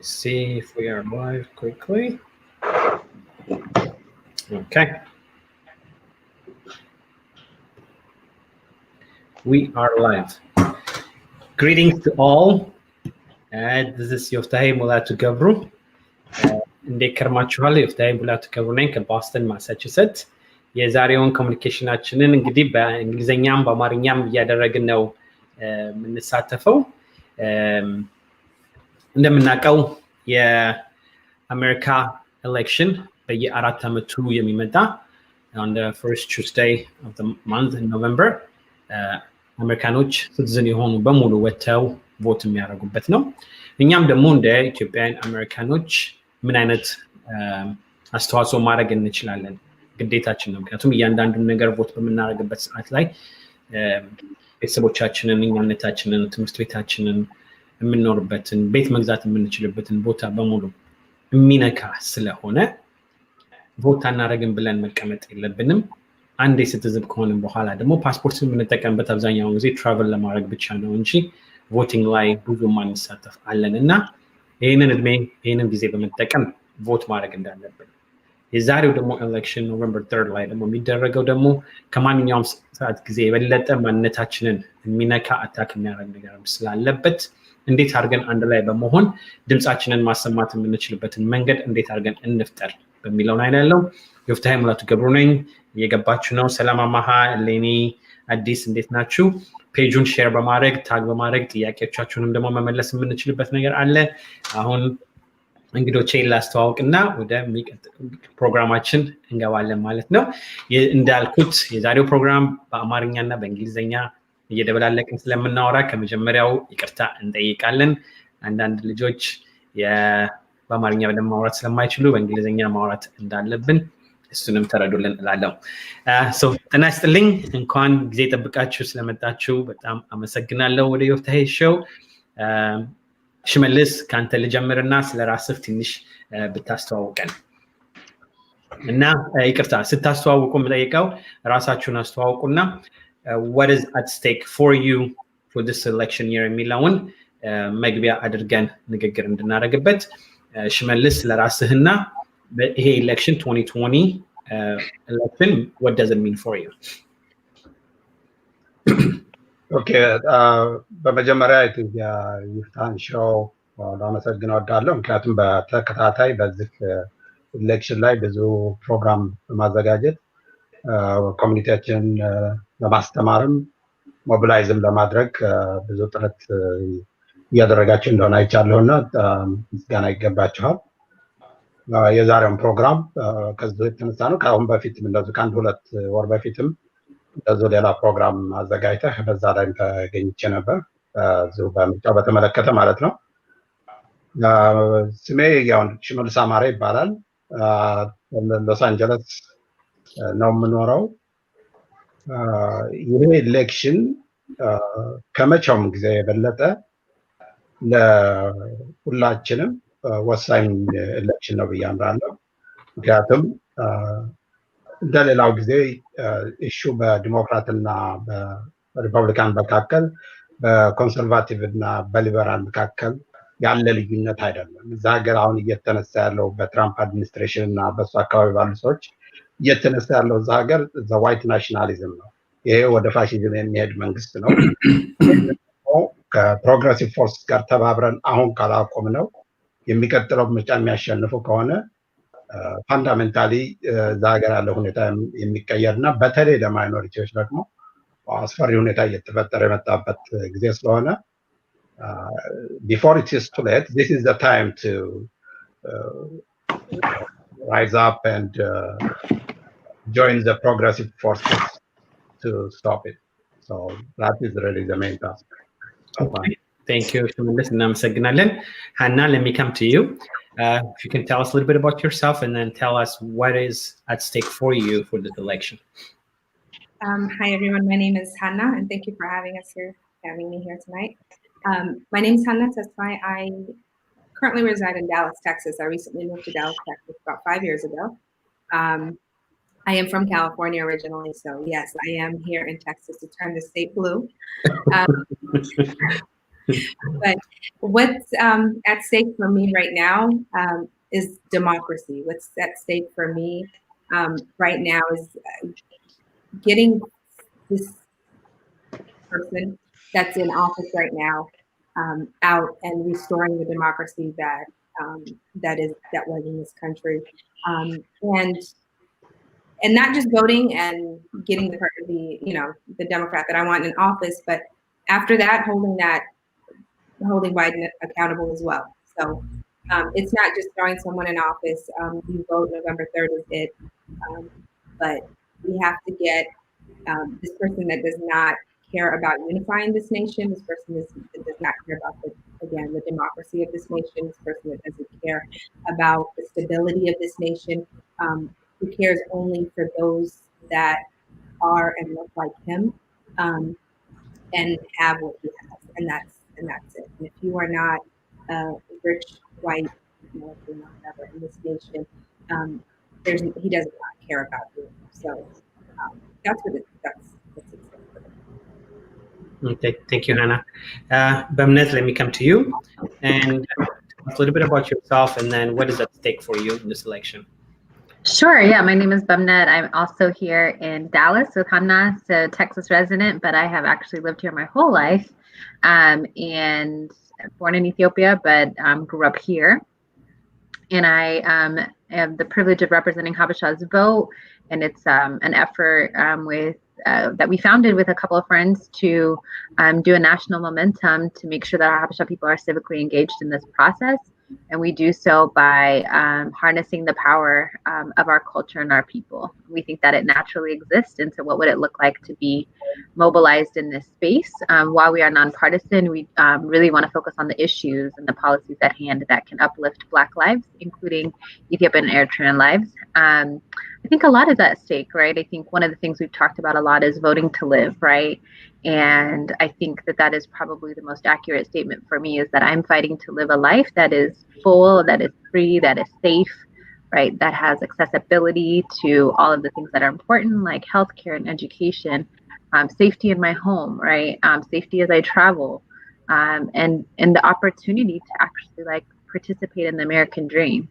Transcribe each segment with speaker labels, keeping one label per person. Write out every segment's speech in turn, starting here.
Speaker 1: see if we are live quickly. Okay. We are live. Greetings to all. This is Yoftahe Mulatu Gebru. እንዴት ከርማችኋል? Yoftahe Mulatu Gebru ነኝ ከቦስተን ማሳቹሴትስ። የዛሬውን ኮሙኒኬሽናችንን እንግዲህ በእንግሊዘኛም በአማርኛም እያደረግን ነው የምንሳተፈው። እንደምናውቀው የአሜሪካ ኤሌክሽን በየአራት ዓመቱ የሚመጣ on the first Tuesday of the month in November አሜሪካኖች ሲቲዝን የሆኑ በሙሉ ወጥተው ቮት የሚያደርጉበት ነው። እኛም ደግሞ እንደ ኢትዮጵያውያን አሜሪካኖች ምን አይነት አስተዋጽኦ ማድረግ እንችላለን? ግዴታችን ነው። ምክንያቱም እያንዳንዱን ነገር ቮት በምናደርግበት ሰዓት ላይ ቤተሰቦቻችንን፣ እኛነታችንን፣ ትምህርት ቤታችንን፣ የምንኖርበትን ቤት መግዛት የምንችልበትን ቦታ በሙሉ የሚነካ ስለሆነ ቮት አናደርግም ብለን መቀመጥ የለብንም። አንዴ ሲቲዝን ከሆንን በኋላ ደግሞ ፓስፖርትን የምንጠቀምበት አብዛኛውን ጊዜ ትራቨል ለማድረግ ብቻ ነው እንጂ ቮቲንግ ላይ ብዙ ማንሳተፍ አለን እና ይህንን እድሜ ይህንን ጊዜ በመጠቀም ቮት ማድረግ እንዳለብን። የዛሬው ደግሞ ኤሌክሽን ኖቨምበር 3 ላይ ደግሞ የሚደረገው ደግሞ ከማንኛውም ሰዓት ጊዜ የበለጠ ማንነታችንን የሚነካ አታክ የሚያደርግ ነገር ስላለበት እንዴት አድርገን አንድ ላይ በመሆን ድምፃችንን ማሰማት የምንችልበትን መንገድ እንዴት አድርገን እንፍጠር በሚለው ላይ ያለው ዮፍታሄ ሙላቱ ገብሩ ነኝ። እየገባችሁ ነው? ሰላም አማሃ፣ ሌኒ፣ አዲስ እንዴት ናችሁ? ፔጁን ሼር በማድረግ ታግ በማድረግ ጥያቄዎቻችሁንም ደግሞ መመለስ የምንችልበት ነገር አለ። አሁን እንግዶቼን ላስተዋውቅና ወደ ፕሮግራማችን እንገባለን ማለት ነው። እንዳልኩት የዛሬው ፕሮግራም በአማርኛና በእንግሊዝኛ እየደበላለቅን ስለምናወራ ከመጀመሪያው ይቅርታ እንጠይቃለን። አንዳንድ ልጆች በአማርኛ በደንብ ማውራት ስለማይችሉ በእንግሊዝኛ ማውራት እንዳለብን እሱንም ተረዱልን እላለሁ። ጤና ይስጥልኝ። እንኳን ጊዜ ጠብቃችሁ ስለመጣችሁ በጣም አመሰግናለሁ። ወደ ዮፍታሄ ሾው ሽመልስ ከአንተ ልጀምርና ስለራስህ ትንሽ ብታስተዋውቀን እና ይቅርታ ስታስተዋውቁ የምጠይቀው ራሳችሁን አስተዋውቁና what is at stake for you for this election year የሚለውን መግቢያ አድርገን ንግግር እንድናደርግበት። ሽመልስ ለራስህና ይሄ election 2020 election what does it mean for you?
Speaker 2: Okay, በመጀመሪያ የዩፍታሄ ሾው ለማመስገን እወዳለሁ። ምክንያቱም በተከታታይ በዚህ ኤሌክሽን ላይ ብዙ ፕሮግራም በማዘጋጀት ኮሚኒቲያችንን ለማስተማርም ሞቢላይዝም ለማድረግ ብዙ ጥረት እያደረጋችሁ እንደሆነ አይቻለሁና ምስጋና ይገባችኋል። የዛሬውን ፕሮግራም ከዚህ የተነሳ ነው። ከአሁን በፊትም እንደዚሁ ከአንድ ሁለት ወር በፊትም እንደዚሁ ሌላ ፕሮግራም አዘጋጅተህ በዛ ላይ ተገኝቼ ነበር፣ እዚሁ በምርጫው በተመለከተ ማለት ነው። ስሜ ያው ሽመልስ አማረ ይባላል። ሎስ አንጀለስ ነው የምኖረው። ይሄ ኤሌክሽን ከመቼውም ጊዜ የበለጠ ለሁላችንም ወሳኝ ኤሌክሽን ነው ብዬ አምናለሁ። ምክንያቱም እንደሌላው ጊዜ ኢሹ በዲሞክራትና በሪፐብሊካን መካከል በኮንሰርቫቲቭ እና በሊበራል መካከል ያለ ልዩነት አይደለም። እዛ ሀገር አሁን እየተነሳ ያለው በትራምፕ አድሚኒስትሬሽን እና በሱ አካባቢ ባሉ ሰዎች እየተነሳ ያለው እዛ ሀገር ዋይት ናሽናሊዝም ነው። ይሄ ወደ ፋሽዝም የሚሄድ መንግስት ነው። ከፕሮግሬሲቭ ፎርስ ጋር ተባብረን አሁን ካላቆም ነው የሚቀጥለው ምርጫ የሚያሸንፉ ከሆነ ፋንዳሜንታሊ እዛ ሀገር ያለው ሁኔታ የሚቀየር እና በተለይ ለማይኖሪቲዎች ደግሞ አስፈሪ ሁኔታ እየተፈጠረ የመጣበት ጊዜ ስለሆነ before it is too late, this is the time to rise up and join the progressive forces to stop it. So that is really the main task.
Speaker 1: Okay. Thank you, Shimlis, እናመሰግናለን። Hannah, let me come to you. If you can tell us a little bit about yourself and then tell us what is at stake for you for this election.
Speaker 3: Hi, everyone. My name is Hannah, and thank you for having me here tonight. My name is Hannah Tesfai. I currently reside in Dallas, Texas. I recently moved to Dallas, Texas about 5 years ago. I am from California originally, so yes, I am here in Texas to turn the state blue. But what's at stake for me right now is democracy. What's at stake for me right now is getting this person that's in office right now out and restoring the democracy that was in this country, and not just voting and getting the Democrat that I want in office, but after that, holding Biden accountable as well. So it's not just throwing someone in office. You vote November 3rd is it, but we have to get this person that does not care about unifying this nation. This person that does not care about the democracy of this nation. This person that doesn't care about the stability of this nation. Who cares only for those that are and look like him, and have what he has, and that's it. And if you are not rich, white, whatever in this nation, he does not care about you. So that's what that's
Speaker 1: Okay, thank you, Hannah. Bamnet, let me come to you and a little bit about yourself, and then what is at stake for you in this election?
Speaker 4: Sure. Yeah, my name is Bamnet. I'm also here in Dallas with Hannah, so Texas resident, but I have actually lived here my whole life, and born in Ethiopia, but grew up here. And I have the privilege of representing Habesha's Vote, and it's an effort that we founded with a couple of friends to do a national momentum to make sure that our Habesha people are civically engaged in this process. And we do so by harnessing the power of our culture and our people. We think that it naturally exists. And so what would it look like to be mobilized in this space? While we are nonpartisan, we really want to focus on the issues and the policies at hand that can uplift Black lives, including Ethiopian and Eritrean lives. I think a lot is at stake, right? I think one of the things we've talked about a lot is voting to live, right? And I think that is probably the most accurate statement for me, is that I'm fighting to live a life that is full, that is free, that is safe, right? That has accessibility to all of the things that are important, like healthcare and education, safety in my home, right? Safety as I travel, and the opportunity to actually participate in the American dream.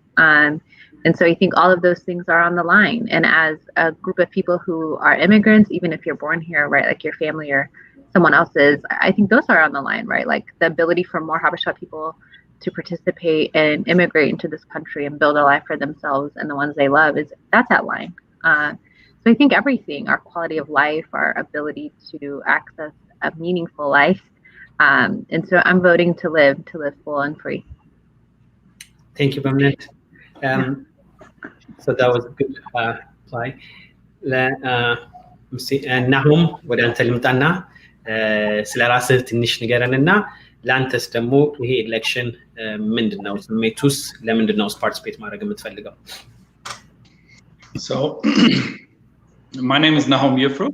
Speaker 4: And so I think all of those things are on the line. And as a group of people who are immigrants, even if you're born here, right, like your family or someone else's, I think those are on the line, right? Like the ability for more Habesha people to participate and immigrate into this country and build a life for themselves and the ones they love, that's at line. So I think everything, our quality of life, our ability to access a meaningful life. And so I'm voting to live full and free.
Speaker 1: Thank you, Bamnet. So that was a good reply. ናሁም ወደ አንተ ልምጣና ስለ ራስህ ትንሽ ንገረንና ለአንተስ ደግሞ ይሄ ኤሌክሽን ምንድነው ስሜቱስ ለምንድነው ፓርቲሲፔት ማድረግ የምትፈልገው?
Speaker 5: So my name is Nahum Yofru.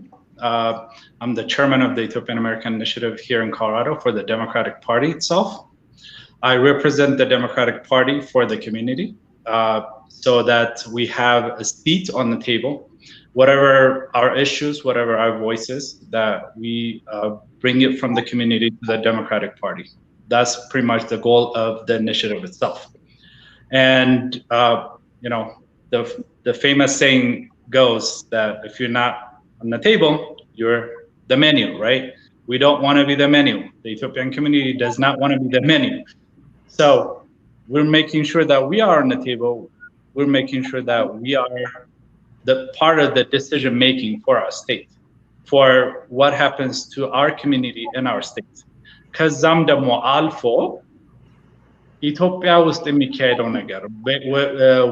Speaker 5: I'm the chairman of the Ethiopian American Initiative here in Colorado for the Democratic Party itself. I represent the Democratic Party for the community, so that we have a seat on the table. Whatever our issues, whatever our voices, that we bring it from the community to the Democratic Party. That's pretty much the goal of the initiative itself. And the famous saying goes that if you're not on the table, you're the menu, right? We don't want to be the menu. The Ethiopian community does not want to be the menu. So we're making sure that we are on the table. We're making sure that we are the part of the decision making for our state, for what happens to our community in our state. ከዛም ደግሞ አልፎ ኢትዮጵያ ውስጥ የሚካሄደው ነገር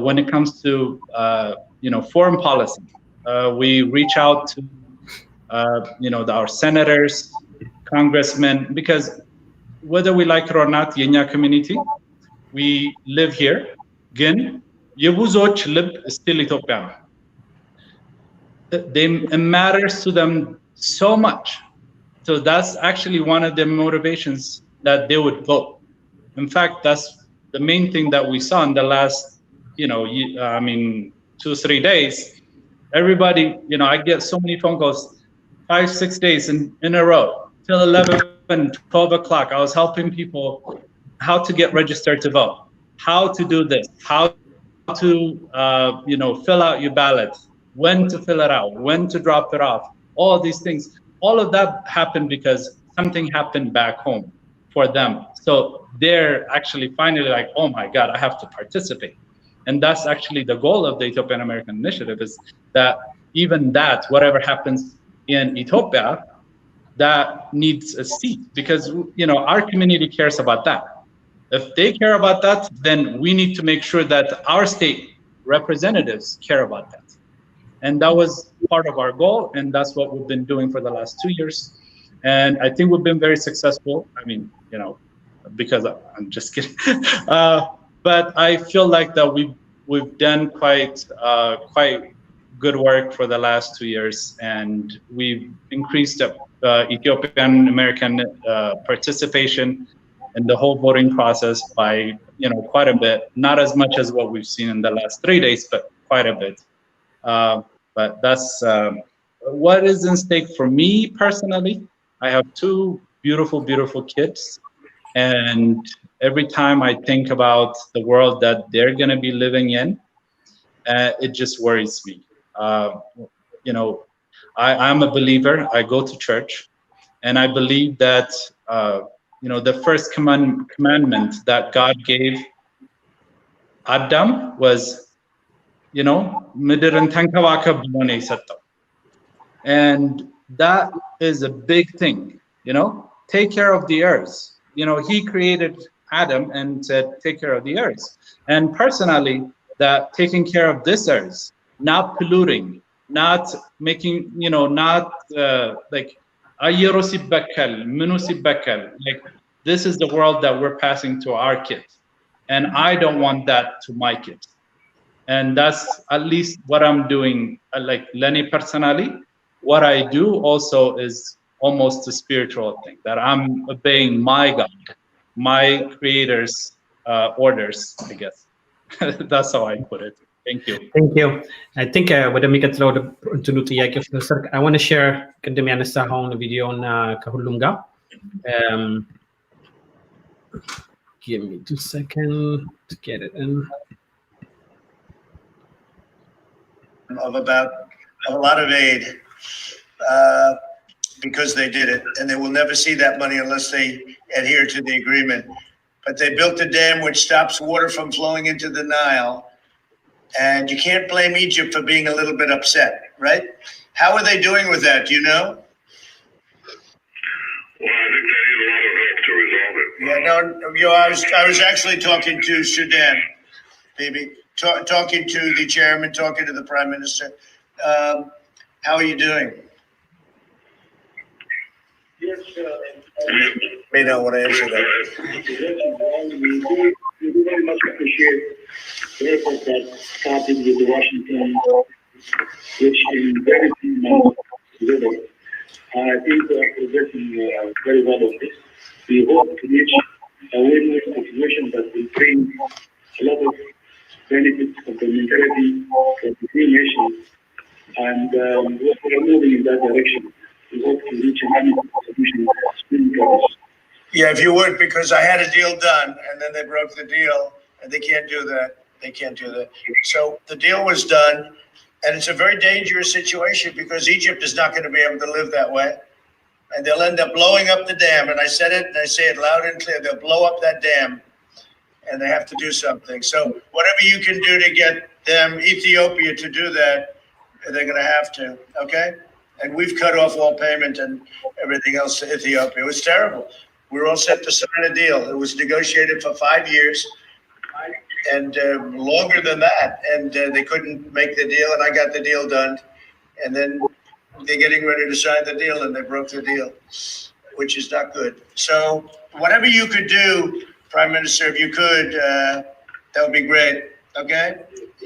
Speaker 5: when it comes to foreign policy, we reach out to our senators, congressmen, because whether we like it or not, የኛ community, we live here, ግን የብዙዎች ልብ still ኢትዮጵያ ነው. It matters to them so much. So that's actually one of the motivations that they would vote. In fact, that's the main thing that we saw in the last, 2-3 days. Everybody, I get so many phone calls, 5-6 days in a row, till 11 11, 12 o'clock, I was helping people how to get registered to vote, how to do this, how to fill out your ballot, when to fill it out, when to drop it off, all these things. All of that happened because something happened back home for them. So they're actually finally like, oh my God, I have to participate. And that's actually the goal of the Ethiopian American Initiative, is that even that, whatever happens in Ethiopia, that needs a seat, because our community cares about that. If they care about that, then we need to make sure that our state representatives care about that. And that was part of our goal, and that's what we've been doing for the last 2 years. And I think we've been very successful. I mean, because I'm just kidding. But I feel like that we've done quite good work for the last 2 years, and we've increased Ethiopian American participation in the whole voting process by quite a bit. Not as much as what we've seen in the last 3 days, but quite a bit. But that's what is in stake for me personally. I have 2 beautiful, beautiful kids, and every time I think about the world that they're going to be living in, it just worries me. I'm a believer. I go to church, and I believe that the first commandment that God gave Adam was, ምድርን ተንከባከብ ብሎ ነው የሰጠው. And that is a big thing, take care of the earth. He created Adam and said, take care of the earth. And personally, that taking care of this earth, not polluting, not making, not like ayeru sibakal, minu sibakal, like this is the world that we're passing to our kids. And I don't want that to my kids. And that's at least what I'm doing, like Lenny personally. What I do also is almost a spiritual thing, that I'm obeying my God, my creator's orders, I guess. That's how I put it. Thank you.
Speaker 1: Thank you. I think ወደሚቀጥለው እንትኑ ጥያቄ ፍለሰርክ I want to share ቅድም ያነሳኸውን ቪዲዮን ከሁሉም ጋር give me 2 seconds to get it in.
Speaker 6: Of a lot of aid because they did it, and they will never see that money unless they adhere to the agreement. But they built a dam which stops water from flowing into the Nile, and you can't blame Egypt for being a little bit upset, right? How are they doing with that? Do you know?
Speaker 7: Well, I think they need a lot of help to resolve it.
Speaker 6: Yeah, I was actually talking to Sudan, baby. Talking to the chairman, talking to the prime minister. How are you doing?
Speaker 7: Yes,
Speaker 6: May not want to answer that.
Speaker 7: We very much appreciate the effort that started with Washington, which in very few months together. I think we are progressing very well on this. We hope to reach a win-win situation that will bring a lot of benefits, complementarity for the three nations, and we are moving in that direction. We hope to reach a solution soon.
Speaker 6: Yeah, if you would, because I had a deal done, and then they broke the deal, and they can't do that. They can't do that. So the deal was done, and it's a very dangerous situation because Egypt is not going to be able to live that way, and they'll end up blowing up the dam. And I said it, and I say it loud and clear: they'll blow up that dam. And they have to do something. So whatever you can do to get them, Ethiopia, to do that, they're going to have to, okay? And we've cut off all payment and everything else to Ethiopia. It was terrible. We were all set to sign a deal. It was negotiated for 5 years and longer than that. And they couldn't make the deal, and I got the deal done. And then they're getting ready to sign the deal, and they broke the deal, which is not good. So whatever you could do, Prime Minister, if you could, that would be great. Okay?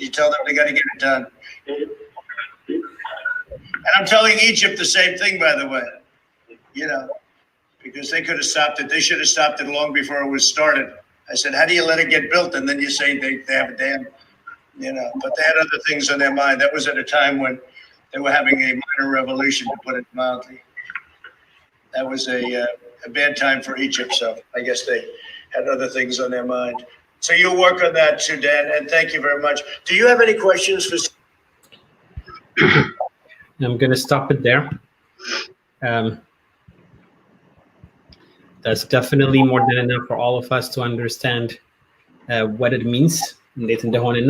Speaker 6: You tell them they got to get it done. And I'm telling Egypt the same thing, by the way. Because they could have stopped it. They should have stopped it long before it was started. I said, how do you let it get built? And then you say they have a dam. But they had other things on their mind. That was at a time when they were having a minor revolution, to put it mildly. That was a bad time for Egypt. So I guess they had other things on their mind. So you'll work on that, Sudan, and thank you very much. Do you have any questions for?
Speaker 1: I'm going to stop it there. That's definitely more than enough for all of us to understand what it means. I'm going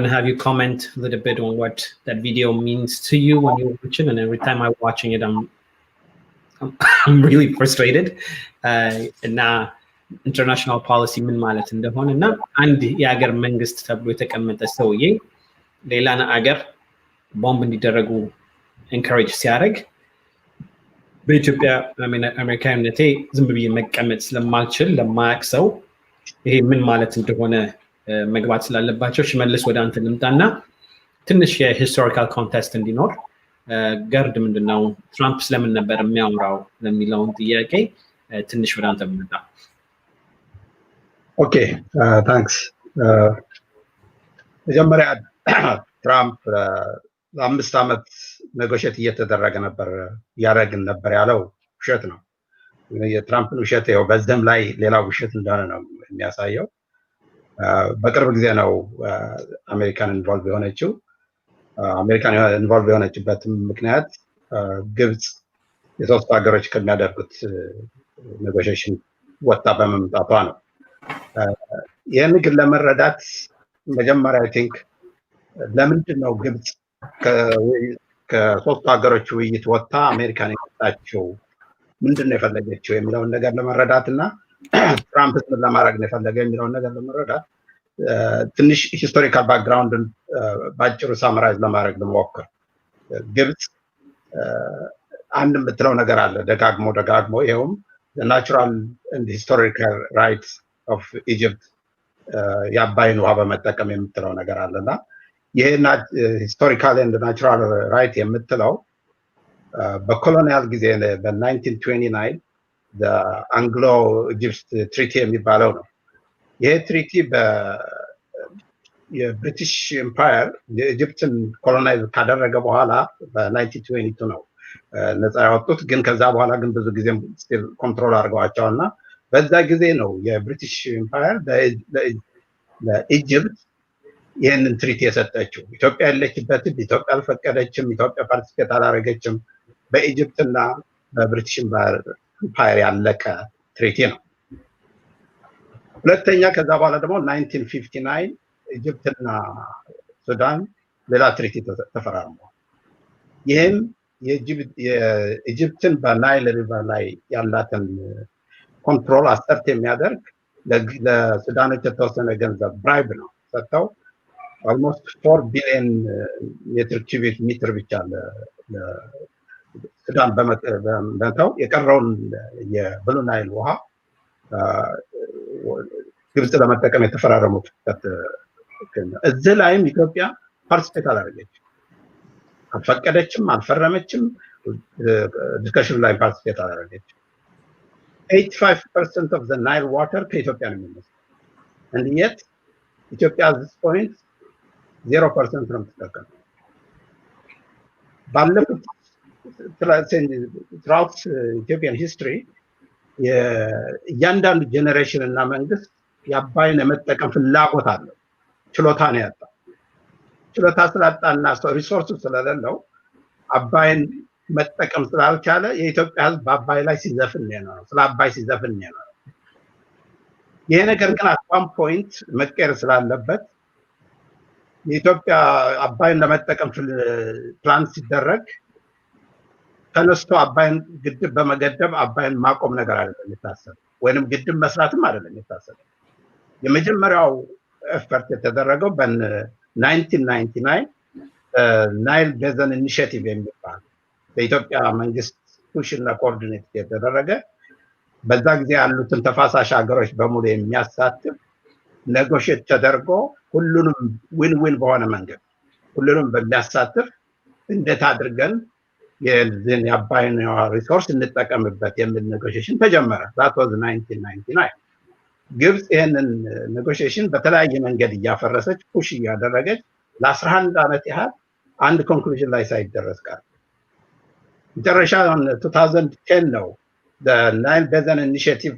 Speaker 1: to have you comment a little bit on what that video means to you when you're watching, and every time I'm watching it, I'm really frustrated. And international policy ምን ማለት እንደሆነና አንድ የሀገር መንግስት ተብሎ የተቀመጠ ሰውዬ ሌላን አገር ቦምብ እንዲደረጉ ኢንካሬጅ ሲያደርግ በኢትዮጵያ አሜሪካዊነቴ ዝም ብዬ መቀመጥ ስለማልችል ለማያውቅ ሰው ይሄ ምን ማለት እንደሆነ መግባት ስላለባቸው ሽመልስ ወደ አንተ ልምጣና ትንሽ የሂስቶሪካል ኮንቴክስት እንዲኖር ገርድ ምንድነው ትራምፕ ስለምን ነበር የሚያወራው ለሚለውን ጥያቄ ትንሽ ወደ አንተ ልምጣ።
Speaker 2: ኦኬ ታንክስ። መጀመሪያ ትራምፕ ለ5 ዓመት ኔጎሽት እየተደረገ ነበር ያረግን ነበር ያለው ውሸት ነው። የትራምፕን ውሸት ያው በዛም ላይ ሌላ ውሸት እንደሆነ ነው የሚያሳየው። በቅርብ ጊዜ ነው አሜሪካን ኢንቮልቭ የሆነችው። አሜሪካን ኢንቮልቭ የሆነችበት ምክንያት ግብጽ የሶስት ሀገሮች ከሚያደርጉት ኔጎሽዬሽን ወጣ በመምጣቷ ነው። ይህን ግን ለመረዳት መጀመሪያ አይ ቲንክ ለምንድን ነው ግብጽ ከሶስት ሀገሮች ውይይት ወጣ አሜሪካን የመጣችው ምንድን ነው የፈለገችው የሚለውን ነገር ለመረዳትና ትራምፕ ምን ለማድረግ ነው የፈለገው የሚለውን ነገር ለመረዳት ትንሽ ሂስቶሪካል ባክግራውንድን ባጭሩ ሳምራይዝ ለማድረግ ልሞክር። ግብጽ አንድ የምትለው ነገር አለ ደጋግሞ ይኸውም ናቹራል ኤንድ ሂስቶሪካል ራይትስ ኦፍ ኢጅፕት የአባይን ውሃ በመጠቀም የምትለው ነገር አለና ይሄና ሂስቶሪካል ኤንድ ናቹራል ራይት የምትለው በኮሎኒያል ጊዜ በ1929 አንግሎ ኢጅፕት ትሪቲ የሚባለው ነው። ይሄ ትሪቲ የብሪቲሽ ኤምፓየር የኢጅፕትን ኮሎናይዝ ካደረገ በኋላ በ1922 ነው ነፃ ያወጡት። ግን ከዛ በኋላ ግን ብዙ ጊዜ ስቲል ኮንትሮል አድርገዋቸውና በዛ ጊዜ ነው የብሪቲሽ ኤምፓየር ለኢጅፕት ይህንን ትሪቲ የሰጠችው። ኢትዮጵያ ያለችበትን ኢትዮጵያ አልፈቀደችም፣ ኢትዮጵያ ፓርቲሲፔት አላደረገችም። በኢጅፕትና በብሪቲሽ ኤምፓየር ያለቀ ትሪቲ ነው። ሁለተኛ ከዛ በኋላ ደግሞ 1959 ኢጅፕትና ሱዳን ሌላ ትሪቲ ተፈራርመዋል። ይህም የኢጅፕትን በናይል ሪቨር ላይ ያላትን ኮንትሮል አሰርት የሚያደርግ ለሱዳኖች የተወሰነ ገንዘብ ብራይብ ነው ሰጥተው ኦልሞስት 4 ቢሊዮን ሜትር ኪዩቢክ ሜትር ብቻ ለሱዳን በመተው የቀረውን የብሉ ናይል ውሃ ግብጽ ለመጠቀም የተፈራረሙት። እዚህ ላይም ኢትዮጵያ ፓርቲሲፔት አላደረገችም፣ አልፈቀደችም፣ አልፈረመችም። ዲስከሽን ላይ ፓርቲሲፔት አላደረገችም። 85% of the Nile water ከኢትዮጵያ ነው የሚመጣው። and yet ኢትዮጵያ at this point 0% ነው የምትጠቀመው። ባለፉት throughout Ethiopian history እያንዳንዱ ጄኔሬሽን እና መንግስት የአባይን የመጠቀም ፍላጎት አለው። ችሎታ ነው ያጣው። ችሎታ ስላጣና ሪሶርስ ስለሌለው አባይን መጠቀም ስላልቻለ የኢትዮጵያ ህዝብ በአባይ ላይ ሲዘፍን ነው፣ ስለ አባይ ሲዘፍን ነው። ይሄ ነገር ግን at one point መቀየር ስላለበት የኢትዮጵያ አባይን ለመጠቀም ፕላን ሲደረግ ተነስቶ አባይን ግድብ በመገደብ አባይን ማቆም ነገር አይደለም የታሰበው፣ ወይንም ግድብ መስራትም አይደለም የታሰበው። የመጀመሪያው ኤፈርት የተደረገው በ1999 ናይል ቤዘን ኢኒሺየቲቭ የሚባል በኢትዮጵያ መንግስት ፑሽ እና ኮኦርዲኔት የተደረገ በዛ ጊዜ ያሉትን ተፋሳሽ ሀገሮች በሙሉ የሚያሳትፍ ኔጎሽት ተደርጎ ሁሉንም ዊን ዊን በሆነ መንገድ ሁሉንም በሚያሳትፍ እንዴት አድርገን የዚህን የአባይን ሪሶርስ እንጠቀምበት የሚል ኔጎሽዬሽን ተጀመረ። that was 1999 ግብጽ ይህንን ኔጎሽዬሽን በተለያየ መንገድ እያፈረሰች ፑሽ እያደረገች ለ11 ዓመት ያህል አንድ ኮንክሉዥን ላይ ሳይደረስ ቀረ። መጨረሻ 2010 ነው ናይል ቤዘን ኢኒሺየቲቭ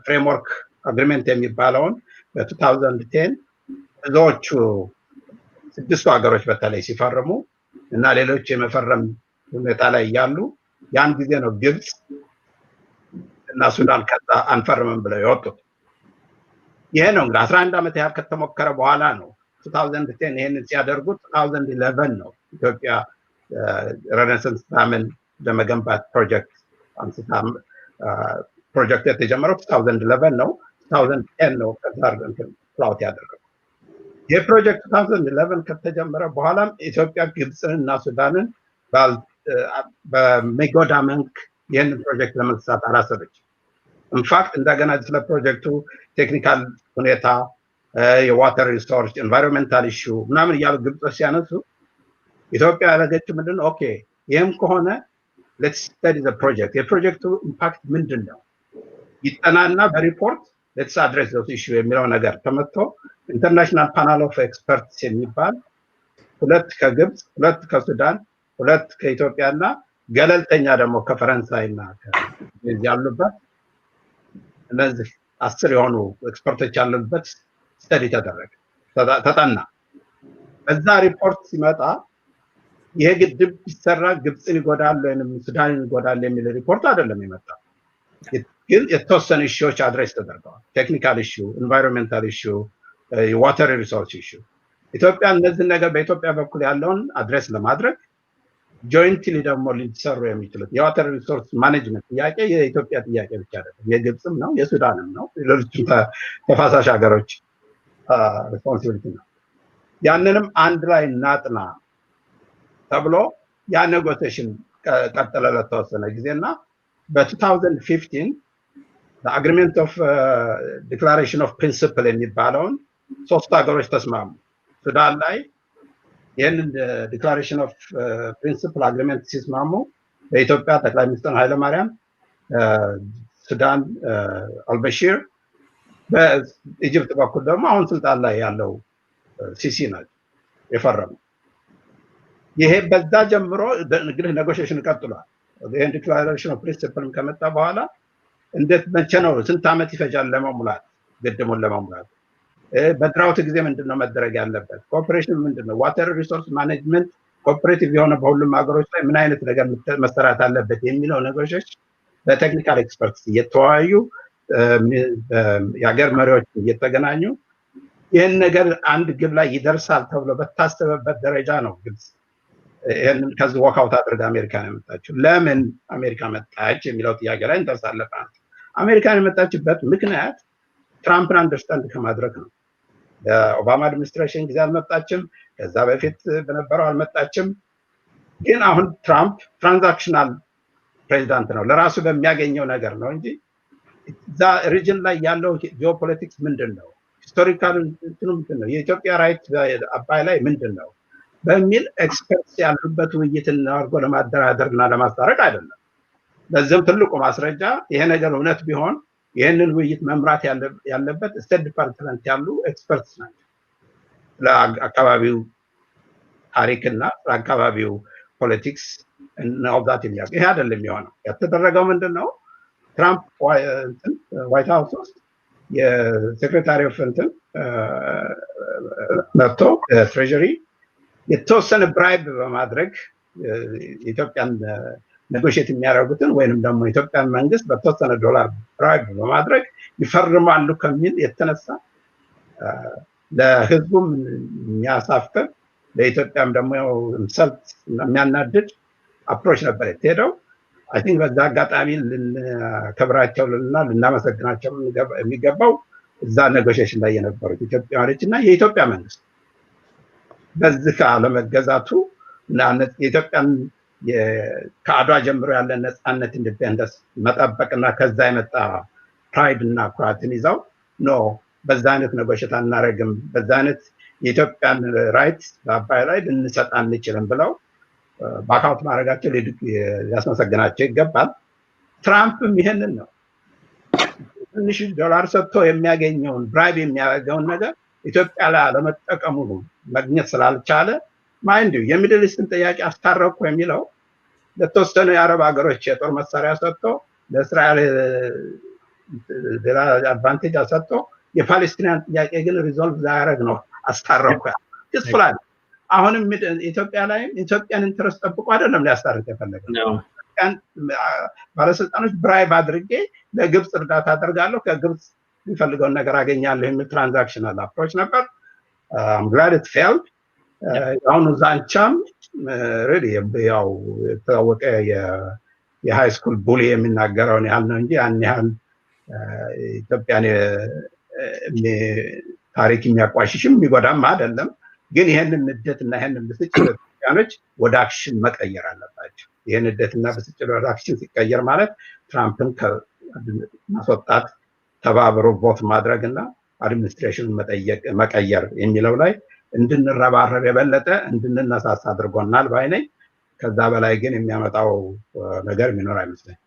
Speaker 2: ፍሬምወርክ አግሪመንት የሚባለውን በ2010 ብዙዎቹ 6 ሀገሮች በተለይ ሲፈርሙ እና ሌሎች የመፈረም ሁኔታ ላይ ያሉ ያን ጊዜ ነው ግብጽ እና ሱዳን ከዛ አንፈርምም ብለው የወጡት። ይሄ ነው እንግዲህ 11 ዓመት ያህል ከተሞከረ በኋላ ነው 2010 ይሄንን ሲያደርጉት 2011 ነው ኢትዮጵያ ሬኔሳንስ ዳምን ለመገንባት ፕሮጀክት የተጀመረው 2011 ነው። 2010 ነው ከዛ ፍላውት ያደረገው። ይህ ፕሮጀክት 2011 ከተጀመረ በኋላም ኢትዮጵያ ግብፅን እና ሱዳንን በሚጎዳ መልክ ይህንን ፕሮጀክት ለመሳት አላሰበች። ኢንፋክት እንደገና ስለ ፕሮጀክቱ ቴክኒካል ሁኔታ፣ የዋተር ሪሶርስ፣ ኤንቫይሮንሜንታል ኢሹ ምናምን እያሉ ግብጾች ሲያነሱ ኢትዮጵያ ያደረገችው ምንድነው? ኦኬ ይህም ከሆነ ሌትስ ስተዲ ዘ ፕሮጀክት፣ የፕሮጀክቱ ኢምፓክት ምንድን ነው ይጠናና በሪፖርት ሌትስ አድሬስ ዞስ ኢሹ የሚለው ነገር ተመቶ ኢንተርናሽናል ፓናል ኦፍ ኤክስፐርትስ የሚባል 2 ከግብፅ 2 ከሱዳን 2 ከኢትዮጵያ እና ገለልተኛ ደግሞ ከፈረንሳይ እና ከዚህ ያሉበት እነዚህ 10 የሆኑ ኤክስፐርቶች ያሉበት ስተዲ ተደረገ፣ ተጠና። በዛ ሪፖርት ሲመጣ ይሄ ግድብ ቢሰራ ግብፅን ይጎዳል ወይም ሱዳንን ይጎዳል የሚል ሪፖርት አይደለም የመጣው። ግን የተወሰኑ ኢሹዎች አድሬስ ተደርገዋል። ቴክኒካል ኢሹ፣ ኤንቫይሮንሜንታል ኢሹ፣ የዋተር ሪሶርስ ኢሹ። ኢትዮጵያ እነዚህ ነገር በኢትዮጵያ በኩል ያለውን አድሬስ ለማድረግ ጆይንትሊ ደግሞ ሊሰሩ የሚችሉት የዋተር ሪሶርስ ማኔጅመንት ጥያቄ የኢትዮጵያ ጥያቄ ብቻ አይደለም፣ የግብፅም ነው፣ የሱዳንም ነው፣ ሌሎችም ተፋሳሽ ሀገሮች ሪስፖንሲቢሊቲ ነው። ያንንም አንድ ላይ እናጥና ተብሎ ያ ኔጎቲዬሽን ቀጠለ ለተወሰነ ጊዜና በ2015 አግሪመንት ኦፍ ዲክላሬሽን ኦፍ ፕሪንሲፕል የሚባለውን 3 ሀገሮች ተስማሙ። ሱዳን ላይ ይህንን ዲክላሬሽን ኦፍ ፕሪንሲፕል አግሪመንት ሲስማሙ በኢትዮጵያ ጠቅላይ ሚኒስትር ኃይለማርያም፣ ሱዳን አልበሺር፣ በኢጅፕት በኩል ደግሞ አሁን ስልጣን ላይ ያለው ሲሲ ናቸው የፈረሙ። ይሄ በዛ ጀምሮ እንግዲህ ኔጎሽዬሽን ቀጥሏል። ይሄን ዲክላሬሽን ኦፍ ፕሪንሲፕል ከመጣ በኋላ እንዴት መቼ ነው ስንት ዓመት ይፈጃል ለመሙላት ግድሙን ለመሙላት? በድራውት ጊዜ ምንድነው መደረግ ያለበት? ኮኦፐሬሽን ምንድነው? ዋተር ሪሶርስ ማኔጅመንት ኮኦፐሬቲቭ የሆነ በሁሉም ሀገሮች ላይ ምን አይነት ነገር መሰራት አለበት የሚለው ነገሮች በቴክኒካል ኤክስፐርትስ እየተወያዩ የሀገር መሪዎች እየተገናኙ ይህን ነገር አንድ ግብ ላይ ይደርሳል ተብሎ በታሰበበት ደረጃ ነው ግብጽ ይህንን ከዚህ ወካውት አድርጋ አሜሪካን የመጣችው። ለምን አሜሪካ መጣች የሚለው ጥያቄ ላይ እንደርሳለን። አሜሪካን የመጣችበት ምክንያት ትራምፕን አንደርስታንድ ከማድረግ ነው። በኦባማ አድሚኒስትሬሽን ጊዜ አልመጣችም፣ ከዛ በፊት በነበረው አልመጣችም። ግን አሁን ትራምፕ ትራንዛክሽናል ፕሬዚዳንት ነው፣ ለራሱ በሚያገኘው ነገር ነው እንጂ እዛ ሪጅን ላይ ያለው ጂኦፖለቲክስ ምንድን ነው፣ ሂስቶሪካል እንትኑ ምንድን ነው፣ የኢትዮጵያ ራይት አባይ ላይ ምንድን ነው በሚል ኤክስፐርትስ ያሉበት ውይይት አድርጎ ለማደራደርና ለማስታረቅ አይደለም። ለዚህም ትልቁ ማስረጃ ይሄ ነገር እውነት ቢሆን ይህንን ውይይት መምራት ያለበት ስቴት ዲፓርትመንት ያሉ ኤክስፐርትስ ናቸው። ለአካባቢው ታሪክና ለአካባቢው ፖለቲክስ እናውዛት የሚያውቅ ይሄ አይደለም የሚሆነው። የተደረገው ምንድን ነው? ትራምፕ ዋይት ሃውስ ውስጥ የሴክሬታሪ ኦፍ እንትን መጥቶ ትሬጀሪ የተወሰነ ብራይብ በማድረግ ኢትዮጵያን ኔጎሽዬት የሚያደርጉትን ወይንም ደግሞ ኢትዮጵያን መንግስት በተወሰነ $1 ብራይብ በማድረግ ይፈርማሉ ከሚል የተነሳ ለህዝቡም የሚያሳፍር ለኢትዮጵያም ደግሞ ሰልት የሚያናድድ አፕሮች ነበር የተሄደው። አይ ቲንክ በዛ አጋጣሚ ልንከብራቸውና ልናመሰግናቸው የሚገባው እዛ ኔጎሽዬሽን ላይ የነበሩት ኢትዮጵያውያኖች እና የኢትዮጵያ መንግስት በዚህ ካለመገዛቱ እና የኢትዮጵያን ከአድዋ ጀምሮ ያለ ነፃነት ኢንዲፔንደንስ መጠበቅና ከዛ የመጣ ፕራይድ እና ኩራትን ይዘው ኖ በዛ አይነት ኔጎሽዬት አናደርግም፣ በዛ አይነት የኢትዮጵያን ራይት በአባይ ላይ ልንሰጥ አንችልም ብለው ባካውት ማድረጋቸው ሊያስመሰግናቸው ይገባል። ትራምፕም ይሄንን ነው ትንሽ $1 ሰጥቶ የሚያገኘውን ብራይብ የሚያደርገውን ነገር ኢትዮጵያ ላይ ለመጠቀሙ ማግኘት ስላልቻለ ማይንድ የሚድል ኢስትን ጥያቄ አስታረቁ የሚለው ለተወሰኑ የአረብ ሀገሮች የጦር መሳሪያ ሰጥቶ ለእስራኤል ሌላ አድቫንቴጅ አሰጥቶ የፓሌስቲናን ጥያቄ ግን ሪዞልቭ ላያደርግ ነው አስታረኩ ይስፍላል። አሁንም ኢትዮጵያ ላይ ኢትዮጵያን ኢንትረስት ጠብቆ አይደለም ሊያስታርቅ የፈለገው። ባለስልጣኖች ብራይብ አድርጌ ለግብፅ እርዳታ አደርጋለሁ ከግብፅ የሚፈልገውን ነገር አገኛለሁ የሚል ትራንዛክሽናል አፕሮች ነበር። I'm glad it failed. አሁን ዛንቻም ሪሊ ያው የታወቀ የሃይ ስኩል ቡሊ የሚናገረውን ያህል ነው እንጂ ያን ያህል ኢትዮጵያን ታሪክ የሚያቋሽሽም የሚጎዳም አይደለም። ግን ይሄንን ንዴትና ይሄንን ብስጭት ኢትዮጵያኖች ወደ አክሽን መቀየር አለባቸው። ይሄን ንዴትና ብስጭት ወደ አክሽን ሲቀየር ማለት ትራምፕን ማስወጣት ተባብሮ ቮት ማድረግና አድሚኒስትሬሽኑን መቀየር የሚለው ላይ እንድንረባረብ የበለጠ እንድንነሳሳ አድርጎናል ባይ ነኝ። ከዛ በላይ ግን የሚያመጣው ነገር የሚኖር አይመስለኝ።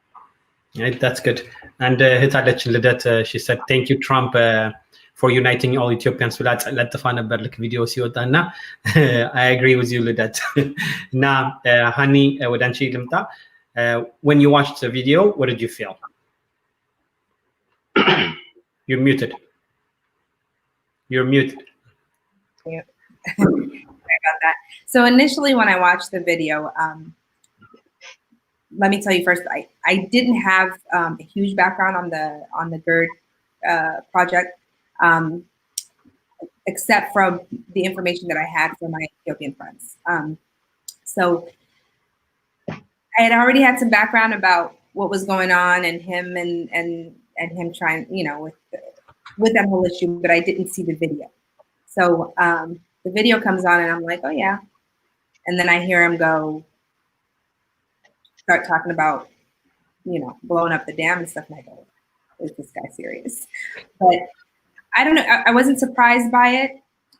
Speaker 1: That's good. And እህታለችን ልደት she said thank you Trump for uniting all Ethiopians ብላ ለጥፋ ነበር ልክ ቪዲዮ ሲወጣ እና I agree with you ልደት። እና ሃኒ ወደ አንቺ ልምጣ። When you watched the video, what did you feel? You're muted. You're muted.
Speaker 3: Yeah. Sorry about that. So initially when I watched the video, let me tell you first, I didn't have a huge background on the GERD project, except from the information that I had from my Ethiopian friends. So I had already had some background about what was going on and him and him trying, you know, with that whole issue, but I didn't see the video. So the video comes on and I'm like, oh yeah. And then I hear him start talking about, you know, blowing up the dam and stuff. And I go, is this guy serious? But I don't know. I wasn't surprised by it.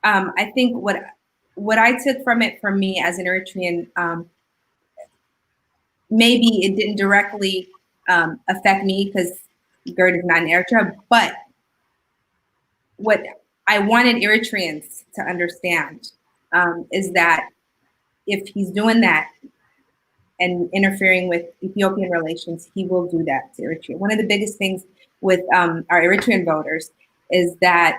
Speaker 3: I think what I took from it for me as an Eritrean, maybe it didn't directly affect me because GERD is not in Eritrea, but what I wanted Eritreans to understand is that if he's doing that and interfering with Ethiopian relations, he will do that to Eritrea. One of the biggest things with our Eritrean voters is that,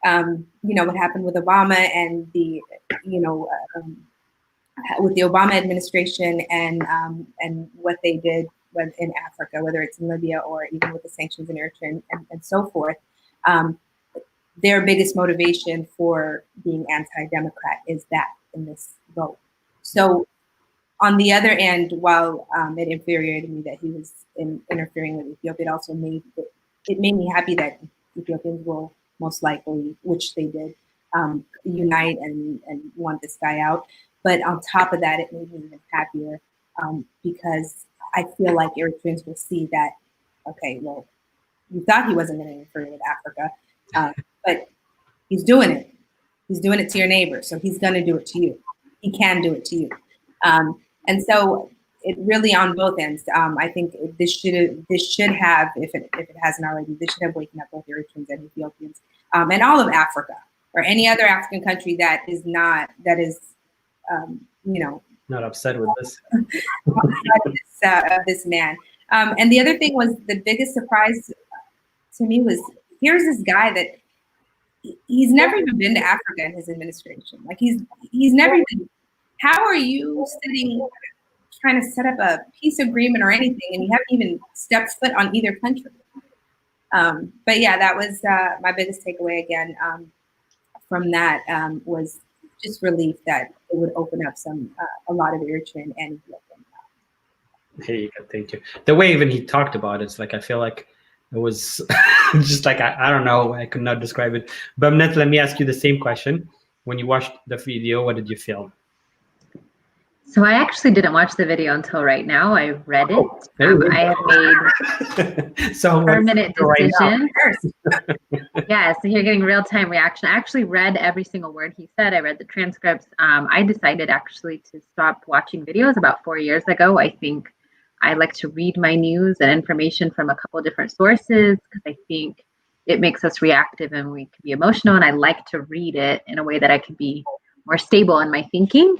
Speaker 3: you know, what happened with Obama and with the Obama administration and what they did in Africa, whether it's in Libya or even with the sanctions in Eritrea and so forth. Their biggest motivation for being anti-democrat is that in this vote. So on the other end, while it infuriated me that he was interfering with Ethiopia, it also made me happy that Ethiopians will most likely, which they did, unite and want this guy out. But on top of that, it made me even happier because I feel like Eritreans will see that, okay, well, you thought he wasn't going to interfere with Africa, but he's doing it. He's doing it to your neighbor, so he's going to do it to you. He can do it to you. And so it really on both ends. I think this should have, if it hasn't already, this should have waken up both Eritreans and Ethiopians and all of Africa or any other African country that is you know,
Speaker 1: not upset with this.
Speaker 3: This man. And the other thing was the biggest surprise to me was here's this guy that he's never even been to Africa in his administration. Like he's never even. How are you trying to set up a peace agreement or anything, and you haven't even stepped foot on either country? But yeah, that was my biggest takeaway again from that was just relief that it would open up a lot of Eritrean and Ethiopian.
Speaker 1: Hey, thank you. The way even he talked about it's like I feel like it was just like I don't know, I could not describe it. But let me ask you the same question. When you watched the video, what did you feel?
Speaker 4: So I actually didn't watch the video until right now. I read it. I have made a permanent decision. Yeah, so you're getting real-time reaction. I actually read every single word he said. I read the transcripts. I decided actually to stop watching videos about 4 years ago. I think I like to read my news and information from a couple different sources because I think it makes us reactive and we can be emotional. And I like to read it in a way that I can be more stable in my thinking.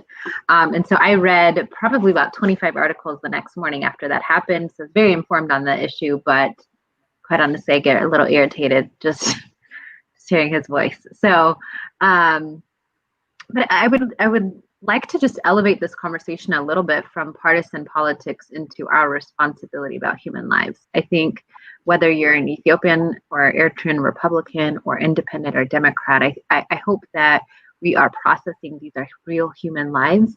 Speaker 4: And so I read probably about 25 articles the next morning after that happened. So I was very informed on the issue, but quite honestly, I get a little irritated just hearing his voice. So, but I would like to just elevate this conversation a little bit from partisan politics into our responsibility about human lives. I think whether you're an Ethiopian or Eritrean Republican or independent or Democrat, I hope that we are processing these are real human lives.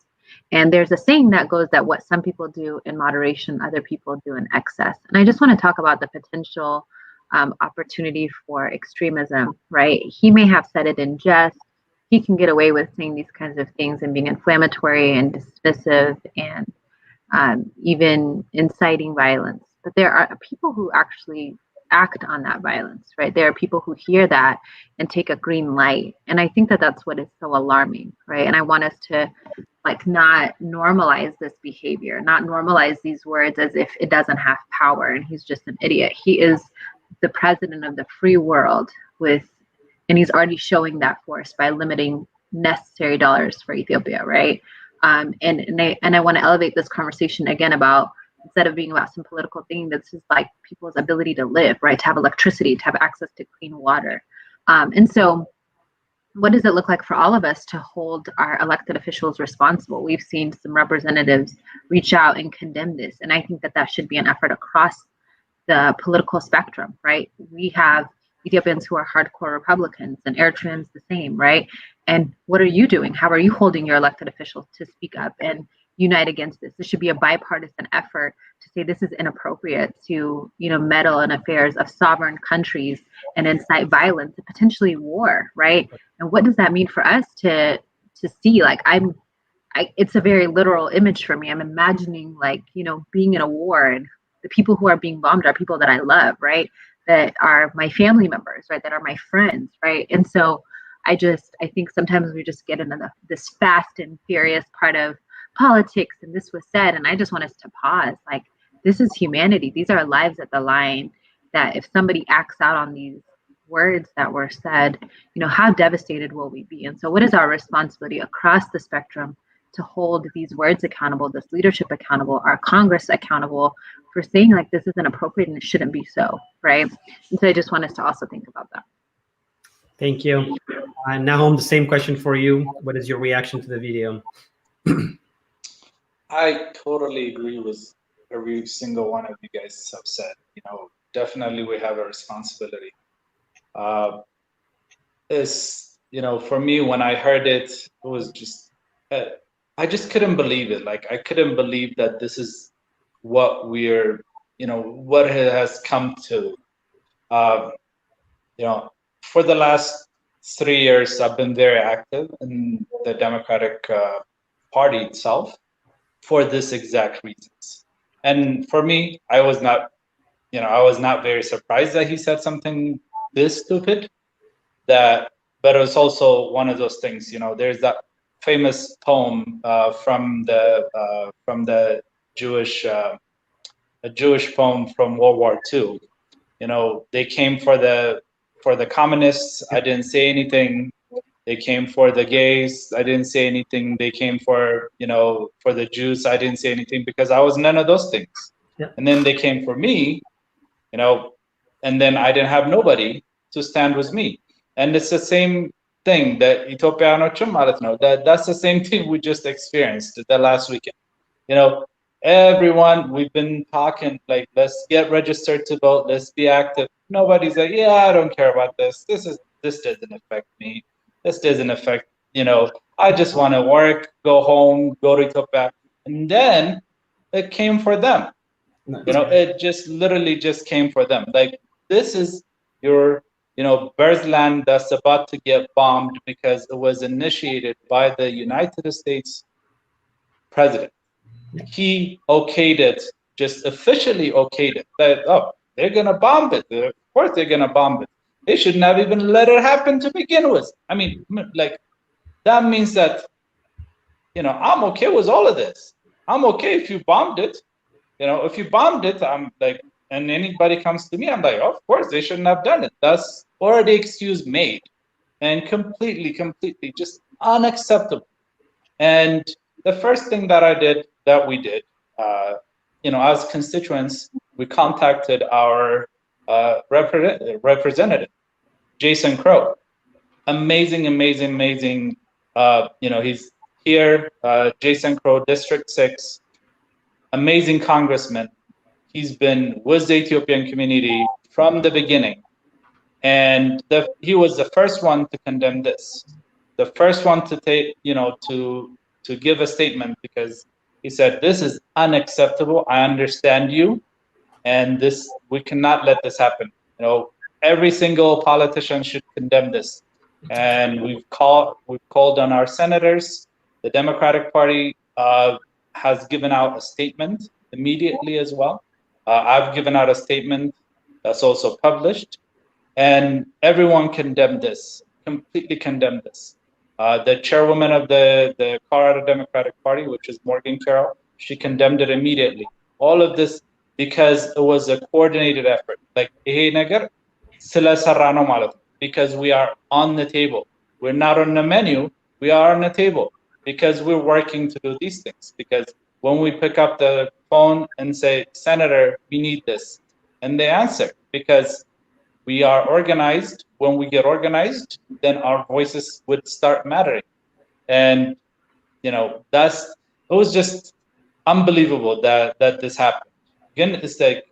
Speaker 4: And there's a saying that goes that what some people do in moderation, other people do in excess. And I just want to talk about the potential opportunity for extremism, right? He may have said it in jest. He can get away with saying these kinds of things and being inflammatory and dismissive and even inciting violence. But there are people who actually act on that violence, right? There are people who hear that and take a green light. And I think that that's what is so alarming, right? And I want us to not normalize this behavior, not normalize these words as if it doesn't have power and he's just an idiot. He is the president of the free world and he's already showing that force by limiting necessary dollars for Ethiopia, right? And I want to elevate this conversation again about, instead of being about some political thing, this is like people's ability to live, right? To have electricity, to have access to clean water. And so what does it look like for all of us to hold our elected officials responsible? We've seen some representatives reach out and condemn this. And I think that that should be an effort across the political spectrum, right? We have Ethiopians who are hardcore Republicans and Eritreans the same, right? And what are you doing? How are you holding your elected officials to speak up and unite against this? This should be a bipartisan effort to say this is inappropriate to, meddle in affairs of sovereign countries and incite violence and potentially war, right? And what does that mean for us to see? It's a very literal image for me. I'm imagining being in a war, and the people who are being bombed are people that I love, right? That are my family members, right? That are my friends, right? And so I think sometimes we just get into this fast and furious part of politics, and this was said, and I just want us to pause. This is humanity. These are lives at the line, that if somebody acts out on these words that were said, how devastated will we be? And so what is our responsibility across the spectrum to hold these words accountable, this leadership accountable, our Congress accountable for saying this isn't appropriate and it shouldn't be so, right? And so I just want us to also think about that.
Speaker 1: Thank you. Nahum, the same question for you. What is your reaction to the video?
Speaker 5: I totally agree with every single one of you guys have said. Definitely we have a responsibility. For me, when I heard it, it was just, I just couldn't believe it. I couldn't believe that this is what we're, what it has come to. For the last 3 years, I've been very active in the Democratic Party itself for this exact reasons. And for me, I was not very surprised that he said something this stupid. But it was also one of those things. There's that famous poem from the Jewish, a Jewish poem from World War II. They came for the communists. I didn't say anything. They came for the gays. I didn't say anything. They came for the Jews. I didn't say anything because I was none of those things.
Speaker 1: Yeah.
Speaker 5: And then they came for me, and then I didn't have nobody to stand with me. And it's the same thing that Ethiopia, that's the same thing we just experienced the last weekend. Everyone, we've been talking let's get registered to vote, let's be active. Nobody's like, yeah, I don't care about this. This doesn't affect me. This doesn't affect, I just want to work, go home, go to Ethiopia. And then it came for them. It just literally just came for them. This is your, birth land that's about to get bombed because it was initiated by the United States president. He okayed it, just officially okayed it. They're going to bomb it. Of course they're going to bomb it. They shouldn't have even let it happen to begin with. I mean, that means that, I'm okay with all of this. I'm okay if you bombed it. If you bombed it, I'm and anybody comes to me, I'm of course they shouldn't have done it. That's already excuse made. And completely, just unacceptable. And the first thing that we did, as constituents, we contacted our representative, Jason Crow. Amazing. He's here, Jason Crow, District 6, amazing congressman. He's been with the Ethiopian community from the beginning. And he was the first one to condemn this. The first one to take, to give a statement, because he said, this is unacceptable. I understand you. And we cannot let this happen. Every single politician should condemn this. And we've called on our senators. The Democratic Party has given out a statement immediately as well. I've given out a statement that's also published, and everyone condemned this, completely condemned this. The chairwoman of the Colorado Democratic Party, which is Morgan Carroll, she condemned it immediately. All of this because it was a coordinated effort. Like, because we are on the table. We're not on the menu, we are on the table because we're working to do these things. Because when we pick up the phone and say, Senator, we need this, and they answer, because we are organized. When we get organized, then our voices would start mattering. And it was just unbelievable that this happened. Again, it's like,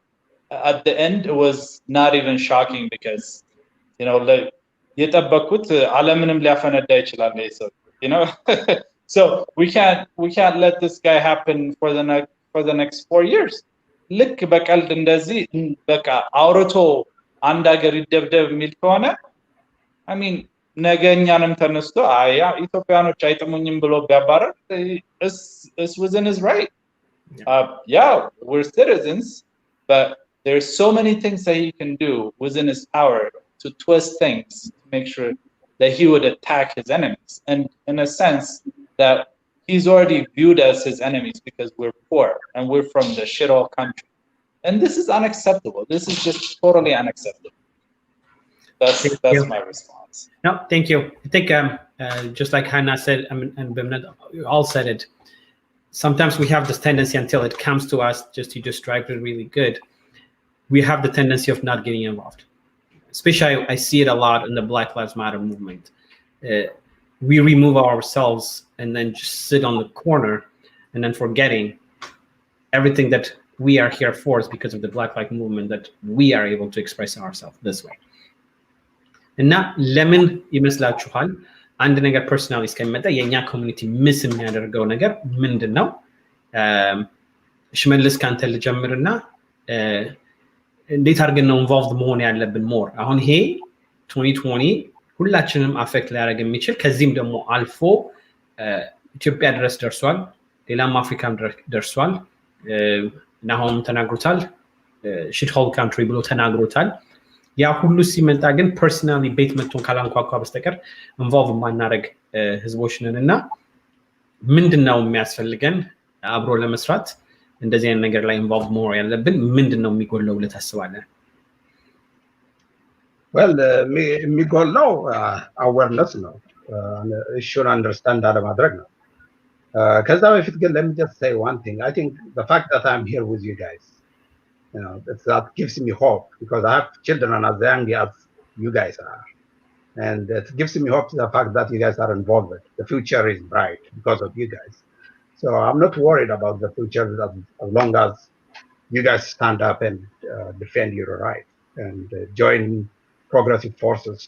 Speaker 5: at the end, it was not even shocking, because so we can't let this guy happen for the next 4 years. ልክ በቀልድ እንደዚህ በቃ አውርቶ አንድ ሀገር ይደብደብ የሚል ከሆነ ነገ እኛንም ተነስቶ ኢትዮጵያኖች አይጥሙኝም ብሎ ቢያባረር is within his right. We're citizens, but there's so many things that he can do within his power to twist things to make sure that he would attack his enemies. And in a sense that he's already viewed as his enemies because we're poor and we're from the shithole country. And this is unacceptable. This is just totally unacceptable. That's my response.
Speaker 1: No, thank you. I think just like Hannah said, and Bimnat, you all said it, sometimes we have this tendency, until it comes to us, just you described it really good, we have the tendency of not getting involved. Especially I see it a lot in the Black Lives Matter movement. We remove ourselves and then just sit on the corner, and then forgetting everything that we are here for is because of the Black Lives Movement, that we are able to express ourselves this way. እና ለምን ይመስላችኋል አንድ ነገር ፐርሰናሊ እስከሚመጣ የኛ ኮሚኒቲ ምስ የሚያደርገው ነገር ምንድን ነው? ሽመልስ ካንተ ልጀምርና እንዴት አድርገን ነው ኢንቮልቭድ መሆን ያለብን ሞር? አሁን ይሄ 2020 ሁላችንም አፌክት ሊያደርግ የሚችል ከዚህም ደግሞ አልፎ ኢትዮጵያ ድረስ ደርሷል፣ ሌላም አፍሪካም ደርሷል። ናሆም ተናግሮታል፣ ሺትሆል ካንትሪ ብሎ ተናግሮታል። ያ ሁሉ ሲመጣ ግን ፐርሰናሊ ቤት መጥቶን ካላንኳኳ በስተቀር ኢንቮልቭ ማናረግ ህዝቦች ነን እና ምንድነው የሚያስፈልገን አብሮ ለመስራት እንደዚህ አይነት ነገር ላይ ኢንቮልቭ መሆን ያለብን ምንድነው የሚጎለው ብለህ ታስባለህ?
Speaker 2: Well, የሚጎለው አዌርነስ ነው፣ እሱን አንደርስታንድ አለማድረግ ነው። ከዛ በፊት ግን let me just say one thing. I think the fact that I'm here with you guys, that gives me hope, because I have children as young as you guys are, and it gives me hope to the fact that you guys are involved. The future is bright because of you guys. So I'm not worried about the future as long as you guys stand up and defend your right and join progressive forces,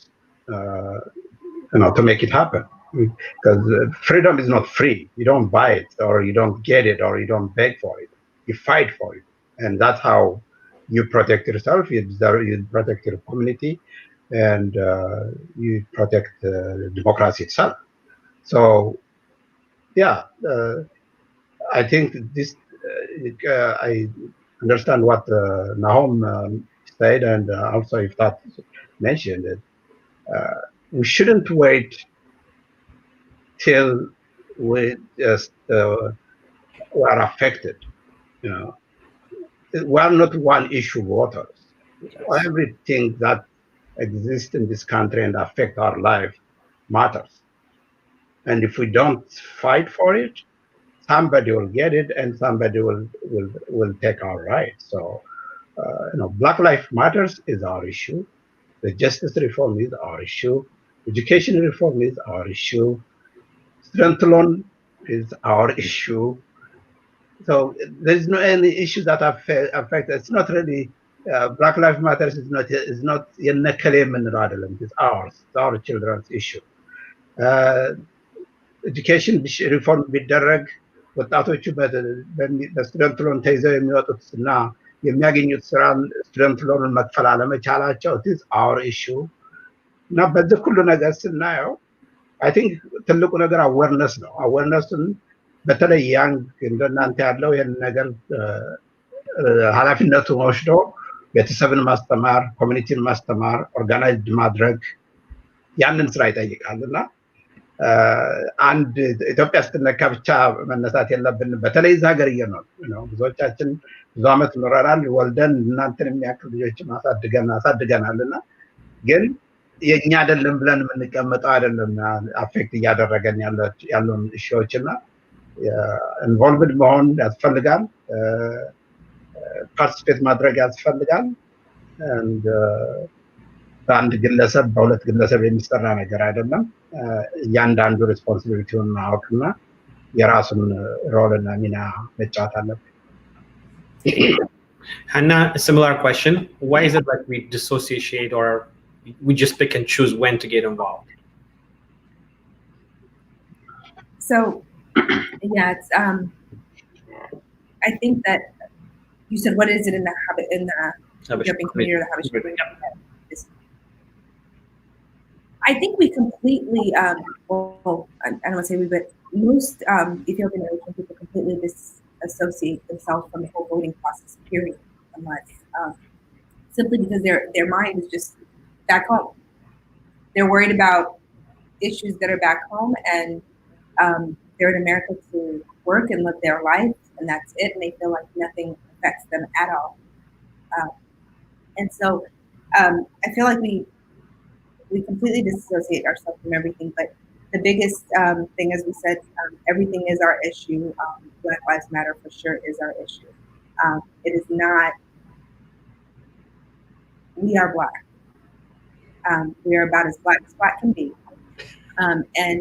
Speaker 2: to make it happen. Because freedom is not free. You don't buy it, or you don't get it, or you don't beg for it. You fight for it. And that's how you protect yourself, you protect your community, and you protect democracy itself. So, I think this, I understand what Nahom said, and also if that mentioned it, we shouldn't wait till we just are affected. We are not one issue voters. Everything that exists in this country and affect our life matters. And if we don't fight for it, somebody will get it and somebody will take our rights. So, Black Lives Matters is our issue. The justice reform is our issue. Education reform is our issue. Student loan is our issue. So there's no any issue that affect. It's not really Black Lives Matters is not it's ours. It's our children's issue. Education reform ቢደረግ ወጣቶቹ በስቱደንት ሎን ተይዘው የሚወጡት እና የሚያገኙት ስራ ስቱደንት ሎንን መክፈል አለመቻላቸው it is our issue እና በዚህ ሁሉ ነገር ስናየው I think ትልቁ ነገር አዌርነስ ነው። አዌርነስን በተለይ ያንግ እንደናንተ ያለው ይሄን ነገር ኃላፊነቱን ወስዶ ቤተሰብን ማስተማር፣ ኮሚኒቲን ማስተማር፣ ኦርጋናይዝድ ማድረግ ያንን ስራ ይጠይቃልና አንድ ኢትዮጵያ ስትነካ ብቻ መነሳት የለብንም። በተለይ እዛ ሀገር ነው ብዙዎቻችን ብዙ ዓመት ኖረናል። ወልደን እናንተን የሚያክል ልጆችን አሳድገናልና ግን የኛ አይደለም ብለን የምንቀመጠው አይደለም። አፌክት እያደረገን ያሉን እሺዎችና ኢንቮልቭድ መሆን ያስፈልጋል። ፓርቲሲፔት ማድረግ ያስፈልጋል። በአንድ ግለሰብ በሁለት ግለሰብ የሚሰራ ነገር አይደለም። እያንዳንዱ ሬስፖንሲቢሊቲውን ማወቅና የራሱን ሮልና ሚና መጫወት አለበት።
Speaker 1: Hannah, a similar question. Why is it like we dissociate or we just pick and choose when to get involved?
Speaker 3: So, yeah, it's I think that you said, what is it in the Ethiopian community or the Habesha community? I think we completely, well, I don't want to say we, but most Ethiopian American people completely disassociate themselves from the whole voting process, period, unless simply because their mind is just back home. They're worried about issues that are back home, and they're in America to work and live their life, and that's it, and they feel like nothing affects them at all. And so I feel like we completely disassociate ourselves from everything, but the biggest thing, as we said, everything is our issue. Black Lives Matter for sure is our issue. It is not, we are Black. We are about as Black can be. And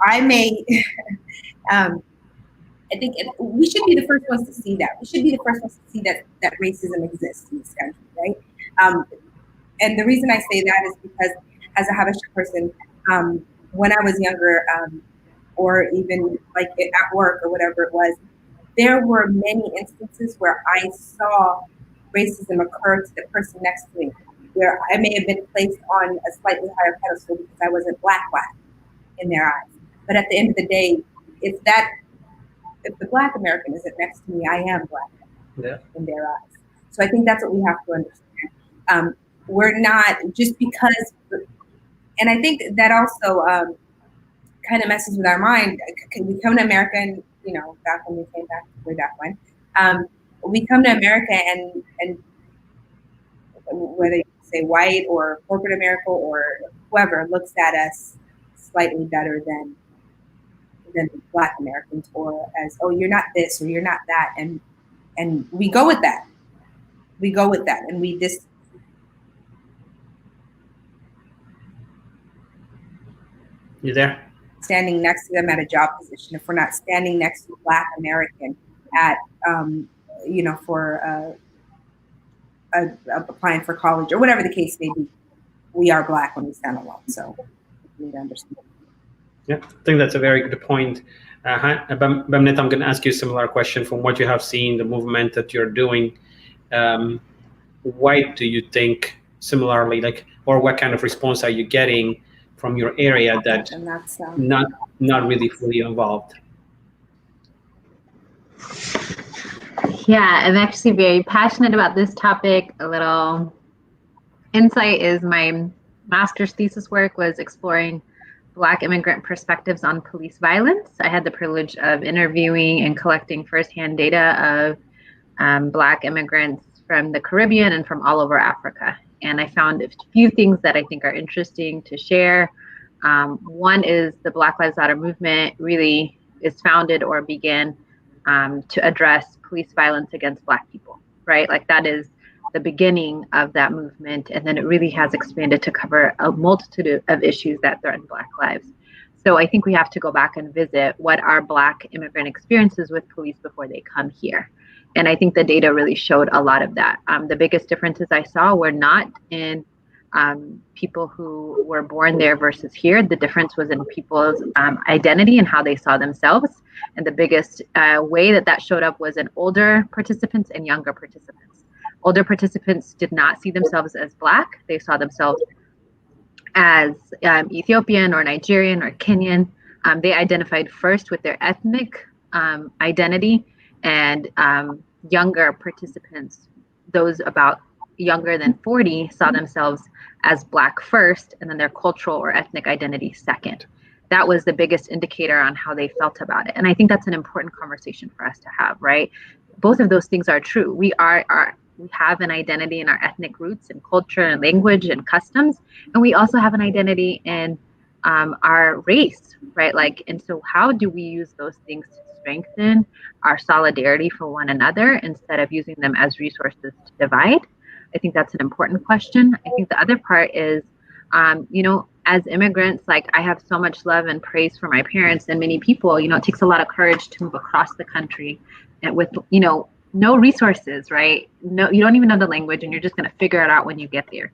Speaker 3: I may, I think we should be the first ones to see that. We should be the first ones to see that racism exists in this country, right? And the reason I say that is because as a Habesha person, when I was younger, or even like at work or whatever it was, there were many instances where I saw racism occur to the person next to me, where I may have been placed on a slightly higher pedestal because I wasn't Black in their eyes. But at the end of the day, if the Black American isn't next to me, I am Black in their eyes. So I think that's what we have to understand. We're not just because, and I think that also kind of messes with our mind. We come to America, and back when we came back, way back when, we come to America, and whether you say white or corporate America or whoever looks at us slightly better than Black Americans, or as, oh, you're not this or you're not that, and we go with that. And we just.
Speaker 1: You there?
Speaker 3: Standing next to them at a job position, if we're not standing next to a Black American at, for applying for college or whatever the case may be, we are Black when we stand alone. So we need to understand.
Speaker 1: Yeah, I think that's a very good point. Bamnet, I'm going to ask you a similar question from what you have seen, the movement that you're doing. Why do you think similarly, or what kind of response are you getting from your area that not really fully involved?
Speaker 4: Yeah, I'm actually very passionate about this topic. A little insight is my master's thesis work was exploring Black immigrant perspectives on police violence. I had the privilege of interviewing and collecting firsthand data of Black immigrants from the Caribbean and from all over Africa. And I found a few things that I think are interesting to share. One is the Black Lives Matter movement really is founded or began to address police violence against Black people, right? Like that is the beginning of that movement. And then it really has expanded to cover a multitude of issues that threaten Black lives. So I think we have to go back and visit what are Black immigrant experiences with police before they come here. And I think the data really showed a lot of that. The biggest differences I saw were not in people who were born there versus here. The difference was in people's identity and how they saw themselves. And the biggest way that showed up was in older participants and younger participants. Older participants did not see themselves as Black. They saw themselves as Ethiopian or Nigerian or Kenyan. They identified first with their ethnic identity, and younger participants, those about younger than 40, saw themselves as Black first, and then their cultural or ethnic identity second. That was the biggest indicator on how they felt about it. And I think that's an important conversation for us to have, right? Both of those things are true. We have an identity in our ethnic roots and culture and language and customs, and we also have an identity in our race, right? Like, and so how do we use those things to strengthen our solidarity for one another instead of using them as resources to divide? I think that's an important question. I think the other part is, as immigrants, like I have so much love and praise for my parents and many people, it takes a lot of courage to move across the country and with, no resources, right? No, you don't even know the language and you're just going to figure it out when you get there.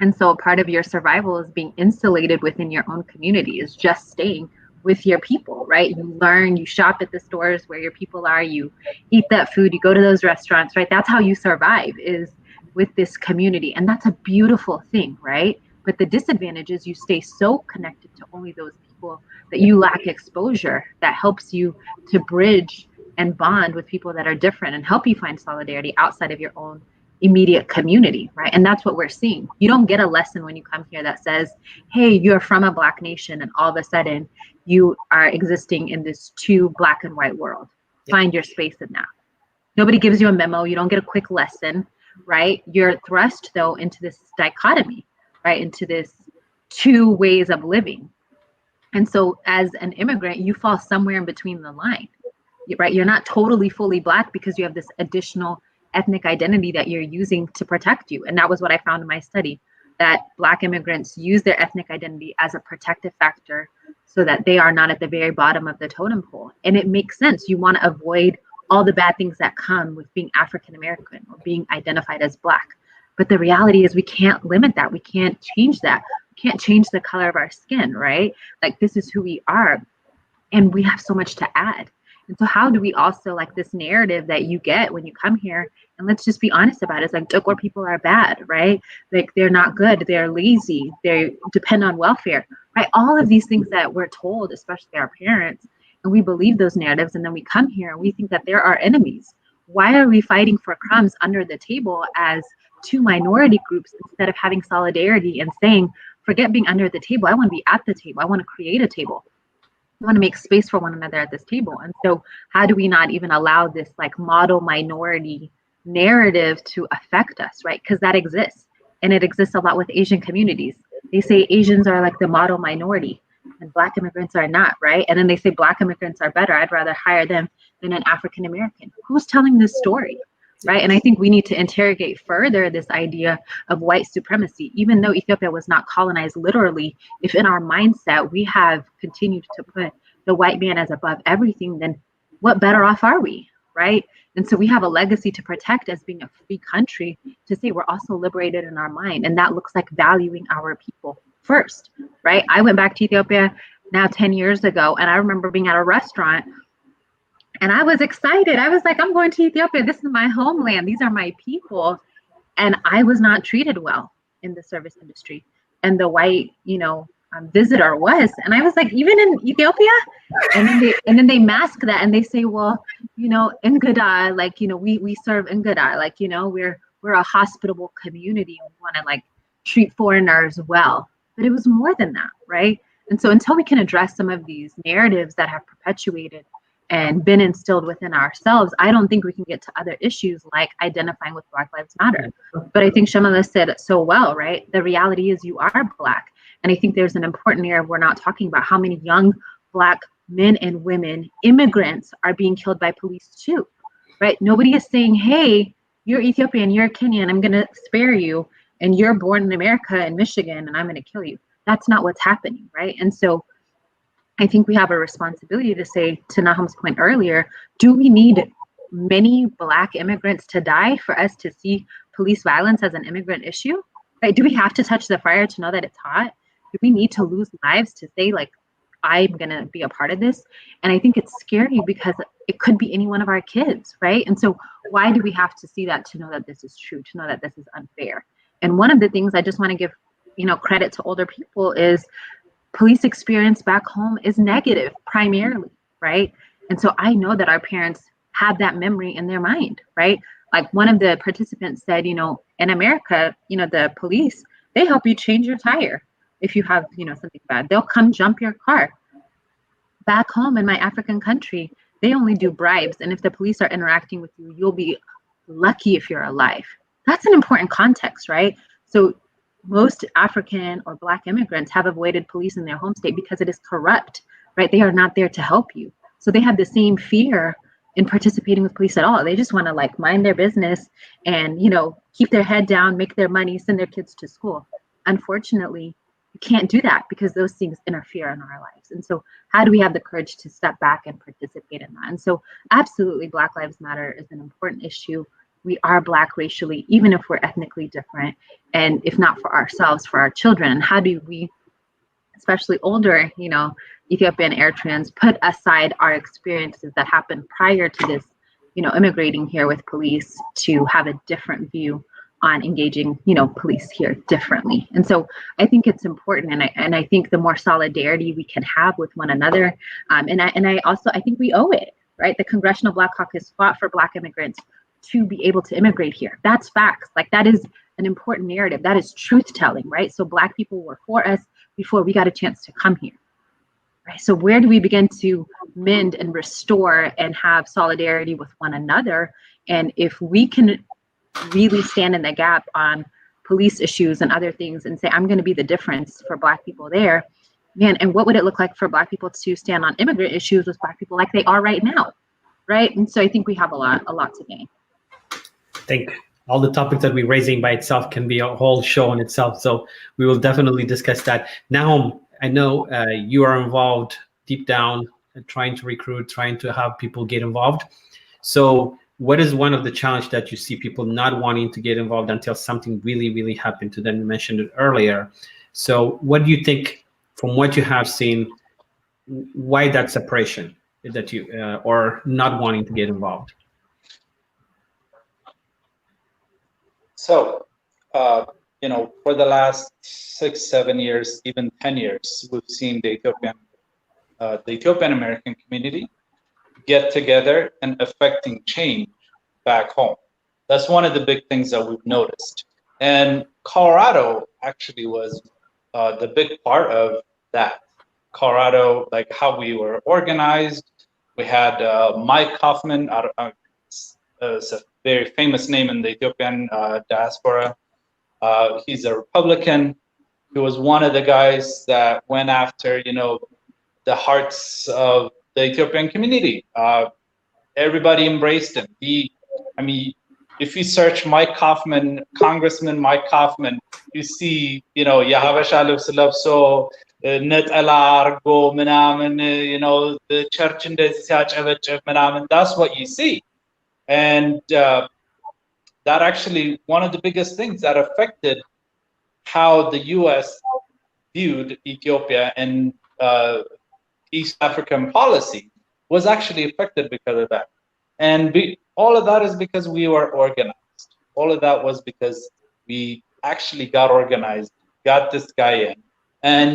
Speaker 4: And so part of your survival is being insulated within your own community, is just staying with your people, right? You learn, you shop at the stores where your people are, you eat that food, you go to those restaurants, right? That's how you survive, is with this community. And that's a beautiful thing, right? But the disadvantage is you stay so connected to only those people that you lack exposure that helps you to bridge and bond with people that are different and help you find solidarity outside of your own immediate community, right? And that's what we're seeing. You don't get a lesson when you come here that says, hey, you're from a Black nation and all of a sudden you are existing in this too black and white world. Find your space in that. Nobody gives you a memo. You don't get a quick lesson, right? You're thrust though into this dichotomy, right? Into this two ways of living. And so as an immigrant, you fall somewhere in between the line, right? You're not totally fully Black because you have this additional ethnic identity that you're using to protect you. And that was what I found in my study, that Black immigrants use their ethnic identity as a protective factor so that they are not at the very bottom of the totem pole. And it makes sense. You want to avoid all the bad things that come with being African American or being identified as Black. But the reality is we can't limit that. We can't change that. We can't change the color of our skin, right? Like, this is who we are. And we have so much to add. And so how do we also, like, this narrative that you get when you come here, and let's just be honest about it, it's like Dokor people are bad, right? Like, they're not good, they're lazy, they depend on welfare, right? All of these things that we're told, especially our parents, and we believe those narratives, and then we come here and we think that they're our enemies. Why are we fighting for crumbs under the table as two minority groups instead of having solidarity and saying, forget being under the table, I want to be at the table, I want to create a table. We want to make space for one another at this table. And so how do we not even allow this like model minority narrative to affect us, right? Because that exists, and it exists a lot with Asian communities. They say Asians are like the model minority and Black immigrants are not, right? And then they say Black immigrants are better. I'd rather hire them than an African American. Who's telling this story, right? And I think we need to interrogate further this idea of white supremacy. Even though Ethiopia was not colonized literally, if in our mindset we have continued to put the white man as above everything, then what better off are we, right? And so we have a legacy to protect as being a free country, to say we're also liberated in our mind. And that looks like valuing our people first, right? I went back to Ethiopia now 10 years ago, and I remember being at a restaurant and I was excited. I was like, I'm going to Ethiopia. This is my homeland. These are my people. And I was not treated well in the service industry. And the white, visitor was. And I was like, even in Ethiopia? And then they mask that and they say, well, Ngada, like, we serve Ngada. Like, we're a hospitable community. We want to like treat foreigners well. But it was more than that, right? And so until we can address some of these narratives that have perpetuated and been instilled within ourselves, I don't think we can get to other issues like identifying with Black Lives Matter. But I think Shamala said it so well, right? The reality is you are Black. And I think there's an important area we're not talking about, how many young Black men and women, immigrants, are being killed by police too, right? Nobody is saying, hey, you're Ethiopian, you're Kenyan, I'm gonna spare you, and you're born in America in Michigan, and I'm gonna kill you. That's not what's happening, right? And so I think we have a responsibility to say, to Nahum's point earlier, do we need many Black immigrants to die for us to see police violence as an immigrant issue? Right? Do we have to touch the fire to know that it's hot? Do we need to lose lives to say, like, I'm gonna be a part of this? And I think it's scary because it could be any one of our kids, right? And so why do we have to see that to know that this is true, to know that this is unfair? And one of the things I just want to give, credit to older people is police experience back home is negative primarily, right? And so I know that our parents have that memory in their mind, right? Like one of the participants said, in America, the police, they help you change your tire. If you have, something bad, they'll come jump your car. Back home in my African country, they only do bribes. And if the police are interacting with you, you'll be lucky if you're alive. That's an important context, right? So most African or Black immigrants have avoided police in their home state because it is corrupt, right? They are not there to help you. So they have the same fear in participating with police at all. They just want to mind their business and, keep their head down, make their money, send their kids to school. Unfortunately, you can't do that because those things interfere in our lives. And so how do we have the courage to step back and participate in that? And so absolutely, Black Lives Matter is an important issue. We are Black racially, even if we're ethnically different. And if not for ourselves, for our children. And how do we, especially older, Ethiopian Eritreans, put aside our experiences that happened prior to this, immigrating here with police, to have a different view on engaging, police here differently. And so I think it's important, and I think the more solidarity we can have with one another, and I also think we owe it, right? The Congressional Black Caucus fought for Black immigrants to be able to immigrate here. That's facts. That is an important narrative. That is truth telling, right? So Black people were for us before we got a chance to come here. Right? So where do we begin to mend and restore and have solidarity with one another? And if we can really stand in the gap on police issues and other things and say, I'm going to be the difference for Black people there, man, and what would it look like for Black people to stand on immigrant issues with Black people like they are right now, right? And so I think we have a lot to gain.
Speaker 1: I think all the topics that we're raising by itself can be a whole show in itself. So we will definitely discuss that. Now, I know you are involved deep down, trying to recruit, trying to have people get involved. So what is one of the challenges that you see people not wanting to get involved until something really, really happened to them? You mentioned it earlier. So what do you think, from what you have seen, why that separation that you, or not wanting to get involved?
Speaker 5: So, for the last 6-7 years, even 10 years, we've seen the Ethiopian American community get together and affecting change back home. That's one of the big things that we've noticed. And Colorado actually was the big part of that. Colorado, like how we were organized. We had Mike Kaufman, it's a very famous name in the Ethiopian diaspora. He's a Republican. He was one of the guys that went after, the hearts of the Ethiopian community. Everybody embraced him. If you search Mike Kaufman, Congressman Mike Kaufman, you see, የሀበሻ ልብስ ለብሶ ነጠላ አርጎ ምናምን, the church እንደዚህ ሲያጨበጭብ ምናምን, that's what you see. And that actually, one of the biggest things that affected how the U.S. viewed Ethiopia and East African policy was actually affected because of that. And all of that is because we were organized. All of that was because we actually got organized, got this guy in. And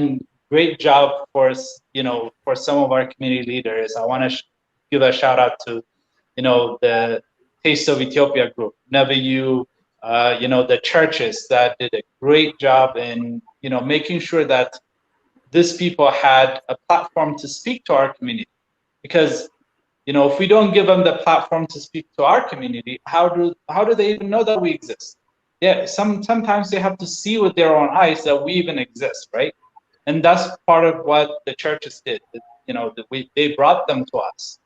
Speaker 5: great job for some of our community leaders. I want to give a shout out to, the Taste of Ethiopia group, Nevayu, the churches that did a great job in, making sure that these people had a platform to speak to our community. Because, if we don't give them the platform to speak to our community, how do they even know that we exist? Yeah, sometimes they have to see with their own eyes that we even exist, right? And that's part of what the churches did. You know, they brought them to us,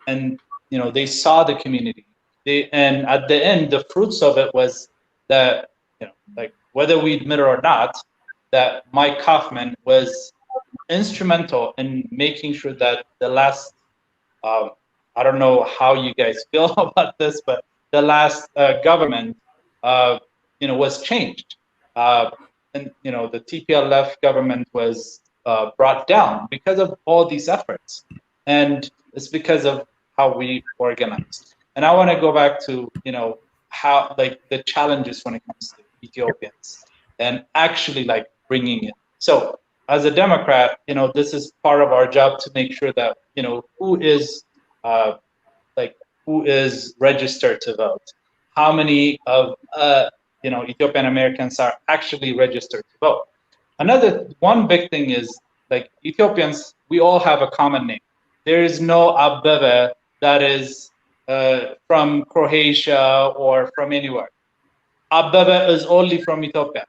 Speaker 5: and you know, they saw the community. And at the end, the fruits of it was that, you know, like whether we admit it or not, that Mike Kaufman was instrumental in making sure that the last, I don't know how you guys feel about this, but the last government, you know, was changed. And, you know, the TPLF government was brought down because of all these efforts. And it's because of how we organized. And I want to go back to, you know, how, like, the challenges when it comes to Ethiopians and actually, like, bringing it. So as a Democrat, you know, this is part of our job to make sure that, you know, who is registered to vote, how many of you know, Ethiopian Americans are actually registered to vote. One big thing is, like, Ethiopians, we all have a common name. There is no Abebe that is from Croatia or from anywhere. Abebe is only from Ethiopia.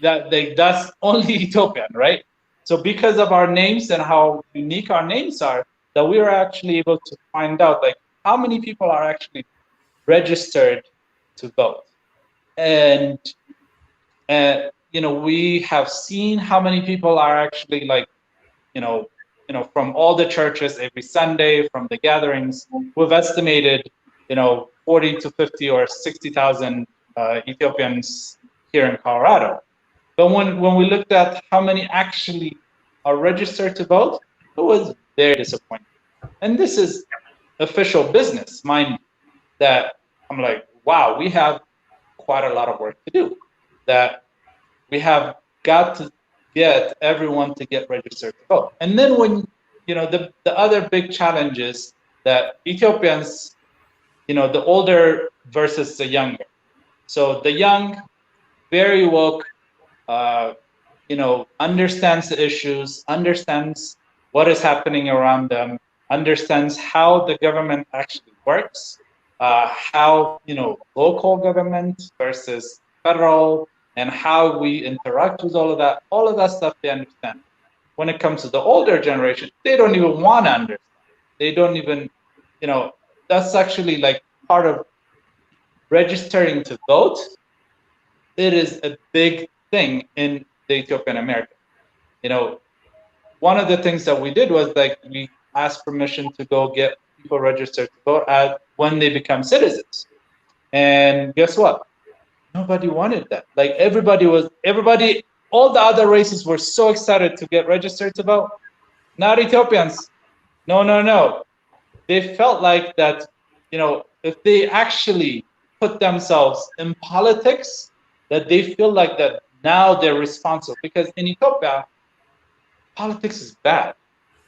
Speaker 5: That's only Ethiopian, right? So because of our names and how unique our names are, that we are actually able to find out, like, how many people are actually registered to vote. And you know, we have seen how many people are actually, like, you know, from all the churches every Sunday, from the gatherings, we've estimated, you know, 40 to 50 or 60,000 Ethiopians here in Colorado. But when we looked at how many actually are registered to vote, it was very disappointing. And this is official business, mind you, that I'm like, wow, we have quite a lot of work to do. That we have got to get everyone to get registered to vote. And then when, you know, the other big challenge is that Ethiopians, you know, the older versus the younger. So the young, very woke, you know, understands the issues, understands what is happening around them, understands how the government actually works, how, you know, local government versus federal, and how we interact with all of that stuff they understand. When it comes to the older generation, they don't even want to understand. They don't even, you know, that's actually, like, part of registering to vote. It is a big thing in the Ethiopian American. You know, one of the things that we did was, like, we asked permission to go get people registered to vote when they become citizens. And guess what? Nobody wanted that. Like, all the other races were so excited to get registered to vote. Not Ethiopians. No. They felt like that, you know, if they actually put themselves in politics, that they feel like that now they're responsible. Because in Ethiopia, politics is bad.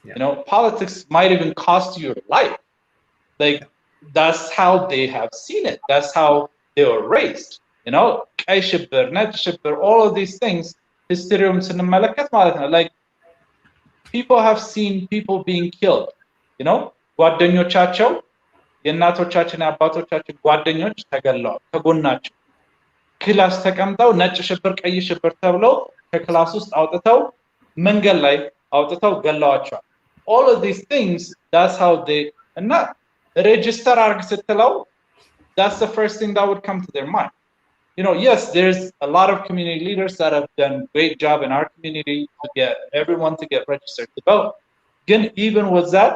Speaker 5: Yeah. You know, politics might even cost you your life. Like, that's how they have seen it. That's how they were raised. You know, ቀይ ሽብር, ነጭ ሽብር, all of these things, historyum ስንመለከት ማለት ነው. Like, people have seen people being killed. You know, ጓደኞቻቸው, የእናቶቻችን የአባቶቻችን ጓደኞች ተገለዋል ከጎናቸው። ክላስ ተቀምጠው ነጭ ሽብር፣ ቀይ ሽብር ተብለው ከክላስ ውስጥ አውጥተው መንገድ ላይ አውጥተው ገለዋቸዋል. All of these things, that's how they, and not register arg ስትለው, that's the first thing that would come to their mind. You know, yes, there's a lot of community leaders that have done a great job in our community to get everyone to get registered to vote. Again, even with that,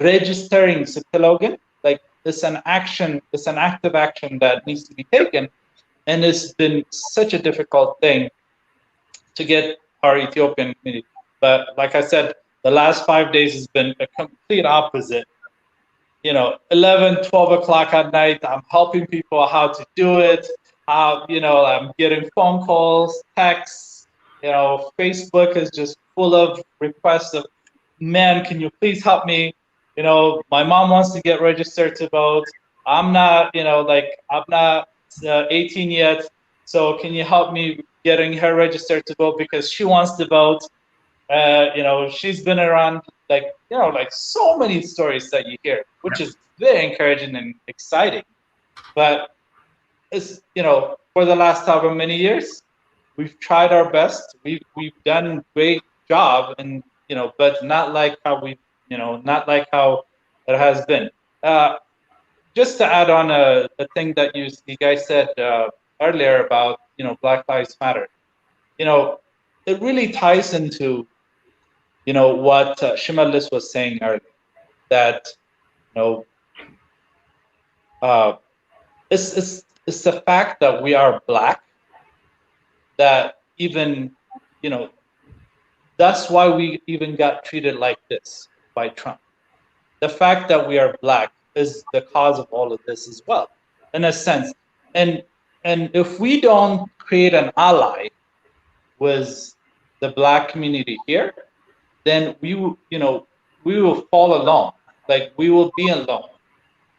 Speaker 5: registering ስትለው ግን, like, it's an active action that needs to be taken. And it's been such a difficult thing to get our Ethiopian community. But like I said, the last 5 days has been a complete opposite. You know, 11, 12 o'clock at night, I'm helping people how to do it. You know, I'm getting phone calls, texts. You know, Facebook is just full of requests of, man, can you please help me? You know, my mom wants to get registered to vote. I'm not, you know, like, I'm not 18 yet, so can you help me getting her registered to vote because she wants to vote? You know, she's been around, like, you know, like, so many stories that you hear, which is very encouraging and exciting. But it's, you know, for the last however many years, we've tried our best. We've done a great job, and but not like how not like how it has been. Just to add on a thing that you guys said earlier about Black Lives Matter. It really ties into what Shimalis was saying earlier, that it's the fact that we are Black that even that's why we even got treated like this by Trump. The fact that we are Black is the cause of all of this as well, in a sense. And if we don't create an ally with the Black community here, then we will fall alone. Like, we will be alone.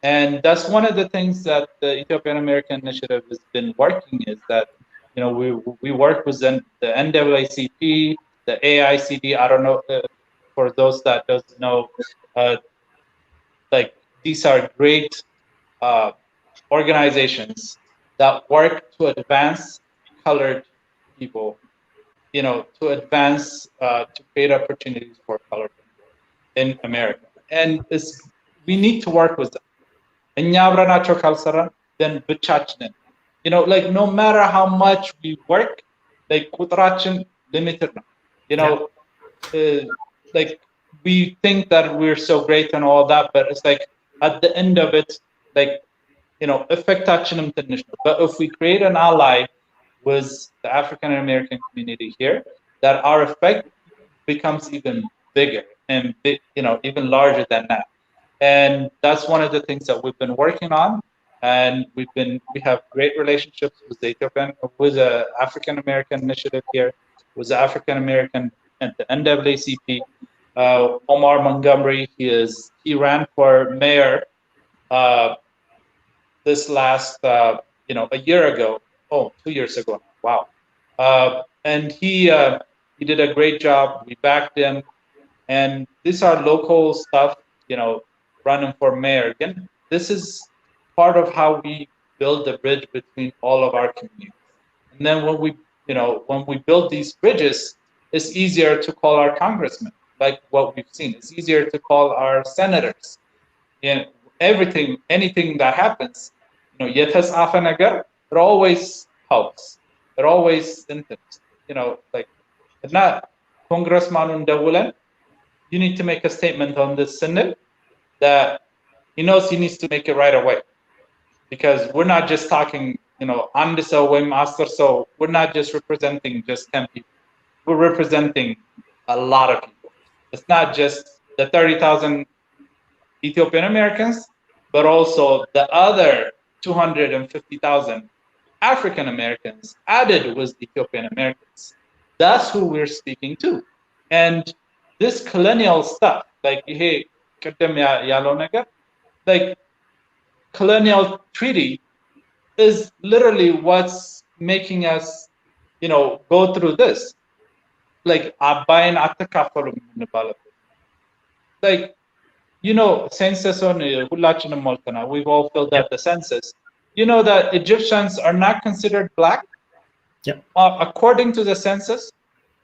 Speaker 5: And that's one of the things that the Ethiopian American Initiative has been working, is that we work with the NAACP, the AICD. I don't know, for those that doesn't know, like, these are great organizations that work to advance colored people, to advance, to create opportunities for colored people in America. And we need to work with them. እኛ አብረናቸው ካልሰራን then ብቻችንን, like, no matter how much we work, like, ቁጥራችን limited ነው. Like, we think that we're so great and all that, but it's like, at the end of it, like, effectaችንም ትንሽ ነው. But if we create an ally with the African American community here, that our effect becomes even bigger and even larger than that. And that's one of the things that we've been working on. And we have great relationships with the African American Initiative here, with the African American and the NAACP. Omar Montgomery, he ran for mayor this last a year ago. 2 years ago. Wow. And he did a great job. We backed him. And these are local stuff, running for mayor. Again, this is part of how we build the bridge between all of our communities. And then when we build these bridges, it's easier to call our congressmen, like what we've seen. It's easier to call our senators. Anything that happens, የተጻፈ ነገር, it always helps. It always interests. Like, not congressman ደውለን, you need to make a statement on this synod, that he knows he needs to make it right away, because we're not just talking, አንድ ሰው ወይም 10 ሰው. We're not just representing just 10 people. We're representing a lot of people. It's not just the 30,000 Ethiopian Americans, but also the other 250,000 African Americans added with Ethiopian Americans. That's who we're speaking to. And this colonial stuff, like, hey, like, colonial treaty is literally what's making us, go through this. Like, አባይን አትካፈሉ የምንባለው, like, census on ሁላችንም ሞልተናል. We've all filled out the census. That Egyptians are not considered Black.
Speaker 1: Yep.
Speaker 5: According to the census,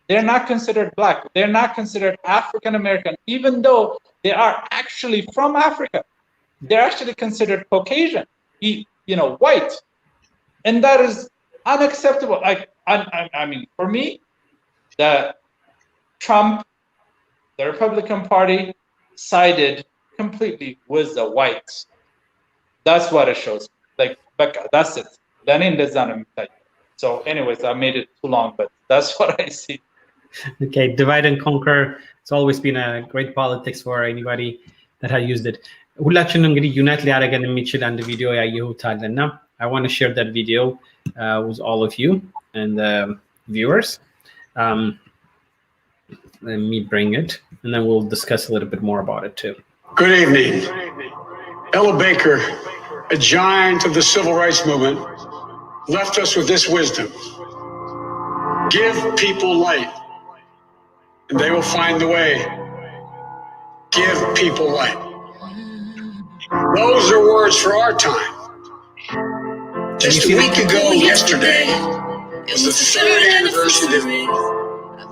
Speaker 5: they're not considered Black. They're not considered African American, even though they are actually from Africa. They're actually considered Caucasian, white, and that is unacceptable. Like, I mean, for me, that Trump, the Republican Party, sided completely with the whites. That's what it shows. Like, that's it. So, anyways, I made it too long, but that's what I see.
Speaker 1: Okay, divide and conquer. It's always been a great politics for anybody that has used it. ሁላችንም እንግዲህ ዩናይት ሊያደርገን የሚችል አንድ ቪዲዮ ያየሁት አለና I want to share that video with all of you and the viewers. Let me bring it, and then we'll discuss a little bit more about it too.
Speaker 8: Good evening. Ella Baker, a giant of the civil rights movement, left us with this wisdom: give people light, and they will find the way. Give people light. Those are words for our time. Just a week ago yesterday, It was the third anniversary of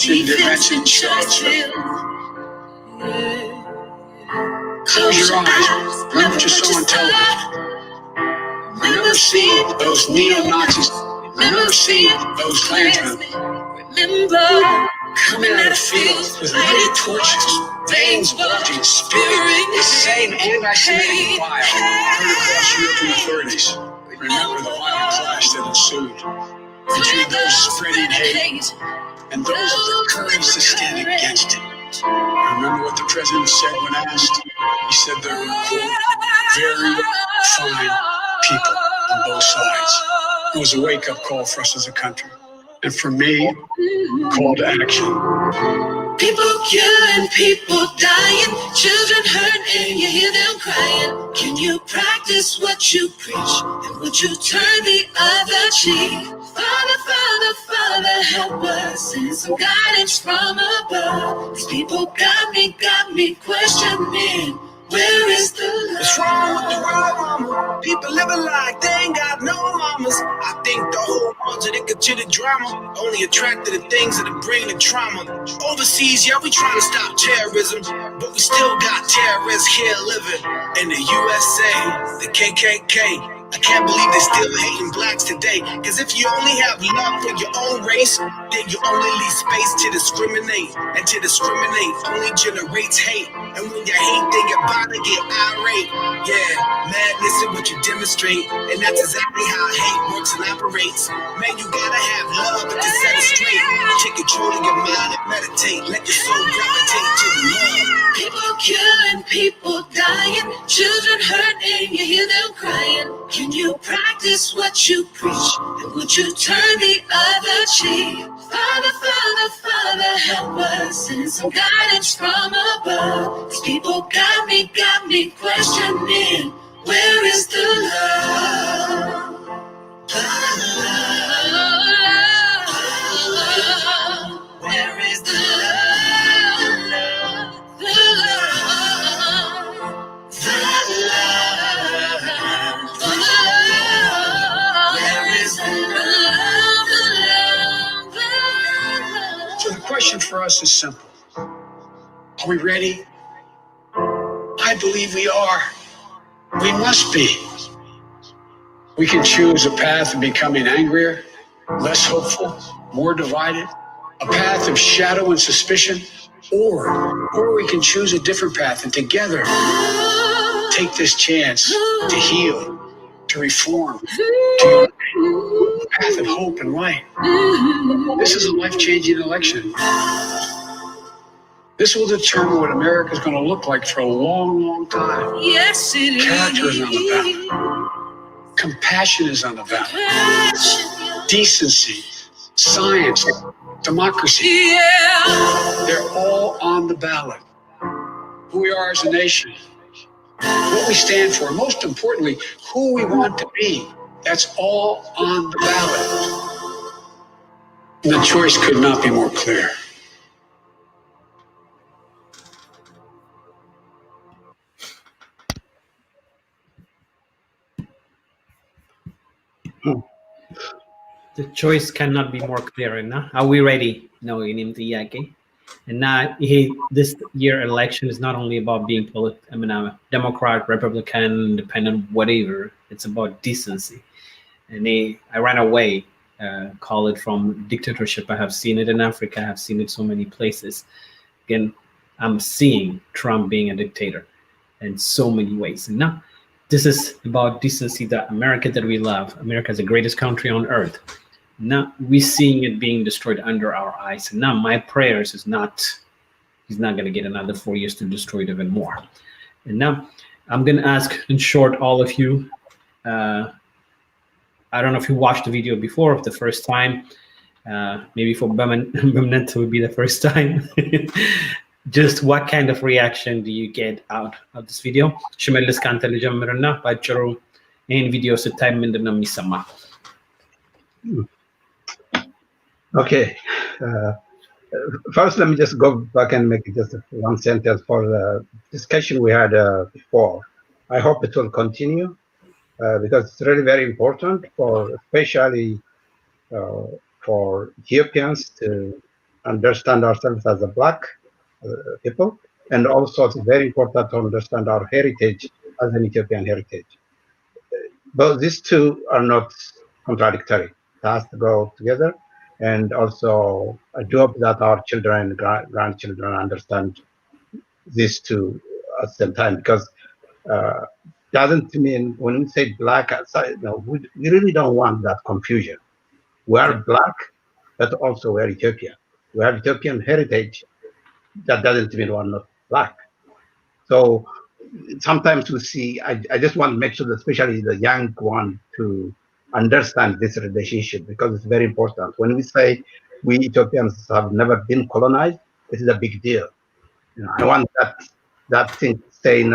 Speaker 8: the events in Charlottesville. Close your eyes. Remember what you saw on television. Remember seeing those neo-Nazis. Remember seeing those Klansmen. Remember coming out of fields with lighted torches, veins bulging, spewing the same anti-Semitic bile heard across Europe in the 30s. Remember the violent clash that ensued between those spreading hate and those with the courage to stand against it. Remember what the president said when asked? He said there were, quote, very fine people on both sides. It was a wake-up call for us as a country. And for me, call to action. People killing, people dying, children hurt and you hear them crying. Can you practice what you preach? And would you turn the other cheek? Father, Father, Father, help us. Send some guidance from above. These people got me questioning. Where is the love? What's wrong with the world, mama? People living like they ain't got no mamas. I think the whole world's addicted to the drama, only attracted to things that bring the trauma. Overseas, yeah, we trying to stop terrorism, but we still got terrorists here living in the USA, the KKK. I can't believe they're still hating blacks today. Cause if you only have love for your own race, then you only leave space to discriminate. And to discriminate only generates hate. And when you hate, then you're bound to get irate. Yeah, madness is what you demonstrate. And that's exactly how hate works and operates. Man, you gotta have love to set it straight. Take control of your mind and meditate. Let your soul gravitate to the love. People killing, people dying, children hurt and you hear them crying. Can you practice what you preach? And would you turn the other cheek? Father, Father, Father, help us. Send some guidance from above. These people got me questioning. Where is the love? Where is the love? The So the question for us is simple. Are we ready? I believe we are. We must be. We can choose a path of becoming angrier, less hopeful, more divided, a path of shadow and suspicion, or we can choose a different path and together take this chance to heal, to reform, to a path of hope and light. This is a life-changing election. This will determine what America is going to look like for a long, long time. Yes, it is. Character is on the ballot. Compassion is on the ballot. Decency, science, democracy. Yeah. They're all on the ballot. Who we are as a nation, what we stand for, most importantly, who we want to be. That's all on the ballot. And the choice could not be more clear.
Speaker 1: The choice cannot be more clear. Na? Are we ready? No, and this year election is not only about being a Democrat, Republican, Independent, whatever. It's about decency. And I ran away, call it from dictatorship. I have seen it in Africa. I have seen it so many places. Again, I'm seeing Trump being a dictator in so many ways. And now this is about decency, that America that we love. America is the greatest country on earth. Now we're seeing it being destroyed under our eyes. And now my prayers is not, he's not going to get another 4 years to destroy it even more. And now I'm going to ask in short, all of you, I don't know if you watched the video before, of the first time, maybe for Bamnet it would be the first time. Just what kind of reaction do you get out of this video? ሽመልስ ካንተ ልጀምርና ባጭሩ ይህን ቪዲዮ ስታይ ምንድን ነው የሚሰማ?
Speaker 2: Okay. First, let me just go back and make just one sentence for the discussion we had before. I hope it will continue because it's really very important, for especially for Ethiopians to understand ourselves as a Black people, and also it's very important to understand our heritage as an Ethiopian heritage. But these two are not contradictory. It has to go together. And also, I do hope that our children and grandchildren understand these two at the same time, because doesn't mean when we say Black outside, no, we really don't want that confusion. We are Black, but also we're Ethiopia. We have Ethiopian heritage. That doesn't mean we're not Black. So sometimes we see, I just want to make sure that especially the young one to understand this relationship, because it's very important. When we say we Ethiopians have never been colonized, this is a big deal. You know, I want that thing to stay in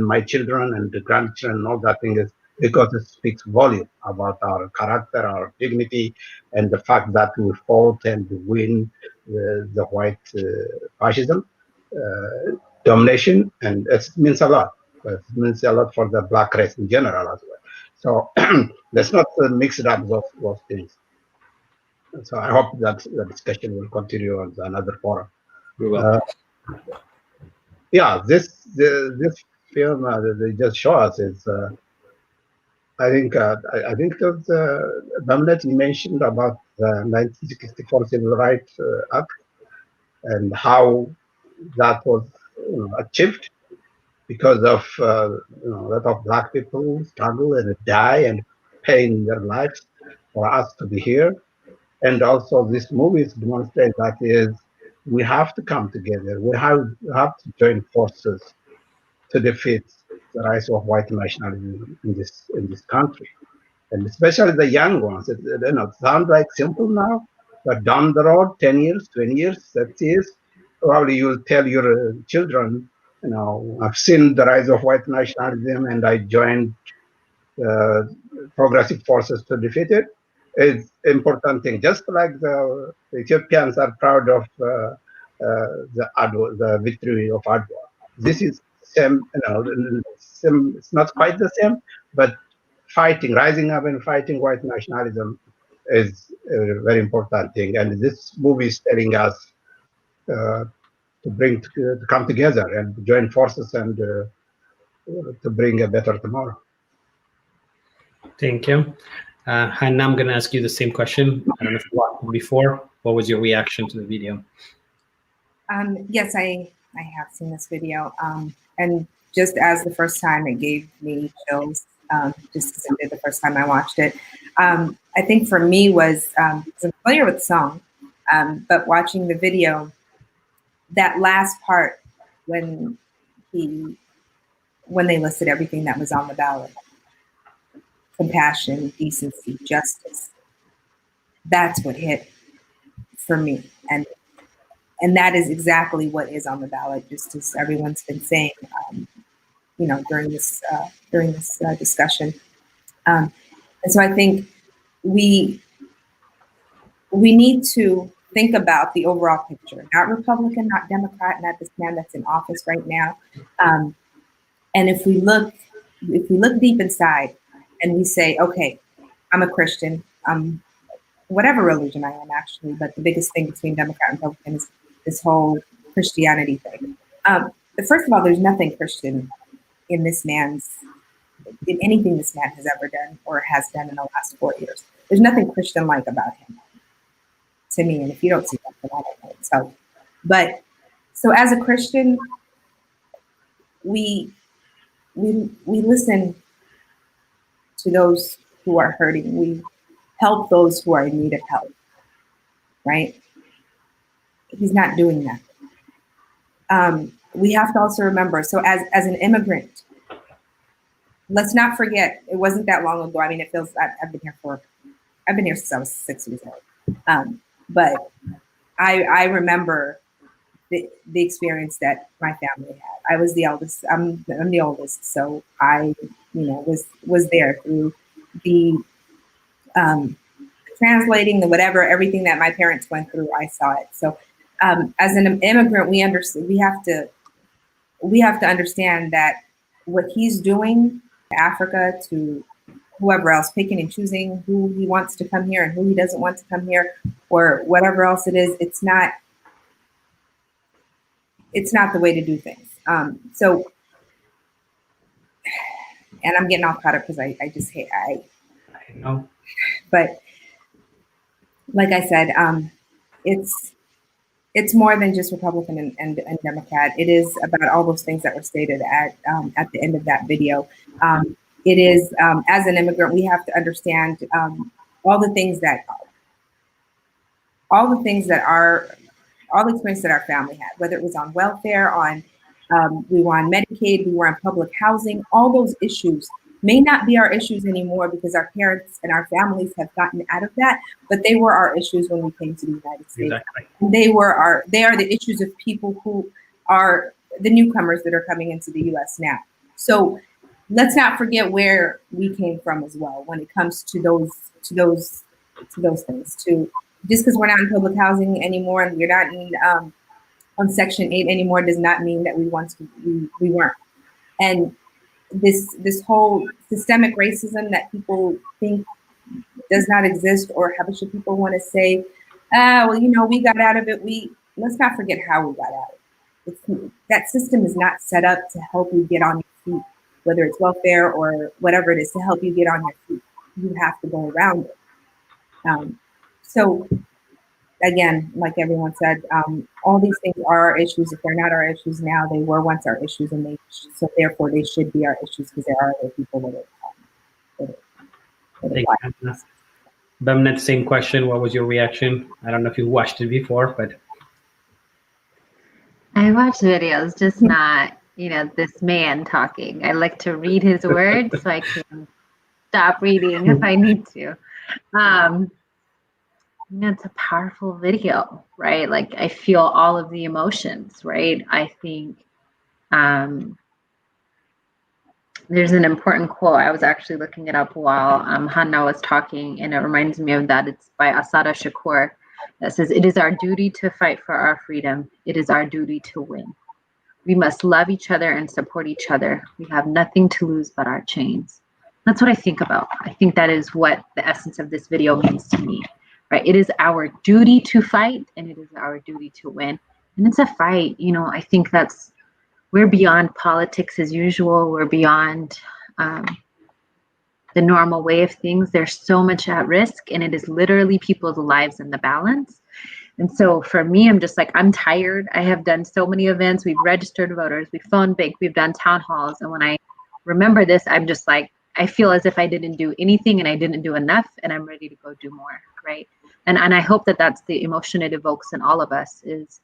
Speaker 2: my children and the grandchildren and all that thing, is because it speaks volume about our character, our dignity, and the fact that we fought and win the white fascism domination, and it means a lot. It means a lot for the Black race in general as well. So let's not mix it up those things. So I hope that the discussion will continue on another forum.
Speaker 1: We will.
Speaker 2: Yeah, this film that they just show us is, I think it was Bamlet mentioned about the 1964 Civil Rights Act and how that was achieved because of a lot of Black people struggle and die and paying their lives for us to be here. And also this movies demonstrate that is, we have to come together. We have to join forces to defeat the rise of white nationalism in this country, and especially the young ones. It sounds like simple now, but down the road, 10 years, 20 years, 30 years, probably you'll tell your children, I've seen the rise of white nationalism and I joined progressive forces to defeat it. It's important thing. Just like the Ethiopians are proud of the victory of Adwa. This is same, it's not quite the same, but rising up and fighting white nationalism is a very important thing. And this movie is telling us to come together and join forces and to bring a better tomorrow.
Speaker 1: Thank you. Hannah, I'm going to ask you the same question. I don't know if you watched it before. What was your reaction to the video?
Speaker 3: Yes, I have seen this video. And just as the first time, it gave me chills, just as it did the first time I watched it. I think for me was, I'm familiar with the song, but watching the video, that last part when they listed everything that was on the ballot, compassion, decency, justice, that's what hit for me. And that is exactly what is on the ballot, just as everyone's been saying, during this discussion. And so I think we need to think about the overall picture, not Republican, not Democrat, not this man that's in office right now. And if we look deep inside and we say, okay, I'm a Christian, whatever religion I am actually, but the biggest thing between Democrat and Republican is this whole Christianity thing. First of all, there's nothing Christian in anything this man has ever done or has done in the last 4 years. There's nothing Christian-like about him, to me. And if you don't see that, then I don't know. So as a Christian, we listen to those who are hurting. We help those who are in need of help, right? He's not doing that. We have to also remember, so as an immigrant, let's not forget, it wasn't that long ago. I mean, it feels, I've been here since I was 6 years old. But I remember the experience that my family had. I was the eldest. I'm the oldest, so I, was there through the translating, the whatever, everything that my parents went through. I saw it. So as an immigrant, we have to understand that what he's doing to Africa, to whoever else, picking and choosing who he wants to come here and who he doesn't want to come here, or whatever else it is, it's not the way to do things. So, and I'm getting all caught up because I just hate,
Speaker 1: I know.
Speaker 3: But like I said, it's more than just Republican and Democrat. It is about all those things that were stated at the end of that video. It is, as an immigrant, we have to understand all the experience that our family had, whether it was on welfare, we were on Medicaid, we were on public housing. All those issues may not be our issues anymore because our parents and our families have gotten out of that, but they were our issues when we came to the United States.
Speaker 1: Exactly.
Speaker 3: And they are the issues of people who are the newcomers that are coming into the US now. So let's not forget where we came from as well when it comes to those things. Just because we're not in public housing anymore and we're not in on Section 8 anymore does not mean that we weren't. And this whole systemic racism that people think does not exist, or Habesha people want to say, well, we got out of it. Let's not forget how we got out of it. That system is not set up to help you get on your feet, whether it's welfare or whatever it is, to help you get on your feet. You have to go around it. So again, like everyone said, all these things are our issues. If they're not our issues now, they were once our issues, and so therefore they should be our issues because there are other people that are.
Speaker 1: Bemnet, same question. What was your reaction? I don't know if you watched it before, but
Speaker 4: I watch videos, just not this man talking. I like to read his words so I can stop reading if I need to. It's a powerful video, right? Like I feel all of the emotions, right? I think there's an important quote. I was actually looking it up while Hannah was talking, and it reminds me of that. It's by Asada Shakur that says, "It is our duty to fight for our freedom. It is our duty to win. We must love each other and support each other. We have nothing to lose but our chains." That's what I think about. I think that is what the essence of this video means to me. Right? It is our duty to fight, and it is our duty to win. And it's a fight. I think we're beyond politics as usual. We're beyond the normal way of things. There's so much at risk, and it is literally people's lives in the balance. And so for me, I'm just like, I'm tired. I have done so many events. We've registered voters. We've phone banked. We've done town halls. And when I remember this, I'm just like, I feel as if I didn't do anything and I didn't do enough, and I'm ready to go do more, right? And I hope that that's the emotion it evokes in all of us, is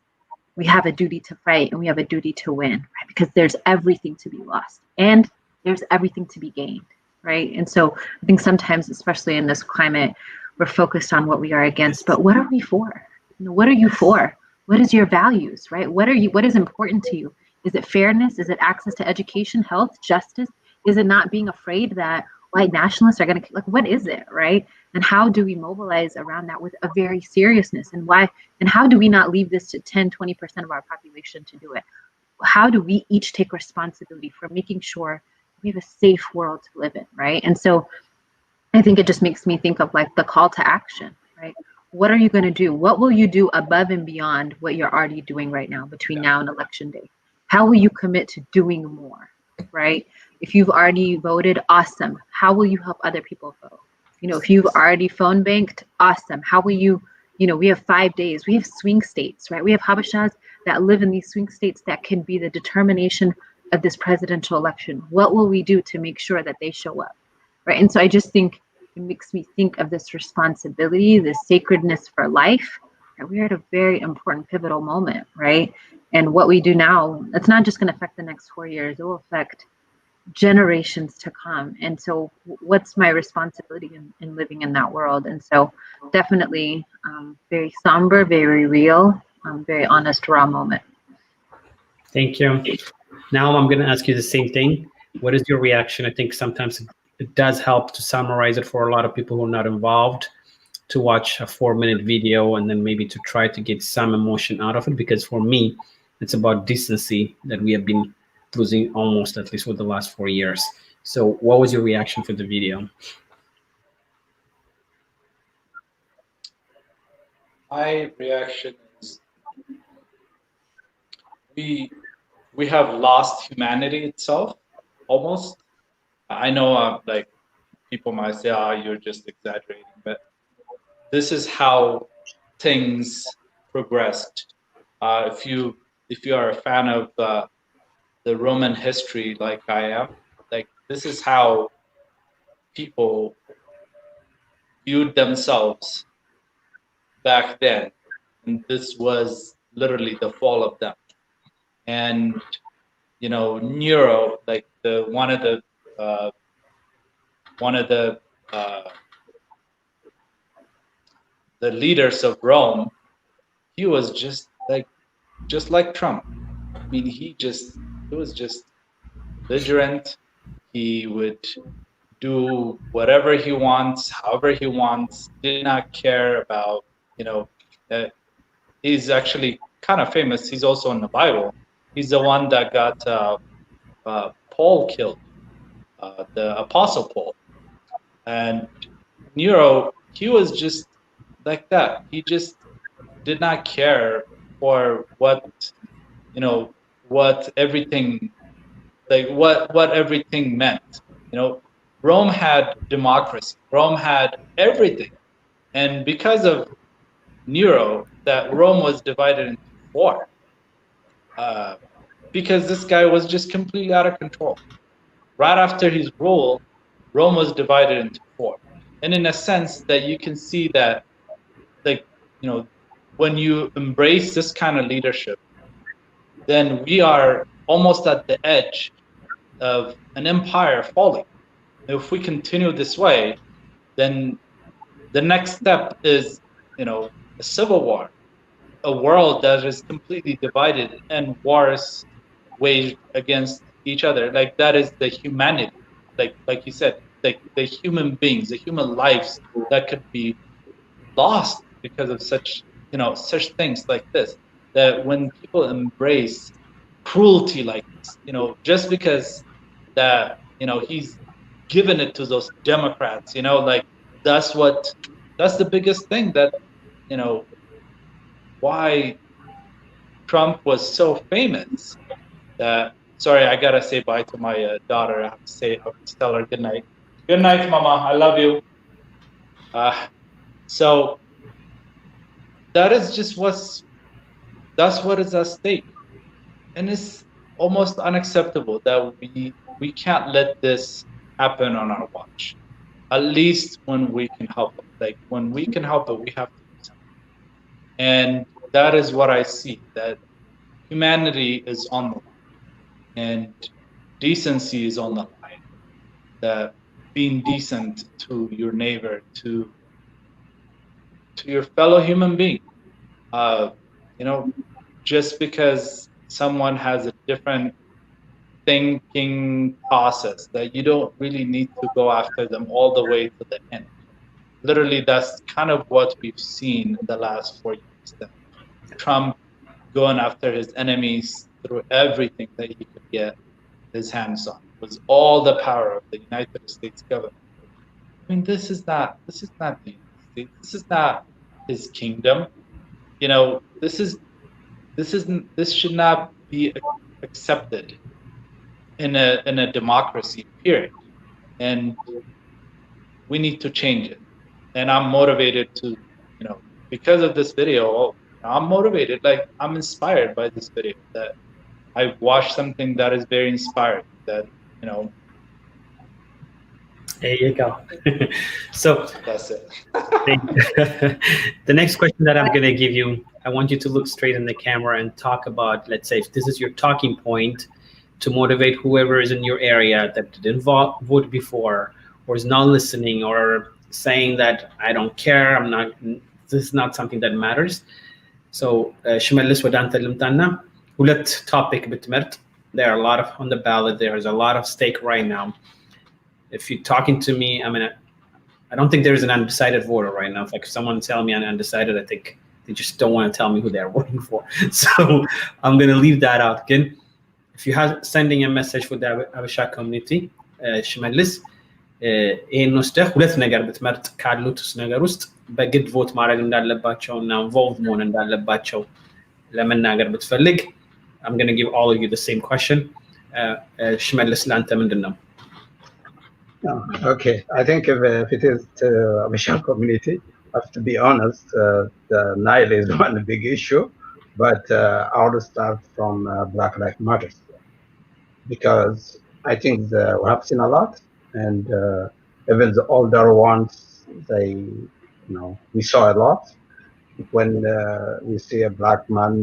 Speaker 4: we have a duty to fight and we have a duty to win, right? Because there's everything to be lost and there's everything to be gained, right? And so I think sometimes, especially in this climate, we're focused on what we are against, but what are we for? What are you for? What is your values, right? What is important to you? Is it fairness? Is it access to education, health, justice? Is it not being afraid that white nationalists are going to, what is it, right? And how do we mobilize around that with a very seriousness? And why? And how do we not leave this to 10, 20% of our population to do it? How do we each take responsibility for making sure we have a safe world to live in, right? And so I think it just makes me think of the call to action, right? What are you going to do? What will you do above and beyond what you're already doing right now between now and election day? How will you commit to doing more, right? If you've already voted, awesome. How will you help other people vote? If you've already phone banked, awesome. How will you, we have 5 days. We have swing states, right? We have Habeshas that live in these swing states that can be the determination of this presidential election. What will we do to make sure that they show up, right? And so I just think it makes me think of this responsibility, this sacredness for life. Right? We're at a very important, pivotal moment, right? And what we do now, it's not just going to affect the next 4 years. It will affect generations to come. And so what's my responsibility in living in that world? And so definitely very somber, very real, very honest, raw moment.
Speaker 1: Thank you. Now I'm going to ask you the same thing. What is your reaction? I think sometimes it does help to summarize it for a lot of people who are not involved, to watch a 4-minute video and then maybe to try to get some emotion out of it. Because for me, it's about decency that we have been losing almost, at least for the last 4 years. So what was your reaction for the video?
Speaker 5: My reaction is we have lost humanity itself, almost. I know like people might say, "Oh, you're just exaggerating," but this is how things progressed. If you are a fan of the Roman history, like I am, like this is how people viewed themselves back then, and this was literally the fall of them. And you know, Nero, like one of the leaders of Rome, he was just like Trump. I mean, he was just belligerent. He would do whatever he wants, however he wants, did not care about, you know, he's actually kind of famous. He's also in the Bible. He's the one that got Paul killed, the Apostle Paul. And Nero, he was just like that. He just did not care for what, you know, what everything, like what everything meant. You know, Rome had democracy. Rome had everything. And because of Nero, that Rome was divided into four. Because this guy was just completely out of control. Right after his rule, Rome was divided into four. And in a sense that you can see that, like, you know, when you embrace this kind of leadership, then we are almost at the edge of an empire falling. If we continue this way, then the next step is, you know, a civil war, a world that is completely divided and wars waged against each other. Like that is the humanity, like you said, like the human beings, the human lives that could be lost because of such, you know, such things like this. That when people embrace cruelty like this, you know, just because that, you know, he's given it to those Democrats, you know, like that's the biggest thing that, you know, why Trump was so famous. That, sorry, I gotta say bye to my daughter. I have to tell her good night. Good night, Mama. I love you. So that is just that's what is at stake, and it's almost unacceptable that we can't let this happen on our watch. At least when we can help it. Like when we can help it, we have to do something. And that is what I see, that humanity is on the line and decency is on the line. That being decent to your neighbor, to your fellow human being. You know, just because someone has a different thinking process, that you don't really need to go after them all the way to the end. Literally, that's kind of what we've seen in the last 4 years. That Trump going after his enemies through everything that he could get his hands on, was all the power of the United States government. I mean, this is not the United States. This is not his kingdom. You know, this should not be accepted in a democracy, period. And we need to change it. And I'm motivated to, you know, because of this video, I'm motivated, like I'm inspired by this video, that I watched something that is very inspiring, that, you know.
Speaker 1: There you go. So
Speaker 5: that's it.
Speaker 1: The next question that I'm going to give you, I want you to look straight in the camera and talk about, let's say, if this is your talking point to motivate whoever is in your area that didn't vote before, or is not listening, or saying that I don't care, this is not something that matters. So ሽመልስ ወደ አንተ ልምጣና ሁለት topic ብትመርጥ, there are a lot of on the ballot, there is a lot of stake right now. If you're talking to me, I mean, I don't think there's an undecided voter right now. If like someone tell me I'm undecided, I think they just don't want to tell me who they're voting for. So I'm going to leave that out. Again, if you have sending a message for the Habesha community, ሽመልስ ይሄን ወስደህ ሁለት ነገር ብትመርጥ ካሉት ነገር ውስጥ በግድ ቮት ማድረግ እንዳለባቸው እና ኢንቮልቭ መሆን እንዳለባቸው ለመናገር ብትፈልግ I'm going to give all of you the same question. ሽመልስ ለአንተ ምንድን ነው?
Speaker 2: Okay, I think if it is to Abishal community, I have to be honest, the Nile is one big issue, but I want to start from Black Lives Matter, because I think we have seen a lot, and even the older ones, we saw a lot. When we see a black man,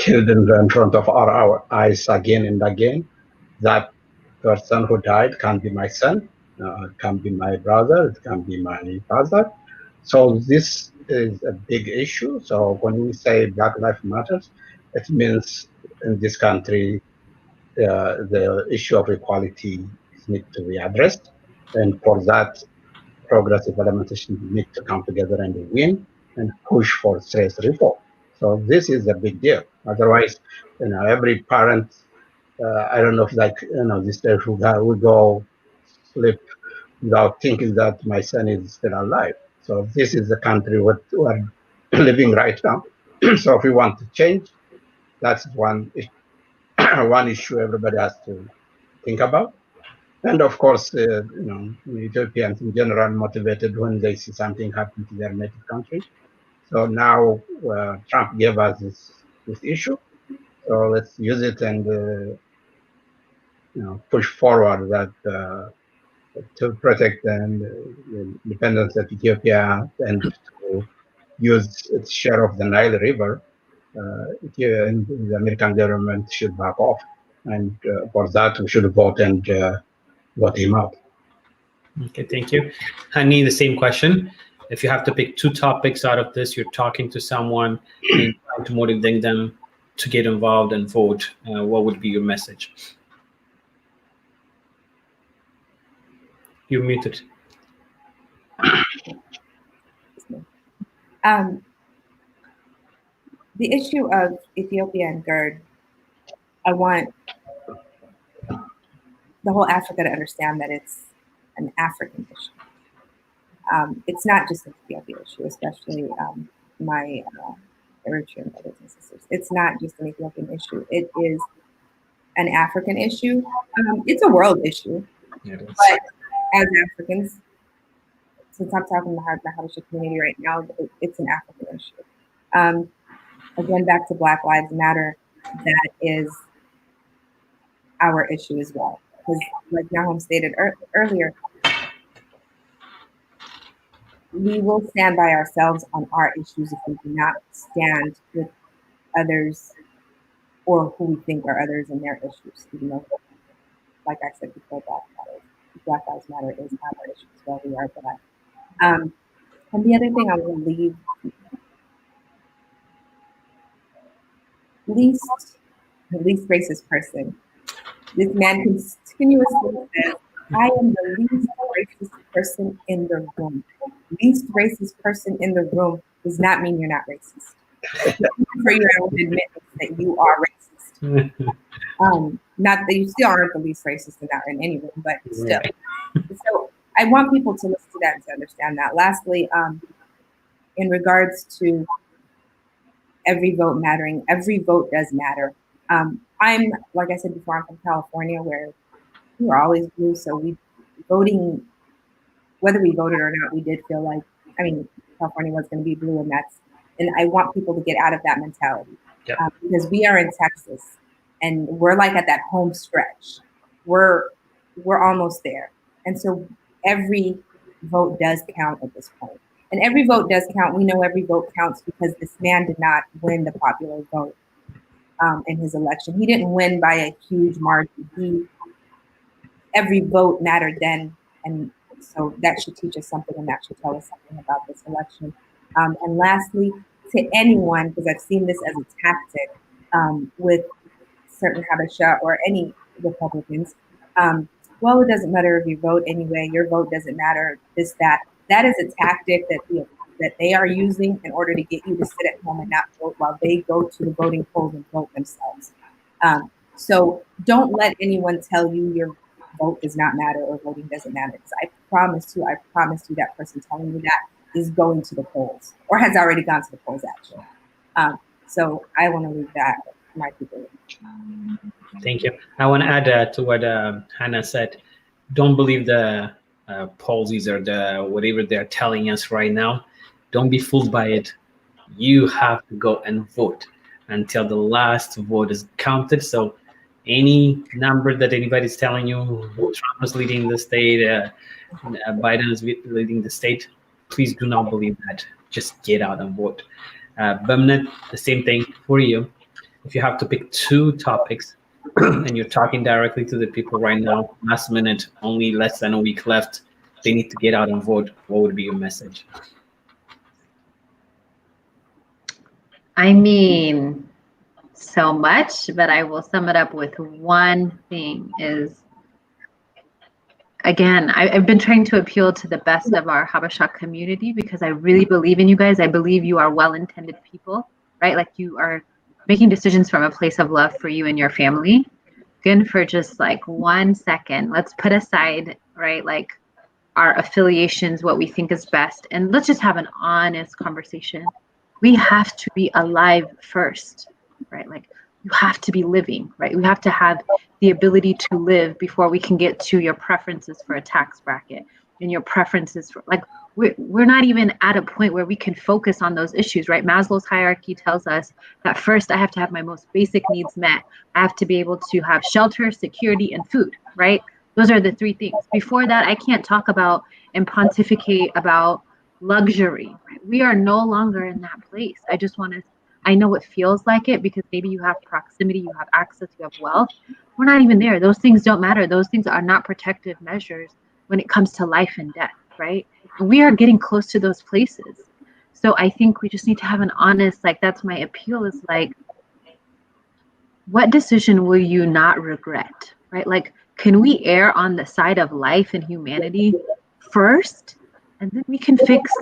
Speaker 2: killed in front of our eyes again and again, that person who died can be my son, it can be my brother, it can be my father. So this is a big issue. So when we say Black Lives Matter, it means in this country the issue of equality needs to be addressed, and for that progressive elements need to come together and win and push for stress reform. So this is a big deal. Otherwise, every parent, I don't know if this day will go sleep without thinking that my son is still alive. So this is the country we're living right now. So if we want to change, that's one issue everybody has to think about. And of course, Ethiopians in general motivated when they see something happen to their native country. So now Trump gave us this issue. So let's use it and push forward that to protect the independence of Ethiopia and to use its share of the Nile River. And the American government should back off, and for that we should vote and vote him out.
Speaker 1: Okay, thank you. Hani, the same question. If you have to pick two topics out of this, you're talking to someone and trying to motivate them to get involved and vote, what would be your message? You're muted.
Speaker 3: The issue of Ethiopia and GERD, I want the whole Africa to understand that it's an African issue. It's not just an Ethiopia issue, especially my Eritrean brothers and sisters. It's not just an Ethiopian issue. It is an African issue. It's a world issue. But as Africans, since I'm talking to the Habesha community right now, it's an African issue. Again, back to Black Lives Matter, that is our issue as well. Because like Nahum stated earlier, we will stand by ourselves on our issues if we do not stand with others or who we think are others in their issues. Even though, like I said before, Black Lives Matter is our issue as well. We are Black. And the other thing I will leave, least racist person. This man continuously says, I am the least racist person in the room. Least racist person in the room does not mean you're not racist. For you to admit that you are racist. Not that you still aren't the least racist in any room, but still. So I want people to listen to that and to understand that. Lastly, in regards to every vote mattering, every vote does matter. I'm, like I said before, I'm from California, where we were always blue, so voting, whether we voted or not, we did feel like, California was going to be blue, and I want people to get out of that mentality.
Speaker 1: Yep.
Speaker 3: Because we are in Texas, and we're like at that home stretch. We're almost there, and so every vote does count at this point. And every vote does count. We know every vote counts because this man did not win the popular vote in his election. He didn't win by a huge margin. Every vote mattered then, and so that should teach us something, and that should tell us something about this election. And lastly, to anyone, because I've seen this as a tactic with certain Habesha or any Republicans, well, it doesn't matter if you vote anyway, your vote doesn't matter, this, that. That is a tactic that they are using in order to get you to sit at home and not vote while they go to the voting polls and vote themselves. So don't let anyone tell you your vote does not matter or voting doesn't matter. Because I promise you that person telling you that is going to the polls or has already gone to the polls actually. So I want to leave that to my people.
Speaker 1: Thank you. I want to add to what Hannah said. Don't believe the policies or the whatever they're telling us right now. Don't be fooled by it. You have to go and vote until the last vote is counted. So any number that anybody's telling you, Trump is leading the state, Biden is leading the state, please do not believe that. Just get out and vote. Bemnet, the same thing for you. If you have to pick 2 topics and you're talking directly to the people right now, last minute, only less than a week left, they need to get out and vote, what would be your message?
Speaker 4: I mean, so much, but I will sum it up with one thing is, again, I've been trying to appeal to the best of our Habesha community because I really believe in you guys. I believe you are well-intended people, right? Like you are making decisions from a place of love for you and your family. Again, for just like 1 second, let's put aside, right, like our affiliations, what we think is best, and let's just have an honest conversation. We have to be alive first, right? Like you have to be living, right? We have to have the ability to live before we can get to your preferences for a tax bracket and your preferences for, like, we're not even at a point where we can focus on those issues, right? Maslow's hierarchy tells us that first I have to have my most basic needs met. I have to be able to have shelter, security, and food, right? Those are the 3 things. Before that, I can't talk about and pontificate about luxury, right? We are no longer in that place. I just want to, I know it feels like it because maybe you have proximity, you have access, you have wealth. We're not even there. Those things don't matter. Those things are not protective measures when it comes to life and death, right? And we are getting close to those places. So I think we just need to have an honest, like, that's my appeal is like, what decision will you not regret, right? Like, can we err on the side of life and humanity first? And then we can fix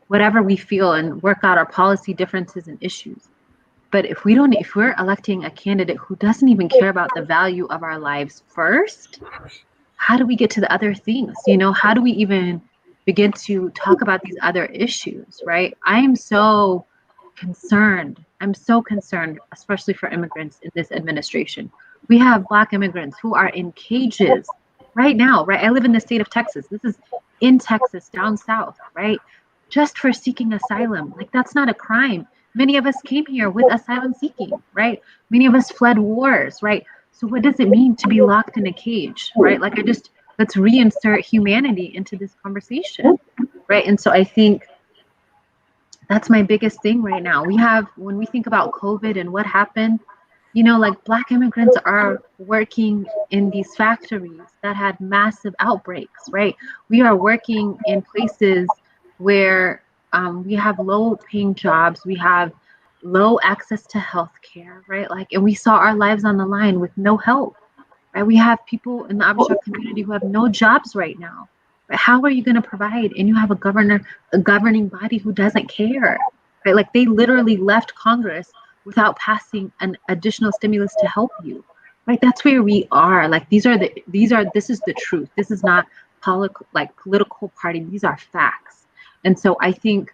Speaker 4: whatever we feel and work out our policy differences and issues. But if we're electing a candidate who doesn't even care about the value of our lives first, how do we get to the other things? You know, how do we even begin to talk about these other issues, right? I am so concerned. I'm so concerned, especially for immigrants in this administration. We have Black immigrants who are in cages right now, right? I live in the state of Texas. This is in Texas, down south, right? Just for seeking asylum. Like, that's not a crime. Many of us came here with asylum seeking, right? Many of us fled wars, right? So what does it mean to be locked in a cage, right? Like, let's reinsert humanity into this conversation, right? And so I think that's my biggest thing right now. When we think about COVID and what happened, you know, like Black immigrants are working in these factories that had massive outbreaks, right? We are working in places where we have low paying jobs, we have low access to health care, right? Like, and we saw our lives on the line with no help, right? We have people in the Abisha community who have no jobs right now. Right? How are you going to provide? And you have a governing body who doesn't care, right? Like, they literally left Congress without passing an additional stimulus to help you, right? That's where we are. Like, this is the truth. This is not political party. These are facts. And so I think,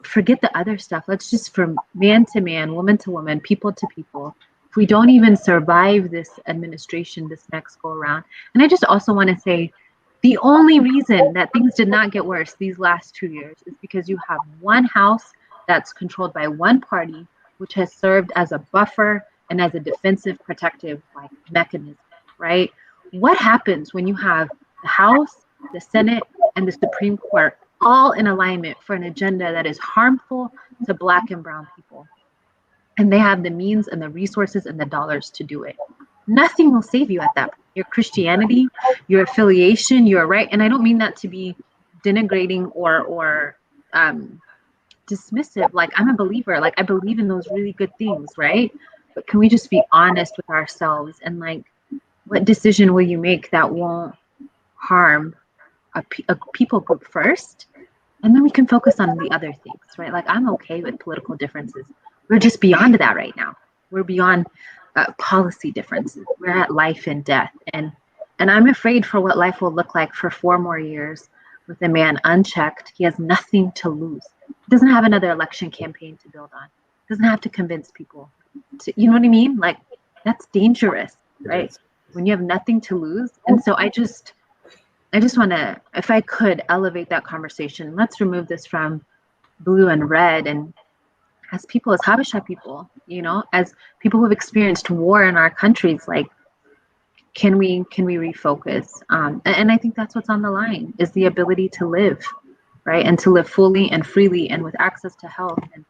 Speaker 4: forget the other stuff. Let's just, from man to man, woman to woman, people to people, if we don't even survive this administration, this next go around. And I just also want to say, the only reason that things did not get worse these last 2 years is because you have one house that's controlled by one party, which has served as a buffer and as a defensive, protective mechanism, right? What happens when you have the House, the Senate, and the Supreme Court all in alignment for an agenda that is harmful to Black and brown people? And they have the means and the resources and the dollars to do it. Nothing will save you at that point. Your Christianity, your affiliation, your right. And I don't mean that to be denigrating or dismissive. Like, I'm a believer. Like, I believe in those really good things, right? But can we just be honest with ourselves and, like, what decision will you make that won't harm a people group first? And then we can focus on the other things, right? Like, I'm okay with political differences. We're just beyond that right now. We're beyond policy differences. We're at life and death. And And I'm afraid for what life will look like for 4 more years with a man unchecked. He has nothing to lose. He doesn't have another election campaign to build on. He doesn't have to convince people. You know what I mean? Like, that's dangerous, right? When you have nothing to lose. And so I just want to, if I could, elevate that conversation. Let's remove this from blue and red, and as people, as Habesha people, you know, as people who've experienced war in our countries, like, can we refocus? And I think that's what's on the line, is the ability to live, right? And to live fully and freely and with access to health and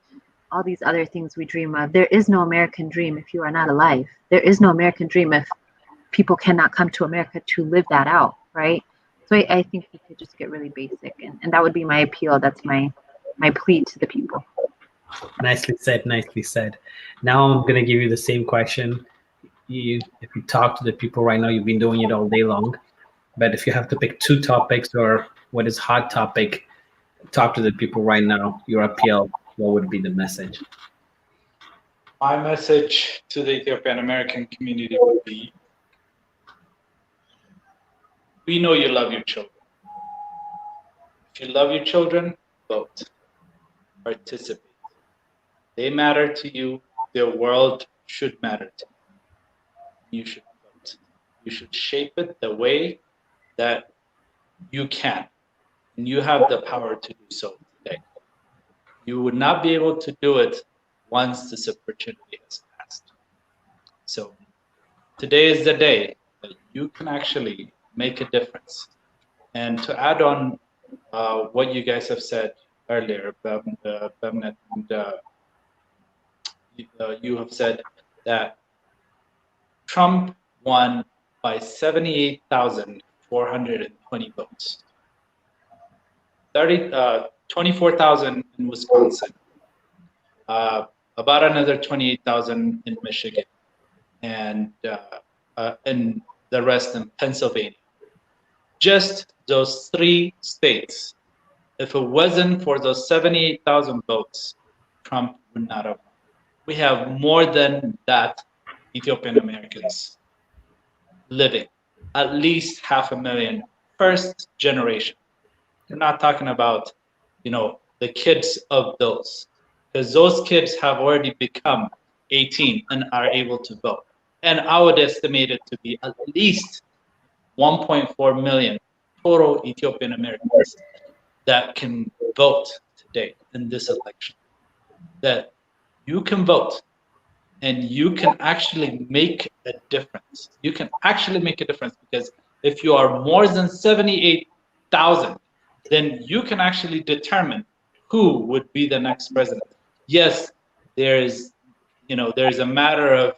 Speaker 4: all these other things we dream of. There is no American dream if you are not alive. There is no American dream if people cannot come to America to live that out, right? So I think we could just get really basic, and that would be my appeal. That's my plea to the people.
Speaker 1: Nicely said, nicely said. Now I'm going to give you the same question. If you talk to the people right now, you've been doing it all day long, but if you have to pick 2 topics or what is hot topic, talk to the people right now, your appeal, what would be the message?
Speaker 5: My message to the Ethiopian American community would be, we know you love your children. If you love your children, vote, participate. They matter to you. Their world should matter to you. You should vote. You should shape it the way that you can. And you have the power to do so today. You would not be able to do it once this opportunity has passed. So today is the day that you can actually make a difference. And to add on what you guys have said earlier, Bemnet, and you have said that Trump won by 78,420 votes. 24,000 in Wisconsin, about another 28,000 in Michigan, and the rest in Pennsylvania. Just those 3 states. If it wasn't for those 78,000 votes, Trump would not have won. We have more than that Ethiopian Americans living, at least 500,000 first generation. We're not talking about, you know, the kids of those, because those kids have already become 18 and are able to vote. And I would estimate it to be at least 1.4 million total Ethiopian Americans that can vote today in this election. That you can vote and you can actually make a difference. You can actually make a difference, because if you are more than 78,000, then you can actually determine who would be the next president. Yes, there is, you know, there is a matter of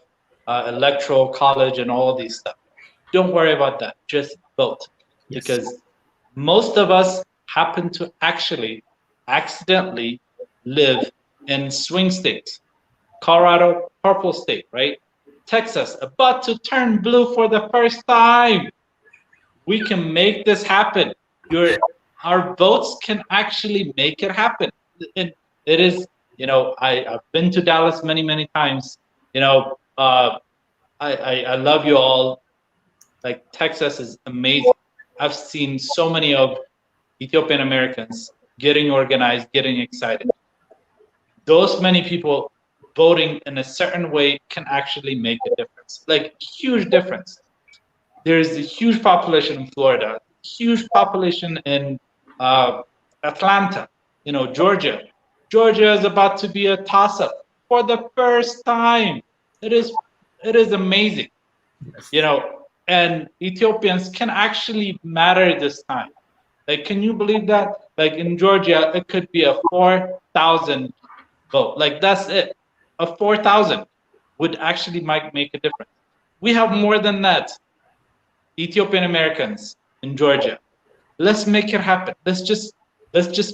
Speaker 5: electoral college and all these stuff. Don't worry about that. Just vote, because most of us happen to actually accidentally live in swing states. Colorado, purple state, right? Texas, about to turn blue for the first time. We can make this happen. Our votes can actually make it happen. And it is, you know, I've been to Dallas many, many times. You know, I love you all. Like, Texas is amazing. I've seen so many of Ethiopian Americans getting organized, getting excited. Those many people voting in a certain way can actually make a difference, like huge difference. There's a huge population in Florida, huge population in Atlanta, you know, Georgia. Georgia is about to be a toss-up for the first time. It is amazing, you know, and Ethiopians can actually matter this time. Like, can you believe that? Like, in Georgia, it could be a 4,000 vote. Like, that's it. A 4,000 would actually make a difference. We have more than that Ethiopian Americans in Georgia. Let's make it happen. Let's just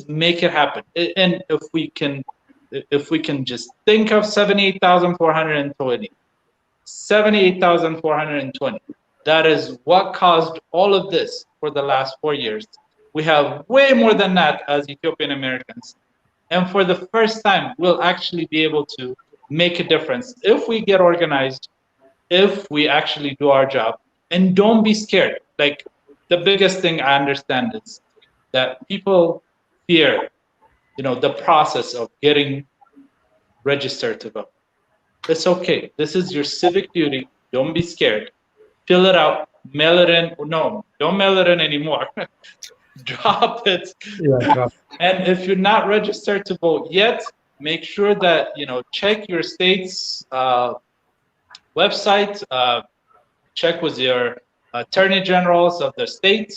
Speaker 5: make it happen. And if we can just think of 78,420, 78,420. That is what caused all of this for the last 4 years. We have way more than that as Ethiopian Americans. And for the first time, we'll actually be able to make a difference if we get organized, if we actually do our job. And don't be scared. like the biggest thing I understand is that people fear, the process of getting registered to vote. It's okay. This is your civic duty. Don't be scared. Fill it out, mail it in. No, don't mail it in anymore. Drop it.
Speaker 1: Yeah.
Speaker 5: And if you're not registered to vote yet, make sure that, check your state's website, check with your attorney generals of the state.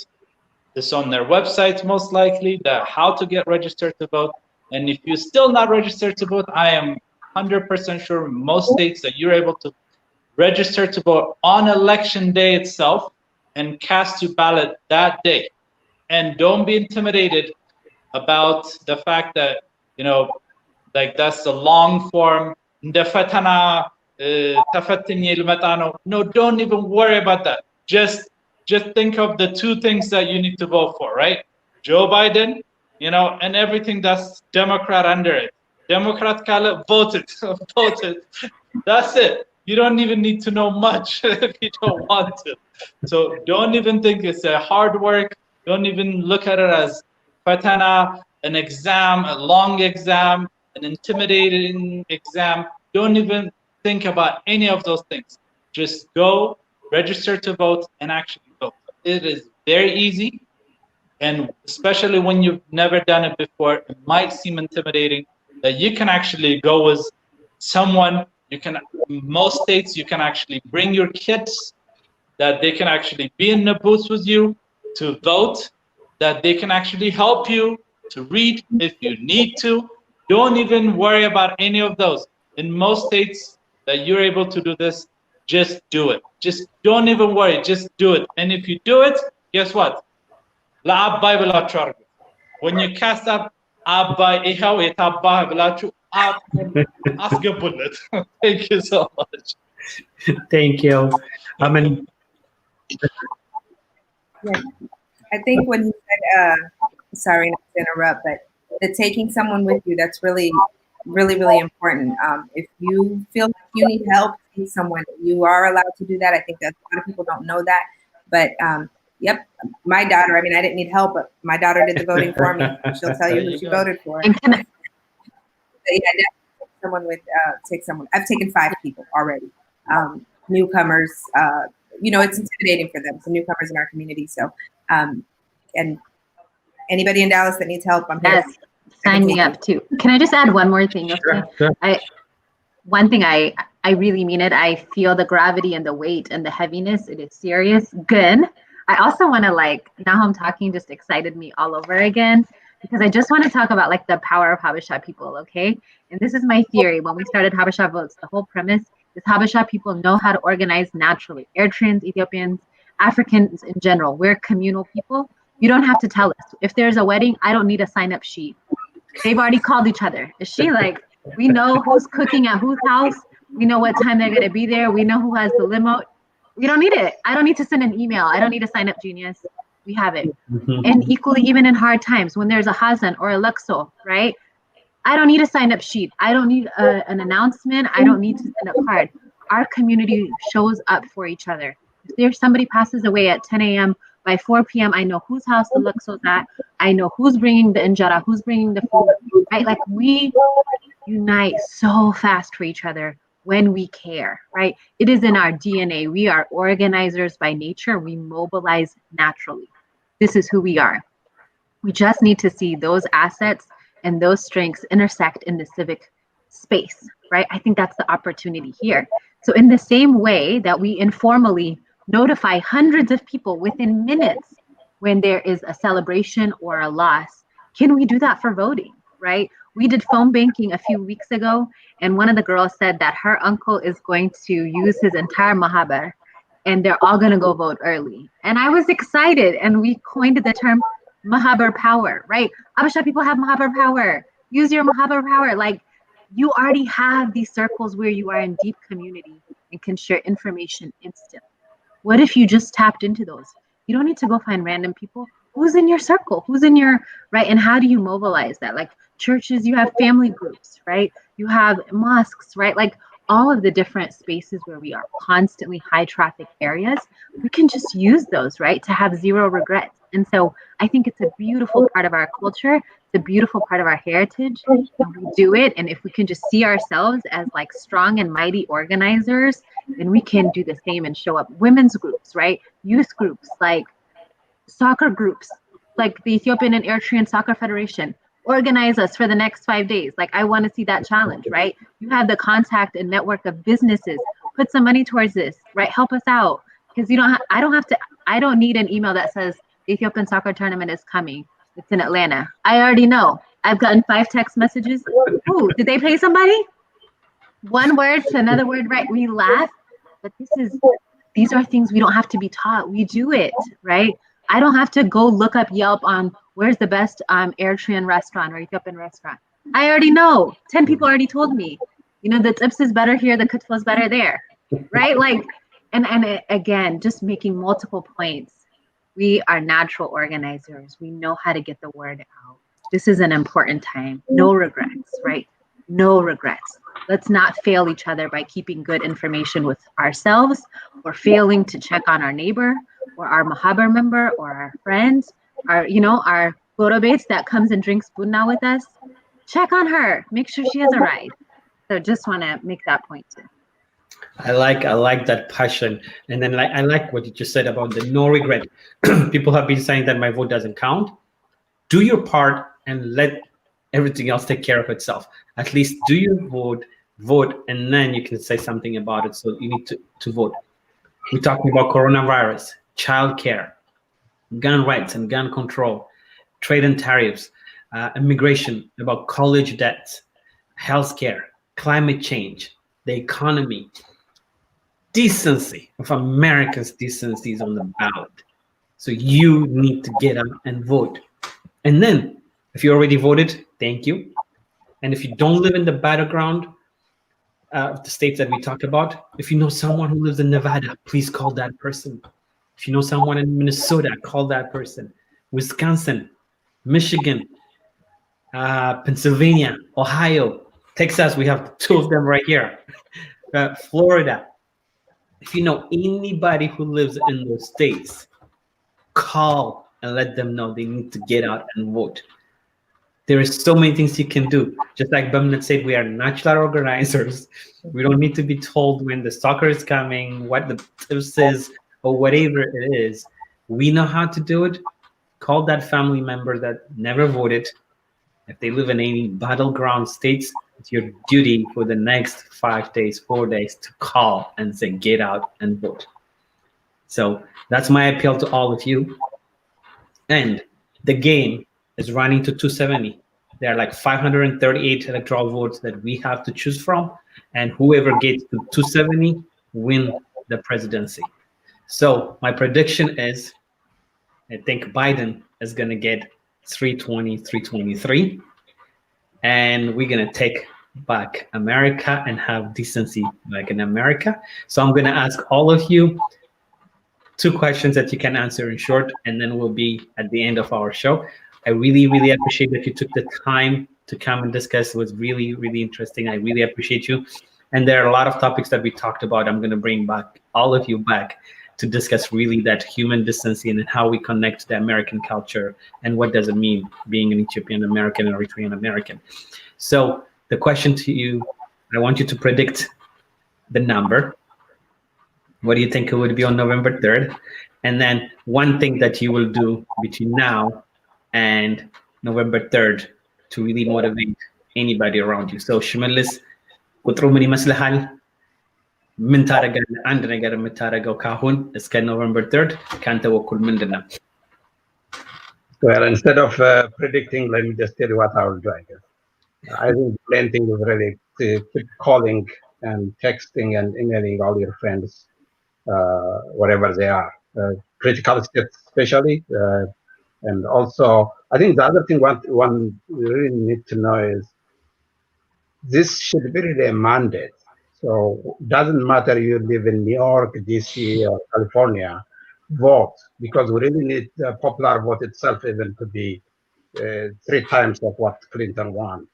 Speaker 5: It's on their website, most likely, how to get registered to vote. And if you're still not registered to vote, I am 100% sure most states that you're able to register to vote on election day itself and cast your ballot that day. And don't be intimidated about the fact that, like that's the long form. No, don't even worry about that. Just think of the two things that you need to vote for, right? Joe Biden, and everything that's Democrat under it. Democrat kala, vote it. That's it. You don't even need to know much if you don't want to. So don't even think it's a hard work. Don't even look at it as fatana, an exam, a long exam, an intimidating exam. Don't even think about any of those things. Just go, register to vote, and actually vote. It is very easy, and especially when you've never done it before, it might seem intimidating that you can actually go with someone. Most states, you can actually bring your kids, that they can actually be in the booth with you to vote, that they can actually help you to read if you need to. Don't even worry about any of those. In most states that you're able to do this, just do it. Just don't even worry, just do it. And if you do it, guess what? When you cast up, Thank you so much.
Speaker 1: Thank you.
Speaker 3: Yeah. I think when you said, sorry not to interrupt, but the taking someone with you, that's really, really, really important. If you feel like you need help, take someone. You are allowed to do that. I think that a lot of people don't know that. But yep, my daughter, I didn't need help, but my daughter did the voting for me. She'll tell you who she voted for. Yeah, definitely take someone. I've taken 5 people already. Newcomers, it's intimidating for them. So newcomers in our community. So, and anybody in Dallas that needs help, I'm here.
Speaker 4: Yes, sign me up too. Can I just add one more thing?
Speaker 1: Sure.
Speaker 4: One thing I really mean it. I feel the gravity and the weight and the heaviness. It is serious. Good. I also want to now I'm talking just excited me all over again, because I just want to talk about the power of Habesha people, okay? And this is my theory. When we started Habesha Votes, the whole premise is Habesha people know how to organize naturally. Eritreans, Ethiopians, Africans in general, we're communal people. You don't have to tell us. If there's a wedding, I don't need a sign-up sheet. They've already called each other. Is she we know who's cooking at whose house. We know what time they're going to be there. We know who has the limo. We don't need it. I don't need to send an email. I don't need a sign-up genius. We have it. And equally, even in hard times, when there's a Hazan or a Luxo, right? I don't need a sign-up sheet. I don't need an announcement. I don't need to send a card. Our community shows up for each other. If there's somebody passes away at 10 a.m., by 4 p.m., I know whose house the Luxo's at. I know who's bringing the injera, who's bringing the food, right? We unite so fast for each other when we care, right? It is in our DNA. We are organizers by nature. We mobilize naturally. This is who we are. We just need to see those assets and those strengths intersect in the civic space, right? I think that's the opportunity here. So in the same way that we informally notify hundreds of people within minutes when there is a celebration or a loss, can we do that for voting, right? We did phone banking a few weeks ago, and one of the girls said that her uncle is going to use his entire mahabar, and they're all going to go vote early. And I was excited, and we coined the term mahabar power, right? Habesha people have mahabar power. Use your mahabar power. You already have these circles where you are in deep community and can share information instantly. What if you just tapped into those? You don't need to go find random people. Who's in your circle? Who's in your, right? And how do you mobilize that? Churches, you have family groups, right? You have mosques, right? all of the different spaces where we are constantly high traffic areas, we can just use those, right, to have zero regrets. And so I think it's a beautiful part of our culture. It's a beautiful part of our heritage. And we do it. And if we can just see ourselves as like strong and mighty organizers, then we can do the same and show up. Women's groups, right? Youth groups, like soccer groups, like the Ethiopian and Eritrean Soccer Federation. Organize us for the next 5 days. Like, I want to see that challenge, right? You have the contact and network of businesses. Put some money towards this, right? Help us out. Because I don't need an email that says the Ethiopian soccer tournament is coming. It's in Atlanta. I already know. I've gotten 5 text messages. Ooh, did they pay somebody? One word to another word, right? We laugh, but these are things we don't have to be taught. We do it, right? I don't have to go look up Yelp on where's the best Eritrean restaurant or Ethiopian restaurant. I already know. 10 people already told me. You know, the tips is better here, the kutfo is better there, right? Like, and again, just making multiple points. We are natural organizers. We know how to get the word out. This is an important time. No regrets, right? No regrets. Let's not fail each other by keeping good information with ourselves or failing to check on our neighbor or our Mahaber member or our friends, our Gorobates that comes and drinks bunna with us. Check on her. Make sure she has a ride. So just want to make that point too.
Speaker 1: I like that passion. And then I like what you just said about the no regret. People have been saying that my vote doesn't count. Do your part and let everything else take care of itself. At least do your vote, and then you can say something about it. So you need to vote. We're talking about coronavirus, childcare, gun rights and gun control, trade and tariffs, immigration, about college debts, healthcare, climate change, the economy. Decency of Americans, decency is on the ballot. So you need to get up and vote. And then if you already voted, thank you. And if you don't live in the battleground of the states that we talked about, if you know someone who lives in Nevada, please call that person. If you know someone in Minnesota, call that person. Wisconsin, Michigan, Pennsylvania, Ohio, Texas, we have 2 of them right here. Florida. If you know anybody who lives in those states, call and let them know they need to get out and vote. There is so many things you can do. Just like Bamnat said, we are natural organizers. We don't need to be told when the soccer is coming, what the tips is, or whatever it is. We know how to do it. Call that family member that never voted. If they live in any battleground states, it's your duty for the next 5 days, 4 days to call and say, get out and vote. So that's my appeal to all of you. And the game is running to 270. There are like 538 electoral votes that we have to choose from. And whoever gets to 270 win the presidency. So my prediction is, I think Biden is going to get 320, 323. And we're going to take back America and have decency back in America. So I'm going to ask all of you 2 questions that you can answer in short, and then we'll be at the end of our show. I really, really appreciate that you took the time to come and discuss. It was really, really interesting. I really appreciate you. And there are a lot of topics that we talked about. I'm going to bring back all of you back to discuss really that human decency and how we connect to the American culture and what does it mean being an Ethiopian American and Eritrean American. So the question to you, I want you to predict the number. What do you think it would be on November 3rd? And then one thing that you will do between now and November 3rd to really motivate anybody around you. So Shimelis, ቁጥሩ ምን ይመስልሃል? ምን ታደርጋለህ? አንድ ነገር የምታደርገው ካሁን እስከ November 3rd ካንተ በኩል ምንድን ነው?
Speaker 2: Well, instead of predicting, let me just tell you what I will do, I guess. I think the main thing is really to keep calling and texting and emailing all your friends, wherever they are, critical states especially. And also, I think the other thing one really need to know is this should be really a mandate. So it doesn't matter you live in New York, DC, or California, vote, because we really need the popular vote itself even to be 3 times of what Clinton won.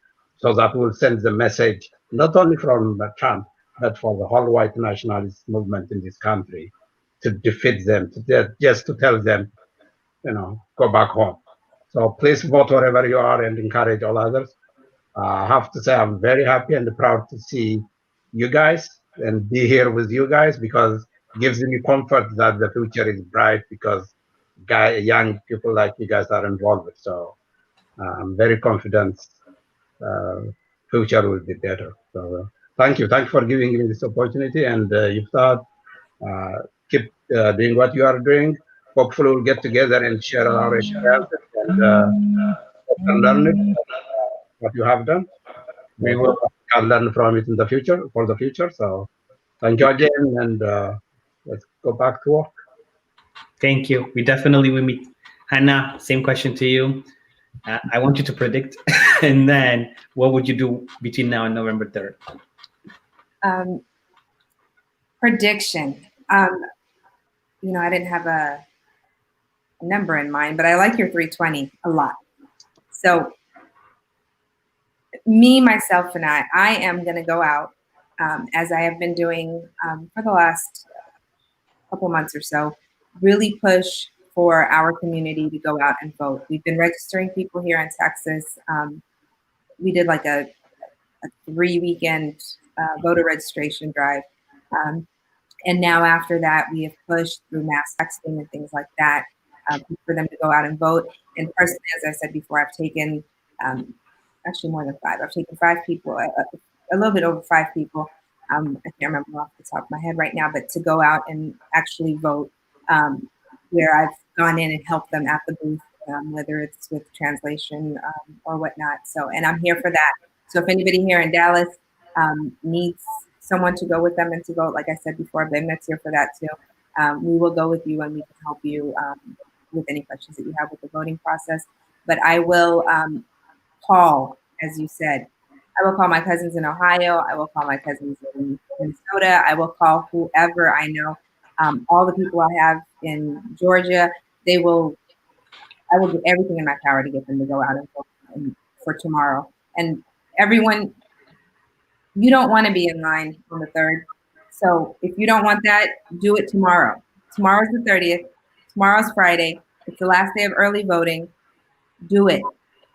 Speaker 2: So that will send the message, not only from Trump, but for the whole white nationalist movement in this country to defeat them, just to tell them, go back home. So please vote wherever you are and encourage all others. I have to say I'm very happy and proud to see you guys and be here with you guys, because it gives me comfort that the future is bright because young people like you guys are involved. So I'm very confident future will be better. So thank you for giving me this opportunity, and Yoftahe, keep doing what you are doing. Hopefully we'll get together and share our experiences and learn what you have done. We will can learn from it in the future, for the future. So thank you again, and let's go back to work.
Speaker 1: Thank you. We definitely will meet. Hannah, same question to you. I want you to predict, and then what would you do between now and November 3rd?
Speaker 3: Prediction. I didn't have a number in mind, but I like your 320 a lot. So me, myself, and I am going to go out, as I have been doing for the last couple months or so, really push for our community to go out and vote. We've been registering people here in Texas. We did like a 3-weekend voter registration drive. And now after that, we have pushed through mass texting and things like that for them to go out and vote. And personally, as I said before, I've taken actually more than 5. I've taken 5 people, a little bit over 5 people. I can't remember off the top of my head right now, but to go out and actually vote, where I've gone in and helped them at the booth, whether it's with translation or whatnot. So, and I'm here for that. So if anybody here in Dallas needs someone to go with them and to vote, like I said before, Bimnet's here for that too. We will go with you and we can help you with any questions that you have with the voting process. But I will call, as you said, I will call my cousins in Ohio. I will call my cousins in Minnesota. I will call whoever I know. All the people I have in Georgia, I will do everything in my power to get them to go out and vote for tomorrow. And everyone, you don't want to be in line on the 3rd. So if you don't want that, do it tomorrow. Tomorrow's the 30th. Tomorrow's Friday. It's the last day of early voting. Do it.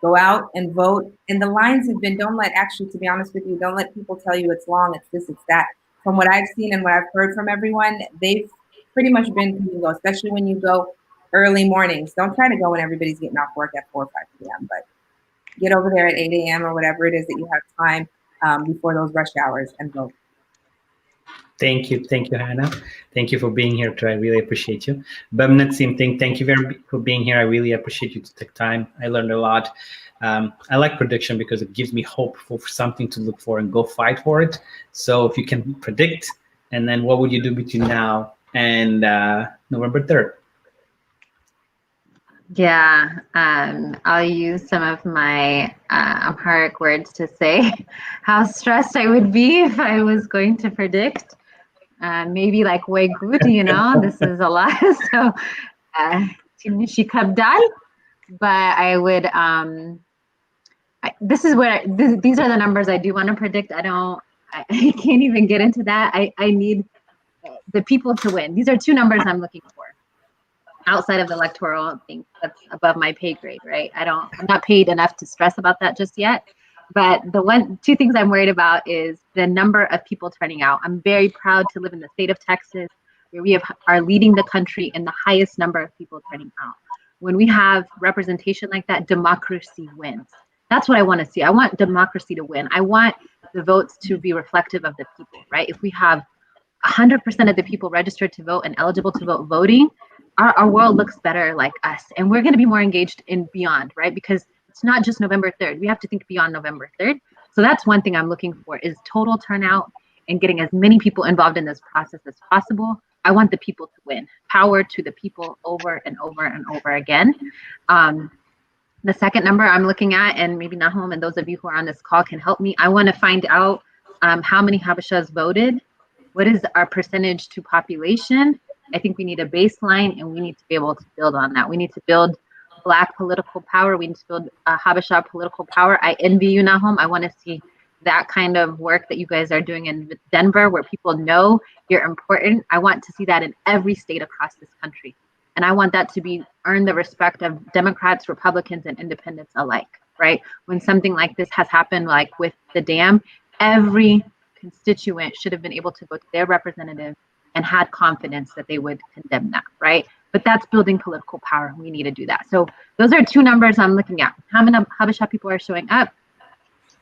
Speaker 3: Go out and vote. And the lines have been, to be honest with you, don't let people tell you it's long, it's this, it's that. From what I've seen and what I've heard from everyone, they've pretty much been, especially when you go early mornings. Don't try to go when everybody's getting off work at 4 or 5 p.m., but get over there at 8 a.m. or whatever it is that you have time before those rush hours and vote.
Speaker 1: Thank you, Hannah. Thank you for being here too. I really appreciate you. Bimnet, same thing. Thank you very much for being here. I really appreciate you to take time. I learned a lot. I like prediction because it gives me hope for something to look for and go fight for it. So if you can predict, and then what would you do between now and November 3rd?
Speaker 4: Yeah, I'll use some of my Amharic words to say how stressed I would be if I was going to predict. Maybe like way good, this is a lot. So Tinishi Kabdal, but I would these are the numbers I do want to predict. I can't even get into that. I need the people to win. These are 2 numbers I'm looking for outside of the electoral thing. That's above my pay grade, right? I'm not paid enough to stress about that just yet. But the 2 things I'm worried about is the number of people turning out. I'm very proud to live in the state of Texas, where we are leading the country in the highest number of people turning out. When we have representation like that, democracy wins. That's what I want to see. I want democracy to win. I want the votes to be reflective of the people, right? If we have 100% of the people registered to vote and eligible to vote voting, our world looks better like us. And we're going to be more engaged in beyond, right? Because it's not just November 3rd. We have to think beyond November 3rd. So that's one thing I'm looking for, is total turnout and getting as many people involved in this process as possible. I want the people to win. Power to the people over and over and over again. The second number I'm looking at, and maybe Nahum and those of you who are on this call can help me, I want to find out how many Habeshas voted. What is our percentage to population? I think we need a baseline, and we need to be able to build on that. We need to build Black political power. We need to build Habesha political power. I envy you, Nahum. I want to see that kind of work that you guys are doing in Denver, where people know you're important. I want to see that in every state across this country. And I want that to earn the respect of Democrats, Republicans, and independents alike, right? When something like this has happened, like with the dam, every constituent should have been able to go to their representative and had confidence that they would condemn that, right? But that's building political power. We need to do that. So those are two numbers I'm looking at. How many Habesha people are showing up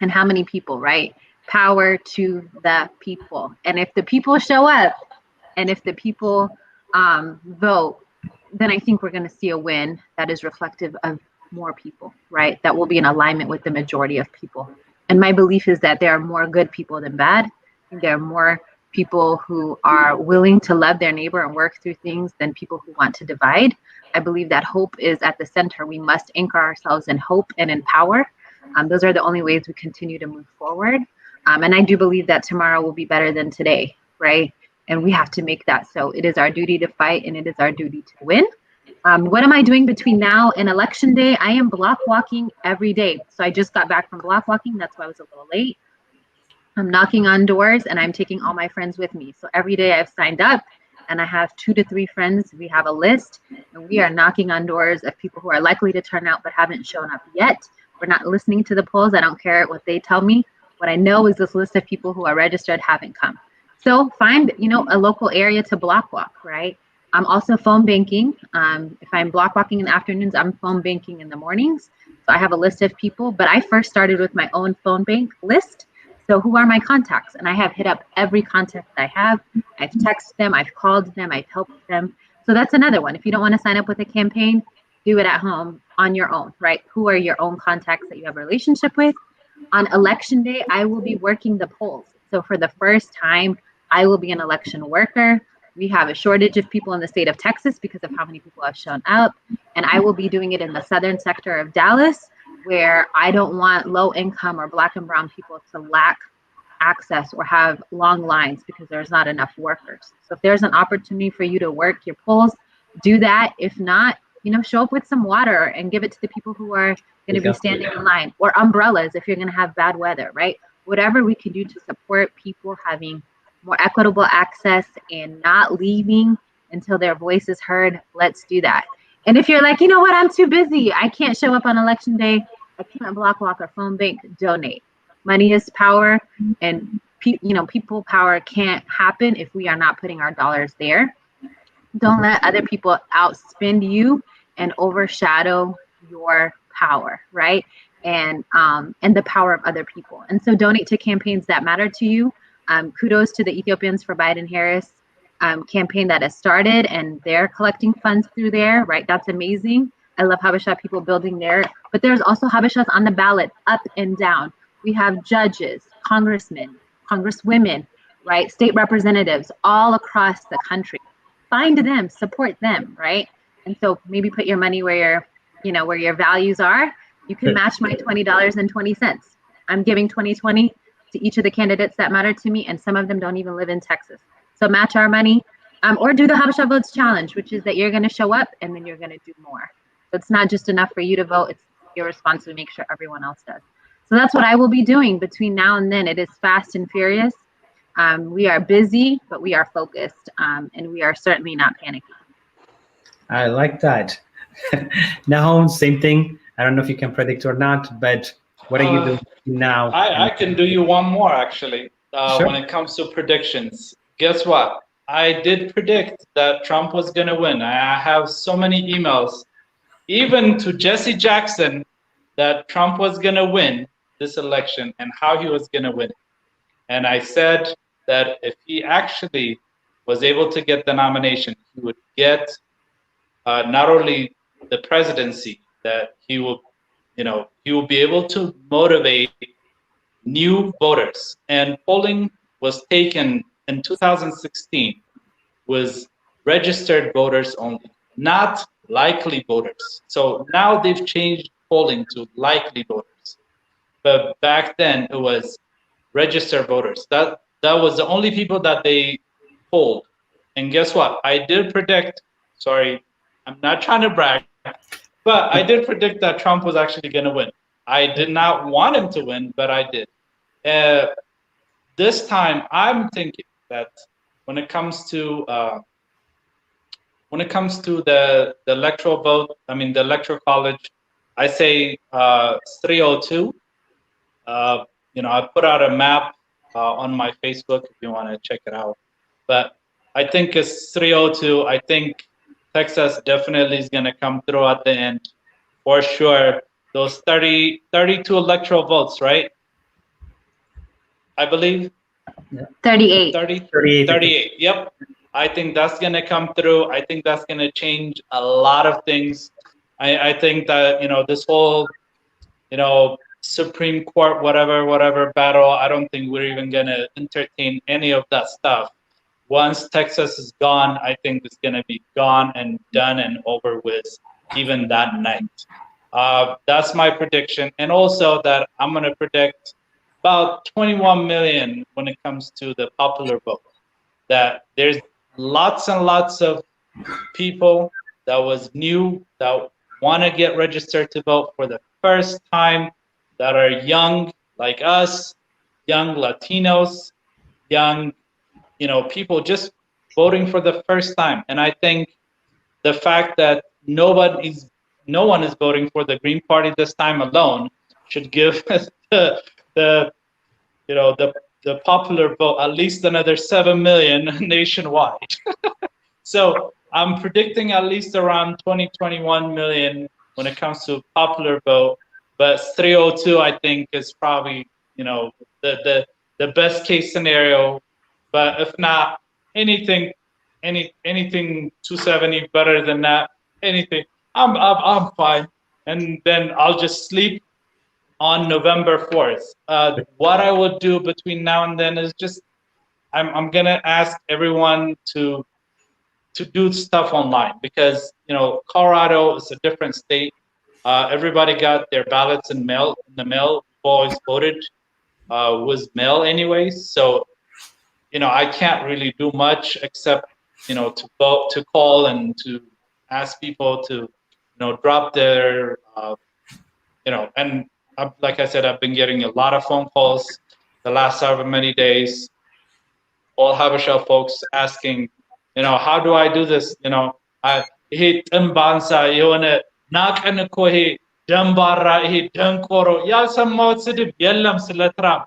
Speaker 4: and how many people, right? Power to the people. And if the people show up and if the people vote, then I think we're going to see a win that is reflective of more people, right? That will be in alignment with the majority of people. And my belief is that there are more good people than bad. There are more people who are willing to love their neighbor and work through things than people who want to divide. I believe that hope is at the center. We must anchor ourselves in hope and in power. Those are the only ways we continue to move forward. And I do believe that tomorrow will be better than today, right? And we have to make that so. It is our duty to fight and it is our duty to win. What am I doing between now and election day? I am block walking every day. So I just got back from block walking. That's why I was a little late. I'm knocking on doors and I'm taking all my friends with me. So every day I've signed up and I have 2 to 3 friends. We have a list and we are knocking on doors of people who are likely to turn out but haven't shown up yet. We're not listening to the polls. I don't care what they tell me. What I know is this list of people who are registered haven't come. So find, a local area to block walk, right? I'm also phone banking. If I'm block walking in the afternoons, I'm phone banking in the mornings. So I have a list of people, but I first started with my own phone bank list. So who are my contacts? And I have hit up every contact I have. I've texted them, I've called them, I've helped them. So that's another one. If you don't want to sign up with a campaign, do it at home on your own, right? Who are your own contacts that you have a relationship with? On election day, I will be working the polls. So for the first time, I will be an election worker. We have a shortage of people in the state of Texas because of how many people have shown up. And I will be doing it in the southern sector of Dallas, where I don't want low income or Black and brown people to lack access or have long lines because there's not enough workers. So if there's an opportunity for you to work your polls, do that. If not, show up with some water and give it to the people who are going to be standing in line, or umbrellas if you're going to have bad weather, right? Whatever we can do to support people having more equitable access and not leaving until their voice is heard, let's do that. And if you're like, you know what, I'm too busy, I can't show up on election day, I can't block walk or phone bank, donate. Money is power, and people power can't happen if we are not putting our dollars there. Don't let other people outspend you and overshadow your power, right? And the power of other people. And so donate to campaigns that matter to you. Kudos to the Ethiopians for Biden-Harris campaign that has started, and they're collecting funds through there, right? That's amazing. I love Habesha people building there, but there's also Habeshas on the ballot, up and down. We have judges, congressmen, congresswomen, right? State representatives all across the country. Find them, support them, right? And so maybe put your money where your values are. You can match my $20.20. I'm giving 2020 to each of the candidates that matter to me, and some of them don't even live in Texas. So match our money, or do the Habesha Votes Challenge, which is that you're going to show up and then you're going to do more. So it's not just enough for you to vote, it's your responsibility to make sure everyone else does. So that's what I will be doing between now and then. It is fast and furious. We are busy, but we are focused, and we are certainly not panicking.
Speaker 1: I like that. Nahom, same thing. I don't know if you can predict or not, but what are you doing now?
Speaker 5: I can do you one more, actually,
Speaker 1: Sure.
Speaker 5: when it comes to predictions. Guess what? I did predict that Trump was going to win. I have so many emails, even to Jesse Jackson, that Trump was going to win this election and how he was going to win. And I said that if he actually was able to get the nomination, he would get not only the presidency, that he will be able to motivate new voters. And polling was taken in 2016 was registered voters only, not likely voters. So now they've changed polling to likely voters. But back then it was registered voters. That was the only people that they polled. And guess what? I did predict, sorry, I'm not trying to brag, but I did predict that Trump was actually going to win. I did not want him to win, but I did. this time I'm thinking that when it comes to the electoral vote, I mean the electoral college, I say 302. You know, I put out a map on my Facebook if you want to check it out. But I think it's 302. I think Texas definitely is going to come through at the end for sure. Those 32 electoral votes, right? I believe.
Speaker 4: 38.
Speaker 5: 38. Yep. I think that's going to come through. I think that's going to change a lot of things. I think that, you know, this whole, you know, Supreme Court, whatever battle, I don't think we're even going to entertain any of that stuff. Once Texas is gone, I think it's going to be gone and done and over with even that night. That's my prediction. And also that I'm going to predict about 21 million when it comes to the popular vote. That there's lots and lots of people that was new, that want to get registered to vote for the first time, that are young like us, young Latinos, young, you know, people just voting for the first time. And I think the fact that no one is voting for the Green Party this time alone should give the popular vote at least another 7 million nationwide. So I'm predicting at least around 21 million when it comes to popular vote. But 302, I think, is probably, you know, the best case scenario. But if not, anything 270 better than that, anything, I'm fine. And then I'll just sleep on November 4th. What I would do between now and then is just, I'm gonna ask everyone to do stuff online, because, you know, Colorado is a different state. Everybody got their ballots in the mail. Always voted was mail anyways. So, you know, I can't really do much except, you know, to vote, to call, and to ask people to, you know, drop their, you know, and like I said, I've been getting a lot of phone calls the last however many days. All Habesha folks asking, you know, how do I do this? You know, I hate Mbansa, you wanna knock and a kohe, Dambara, he Dankoro, Yasamot Sidib, Yelam Silatram,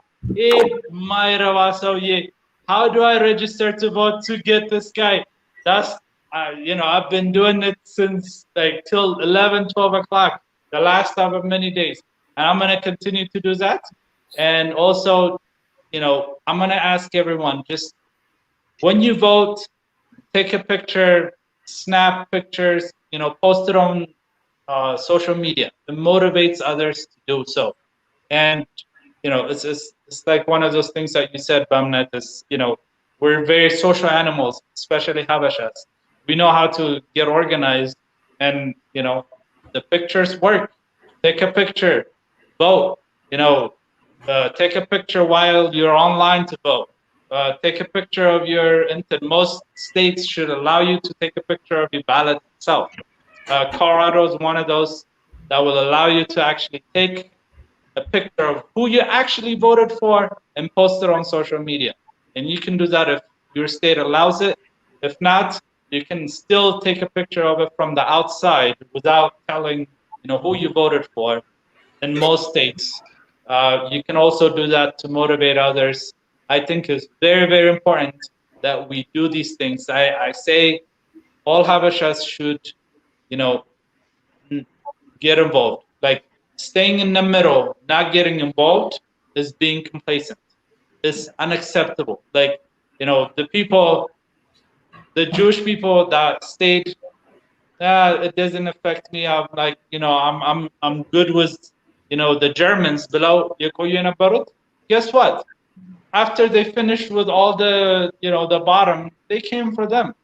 Speaker 5: Myrawaso ye. How do I register to vote to get this guy? That's, you know, I've been doing it since like till 11, 12 o'clock, the last however many days. And I'm gonna continue to do that. And also, you know, I'm gonna ask everyone, just when you vote, take a picture, snap pictures, you know, post it on social media. It motivates others to do so. And, you know, it's like one of those things that you said, Bamnet, is, you know, we're very social animals, especially Habeshas. We know how to get organized, and, you know, the pictures work. Take a picture, vote, you know, take a picture while you're online to vote. Take a picture of your intent. Most states should allow you to take a picture of your ballot itself. Colorado is one of those that will allow you to actually take a picture of who you actually voted for and post it on social media. And you can do that if your state allows it. If not, you can still take a picture of it from the outside without telling, you know, who you voted for. In most states, you can also do that to motivate others. I think it's very, very important that we do these things. I say all Habeshas should, you know, get involved. Like, staying in the middle, not getting involved, is being complacent. It's unacceptable. Like, you know, the Jewish people that stayed, it doesn't affect me. I'm like, you know, I'm good with, you know, the Germans below. Guess what? After they finished with all the, you know, the bottom, they came for them.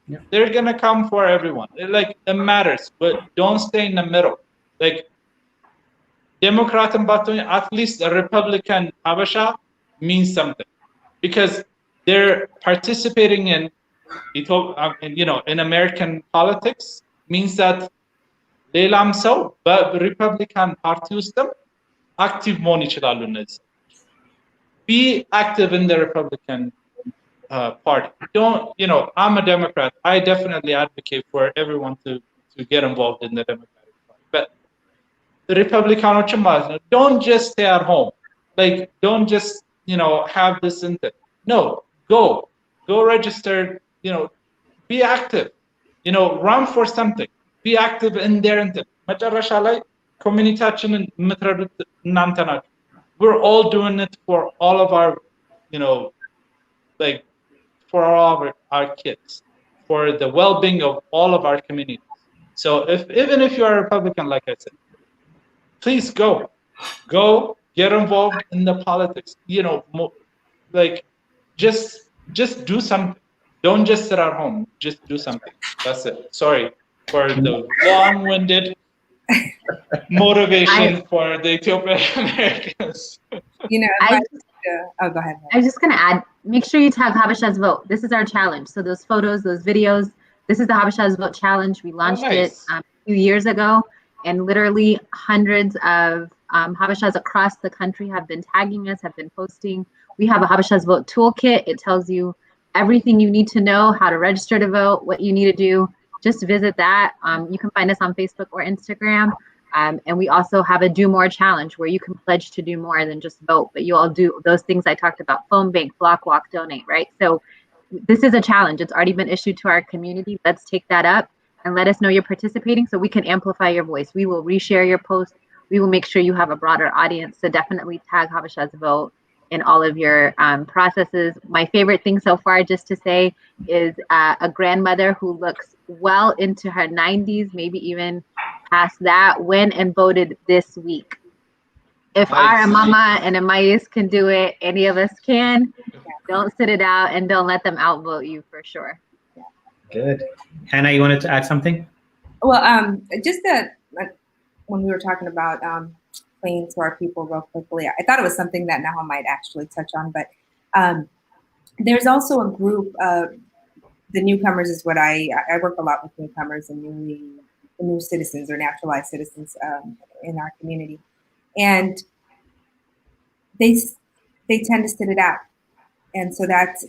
Speaker 5: Yeah. They're gonna come for everyone. It matters, but don't stay in the middle. Like, Democrat and Button, at least a Republican Habesha means something, because they're participating in, you know, in American politics, means that ሌላም ሰው በሪፐብሊካን ፓርቲ ውስጥም አክቲቭ መሆን ይችላሉ እነዚህ be active in the Republican Party. Don't, I'm a Democrat. I definitely advocate for everyone to get involved in the Democratic Party. But the Republicans, don't just stay at home. Like, don't just, have this intent. No, go register, be active, run for something. Be active in their intent. We're all doing it for all of our, for all of our kids, for the well-being of all of our communities. So even if you're a Republican, like I said, please go get involved in the politics. Just do something. Don't just sit at home. Just do something. That's it. Sorry for the long-winded motivation for the Ethiopian Americans.
Speaker 3: Oh, go ahead.
Speaker 4: I was just going to add, make sure you tag Habesha's Vote. This is our challenge. So those photos, those videos, this is the Habesha's Vote challenge. We launched it a few years ago, and literally hundreds of Habeshas across the country have been tagging us, have been posting. We have a Habesha's Vote toolkit. It tells you everything you need to know, how to register to vote, what you need to do. Just visit that. You can find us on Facebook or Instagram. And we also have a Do More challenge where you can pledge to do more than just vote, but you all do those things I talked about: phone bank, block walk, donate, right? So this is a challenge. It's already been issued to our community. Let's take that up and let us know you're participating so we can amplify your voice. We will reshare your post. We will make sure you have a broader audience. So definitely tag Habesha's Vote in all of your processes. My favorite thing so far, just to say, is a grandmother who looks well into her 90s, maybe even past that, went and voted this week. If our mama and Amayis can do it, any of us can. Don't sit it out and don't let them outvote you, for sure.
Speaker 1: Good. Hannah, you wanted to add something?
Speaker 3: Well, just that when we were talking about playing to our people real quickly, I thought it was something that Nahum might actually touch on, but there's also a group of the newcomers is what I work a lot with newcomers and new citizens or naturalized citizens in our community. And they tend to sit it out. And so that's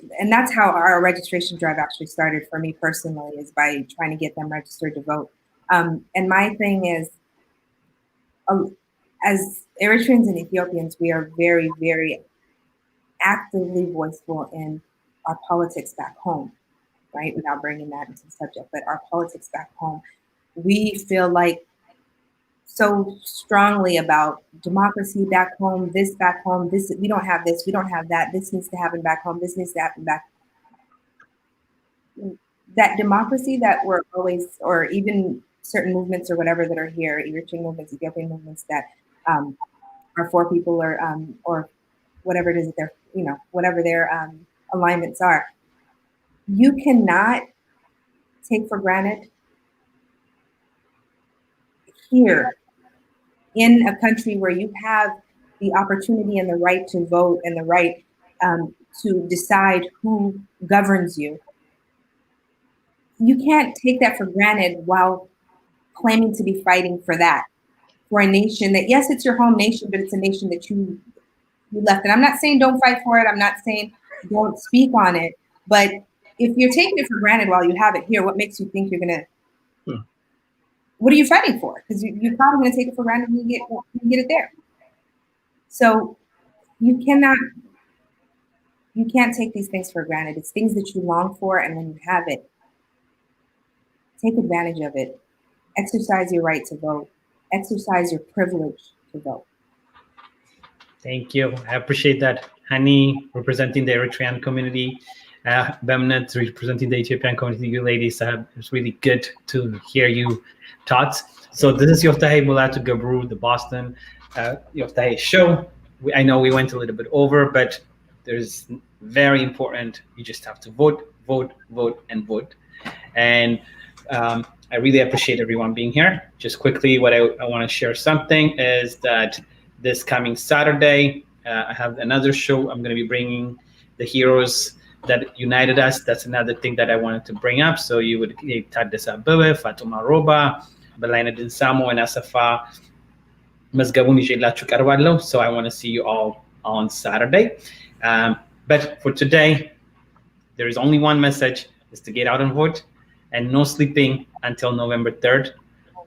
Speaker 3: how our registration drive actually started for me personally, is by trying to get them registered to vote. And my thing is, as Eritreans and Ethiopians, we are very, very actively voiceful in our politics back home, right? Without bringing that into the subject, but our politics back home. We feel like so strongly about democracy back home, this back home, this, we don't have this, we don't have that, this needs to happen back home, this needs to happen back. That democracy that we're always, or even certain movements or whatever that are here, Eritrean movements, Ethiopian movements that are for people or whatever it is that they're, whatever their alignments are. You cannot take for granted here in a country where you have the opportunity and the right to vote and the right to decide who governs you. You can't take that for granted while claiming to be fighting for that, for a nation that, yes, it's your home nation, but it's a nation that you left. And I'm not saying don't fight for it. I'm not saying don't speak on it. But if you're taking it for granted while you have it here, what makes you think you're going to, what are you fighting for? Because you're probably going to take it for granted when you get it there. So you can't take these things for granted. It's things that you long for, and when you have it, take advantage of it. Exercise your right to vote. Exercise your privilege to vote.
Speaker 1: Thank you. I appreciate that. Hani representing the Eritrean community, Bemnet representing the Ethiopian community. You ladies, it's really good to hear you thoughts. So this is Yoftahe, Mulatu, Gebru, the Boston Yoftahe Show. I know we went a little bit over, but there's very important. You just have to vote, vote, vote, and vote. And I really appreciate everyone being here. Just quickly, what I want to share something is that this coming Saturday, I have another show. I'm going to be bringing the heroes that united us. That's another thing that I wanted to bring up. So you would Taddese Abebe, Fatuma Roba, Belainedin Samo, and Asafa Mazgabun ይዤላችሁ ቀርባለሁ. So I want to see you all on Saturday. But for today, there is only one message, is to get out and vote, and no sleeping until November 3rd.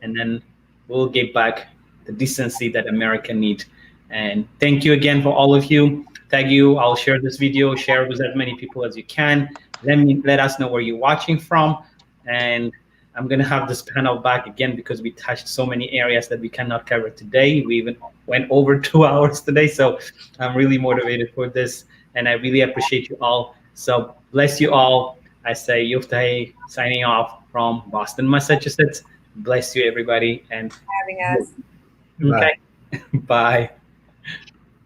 Speaker 1: And then we'll get back the decency that America needs. And thank you again for all of you. Tag you, I'll share this video, share it with as many people as you can. Let us know where you're watching from. And I'm gonna have this panel back again because we touched so many areas that we cannot cover today. We even went over 2 hours today. So I'm really motivated for this, and I really appreciate you all. So bless you all. I say Yoftahe signing off from Boston, Massachusetts. Bless you, everybody. And
Speaker 3: Having us.
Speaker 1: okay, bye.